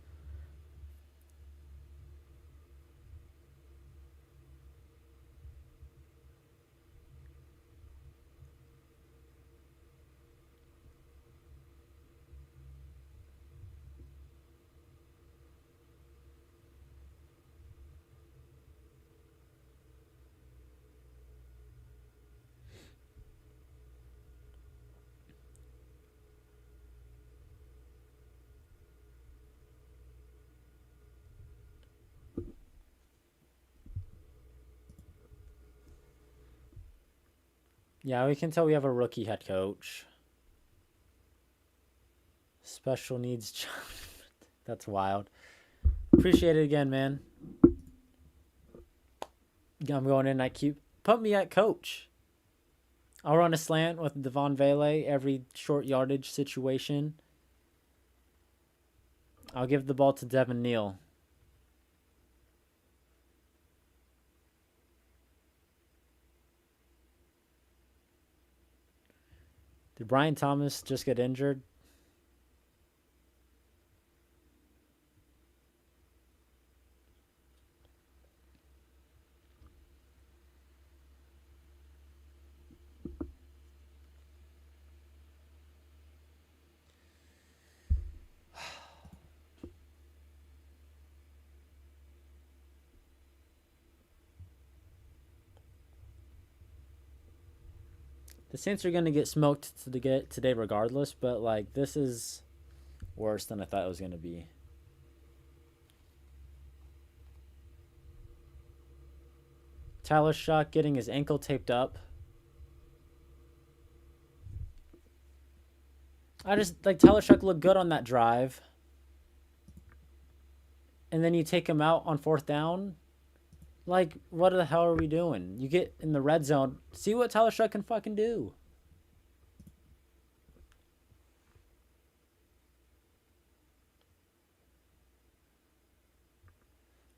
Yeah, we can tell we have a rookie head coach. Special needs. That's wild. Appreciate it again, man. I'm going in. Put me at coach. I'll run a slant with Devon Vele every short yardage situation. I'll give the ball to Devin Neal. Did Brian Thomas just get injured? The Saints are going to get smoked today regardless, but like this is worse than I thought it was going to be. Tyler Shock getting his ankle taped up. I just like Tyler Shock looked good on that drive. And then you take him out on 4th down. Like, what the hell are we doing? You get in the red zone. See what Tyler Shock can fucking do.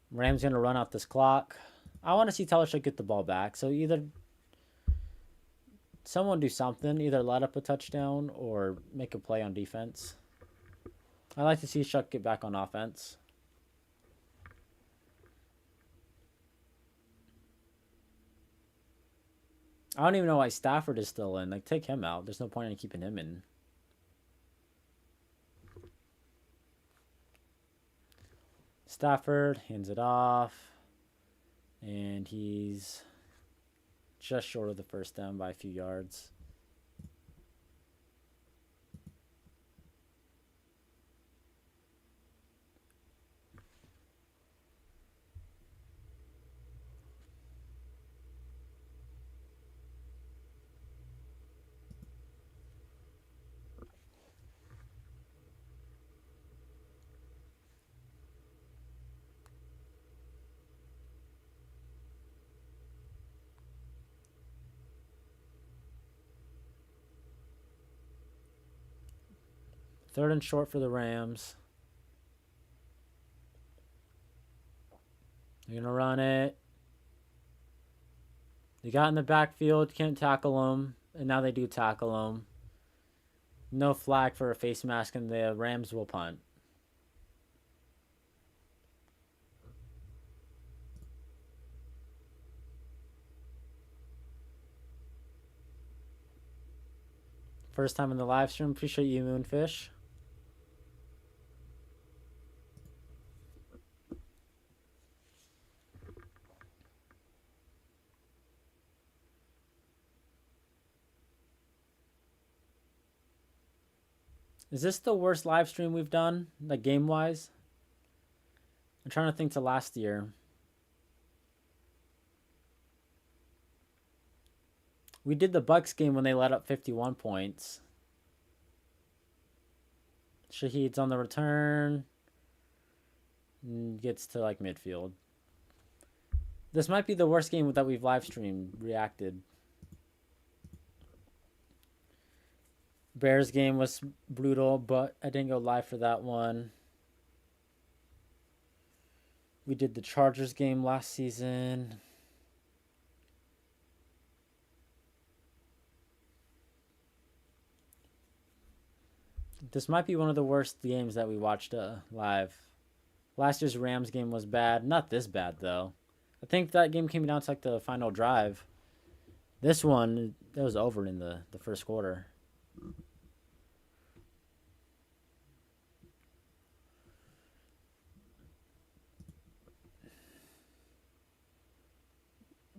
Rams going to run out this clock. I want to see Tyler Shock get the ball back. So either someone do something. Either let up a touchdown or make a play on defense. I like to see Shock get back on offense. I don't even know why Stafford is still in. Like, take him out. There's no point in keeping him in. Stafford hands it off. And he's just short of the first down by a few yards. Third and short for the Rams. They're going to run it. They got in the backfield, can't tackle him, and now they do tackle him. No flag for a face mask, and the Rams will punt. First time in the live stream. Appreciate you, Moonfish. Is this the worst live stream we've done, like game-wise? I'm trying to think to last year. We did the Bucks game when they let up 51 points. Shaheed's on the return. Gets to like midfield. This might be the worst game that we've live streamed, reacted. Bears game was brutal, but I didn't go live for that one. We did the Chargers game last season. This might be one of the worst games that we watched live. Last year's Rams game was bad. Not this bad, though. I think that game came down to like the final drive. This one, it was over in the first quarter.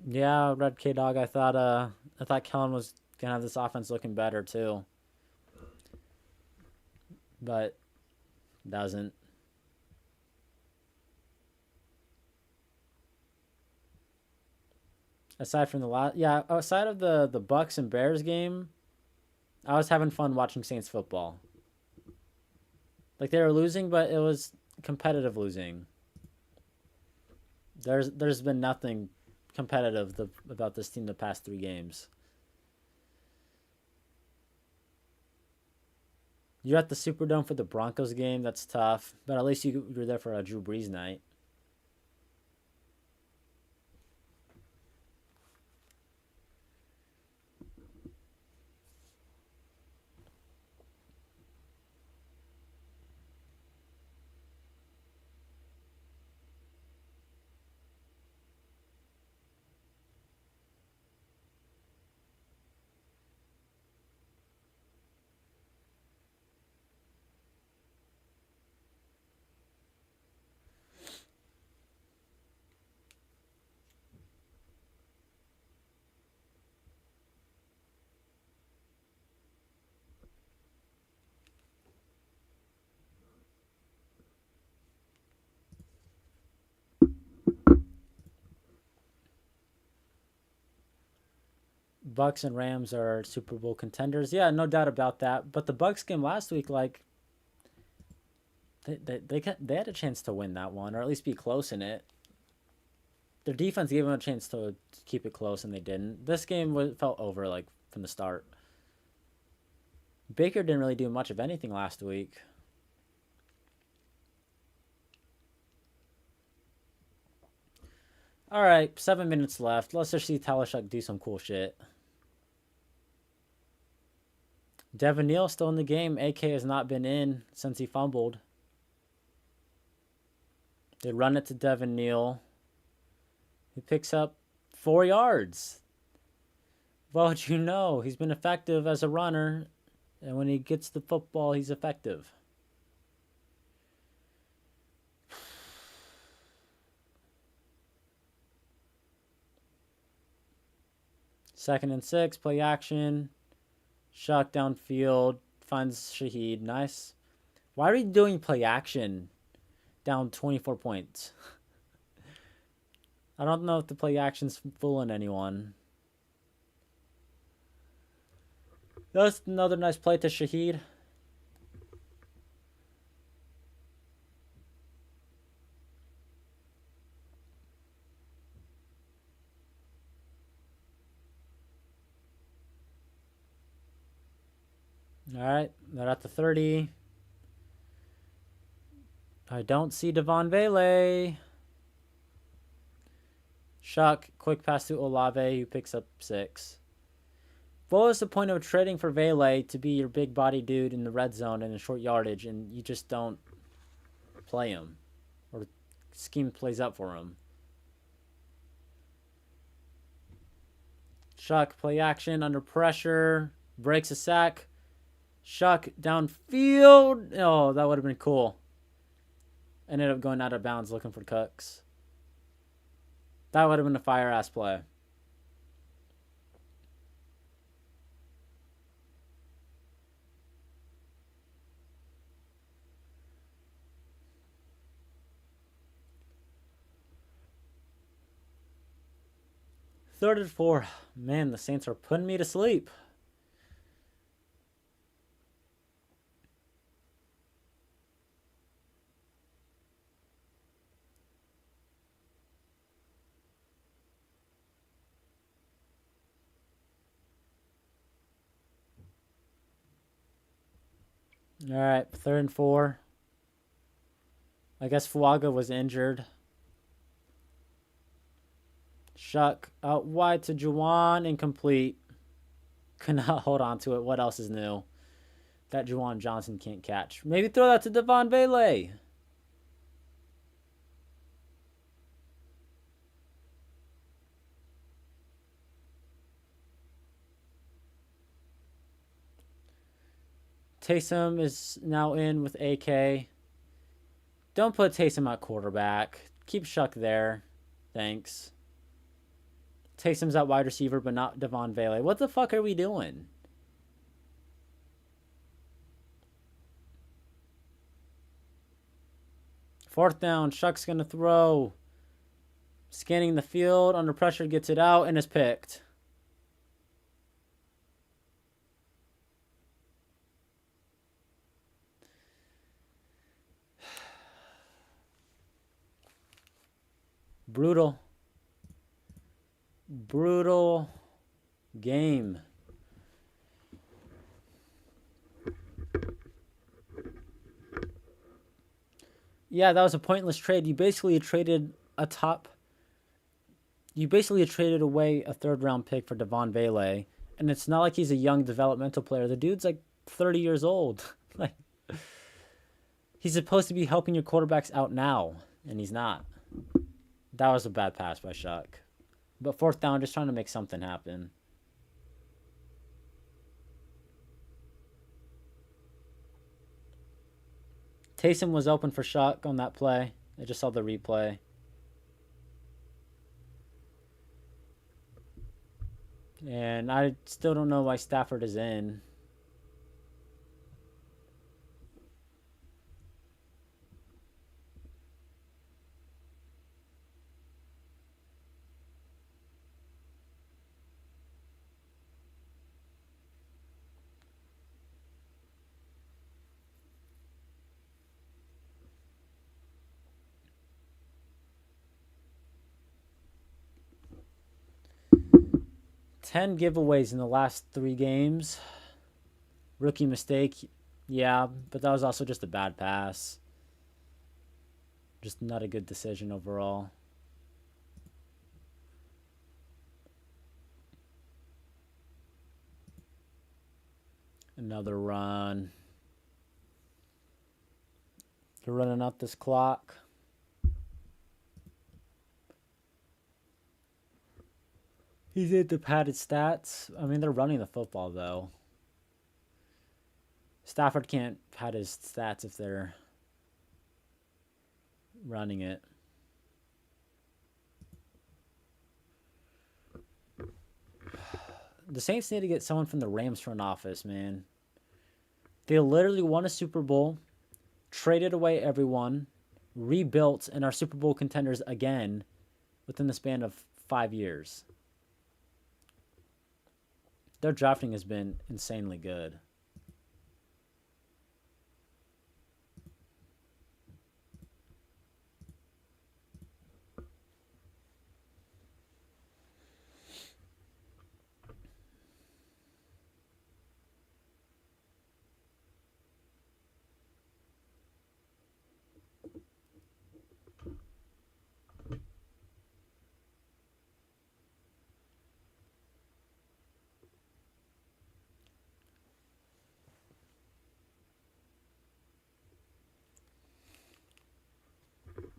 Yeah, Red K Dog. I thought Kellen was gonna have this offense looking better too, but doesn't. Aside from the last, yeah, aside of the Bucks and Bears game, I was having fun watching Saints football. Like they were losing, but it was competitive losing. There's been nothing competitive about this team the past 3 games. You're at the Superdome for the Broncos game. That's tough, but at least you're there for a Drew Brees night. Bucks and Rams are Super Bowl contenders. Yeah, no doubt about that. But the Bucks game last week, like they had a chance to win that one, or at least be close in it. Their defense gave them a chance to keep it close, and they didn't. This game felt over like from the start. Baker didn't really do much of anything last week. All right, 7 minutes left. Let's just see Talishuk do some cool shit. Devin Neal still in the game. AK has not been in since he fumbled. They run it to Devin Neal. He picks up 4 yards. Well, you know, he's been effective as a runner. And when he gets the football, he's effective. Second and 6, play action. Shot downfield. Finds Shaheed. Nice. Why are we doing play action down 24 points? I don't know if the play action's fooling anyone. That's another nice play to Shaheed. All right, they're at the 30. I don't see Devon Vele. Shuck, quick pass to Olave, who picks up 6. What was the point of trading for Vele to be your big body dude in the red zone and in short yardage, and you just don't play him? Or scheme plays up for him? Shuck, play action, under pressure, breaks a sack. Shuck, downfield. Oh, that would have been cool. Ended up going out of bounds looking for Cooks. That would have been a fire-ass play. Third and 4. Man, the Saints are putting me to sleep. All right, 3rd and 4. I guess Fuaga was injured. Shuck out wide to Juwan, incomplete. Could not hold on to it. What else is new? That Juwan Johnson can't catch. Maybe throw that to Devon Vele. Taysom is now in with AK. Don't put Taysom at quarterback. Keep Shuck there. Thanks. Taysom's at wide receiver, but not Devon Vele. What the fuck are we doing? Fourth down. Shuck's going to throw. Scanning the field. Under pressure, gets it out and is picked. Brutal. Brutal game. Yeah, that was a pointless trade. You basically traded away a third-round pick for Devon Vele, and it's not like he's a young developmental player. The dude's like 30 years old. Like, he's supposed to be helping your quarterbacks out now, and he's not. That was a bad pass by Shuck. But fourth down, just trying to make something happen. Taysom was open for Shuck on that play. I just saw the replay. And I still don't know why Stafford is in. Ten giveaways in the last 3 games. Rookie mistake. Yeah, but that was also just a bad pass. Just not a good decision overall. Another run. They're running out this clock. He's into padded stats. I mean, they're running the football, though. Stafford can't pad his stats if they're running it. The Saints need to get someone from the Rams front office, man. They literally won a Super Bowl, traded away everyone, rebuilt, and are Super Bowl contenders again within the span of 5 years. Their drafting has been insanely good.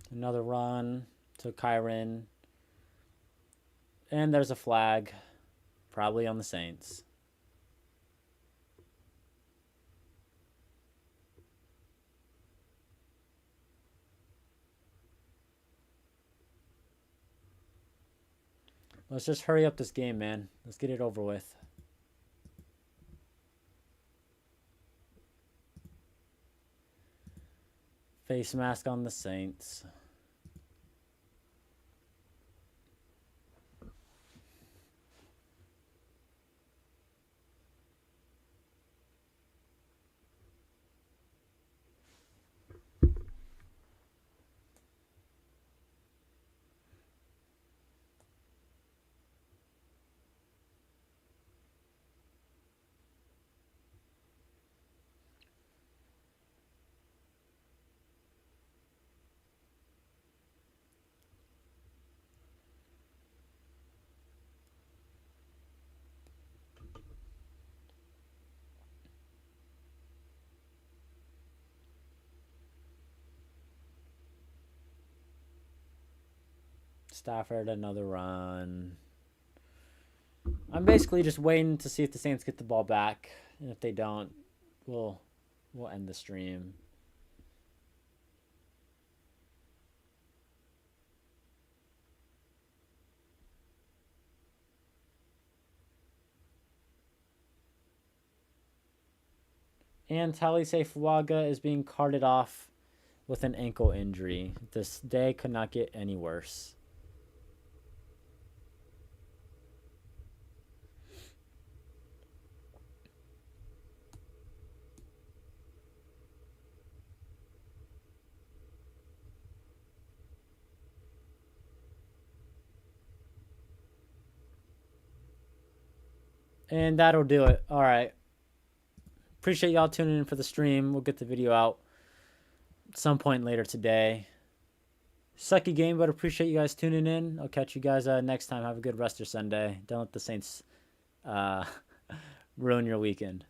Another run to Kyron. And there's a flag. Probably on the Saints. Let's just hurry up this game, man. Let's get it over with. Face mask on the Saints. Stafford, another run. I'm basically just waiting to see if the Saints get the ball back. And if they don't, we'll end the stream. And Talise Fuaga is being carted off with an ankle injury. This day could not get any worse. And that'll do it. All right. Appreciate y'all tuning in for the stream. We'll get the video out some point later today. Sucky game, but appreciate you guys tuning in. I'll catch you guys next time. Have a good rest of your Sunday. Don't let the Saints ruin your weekend.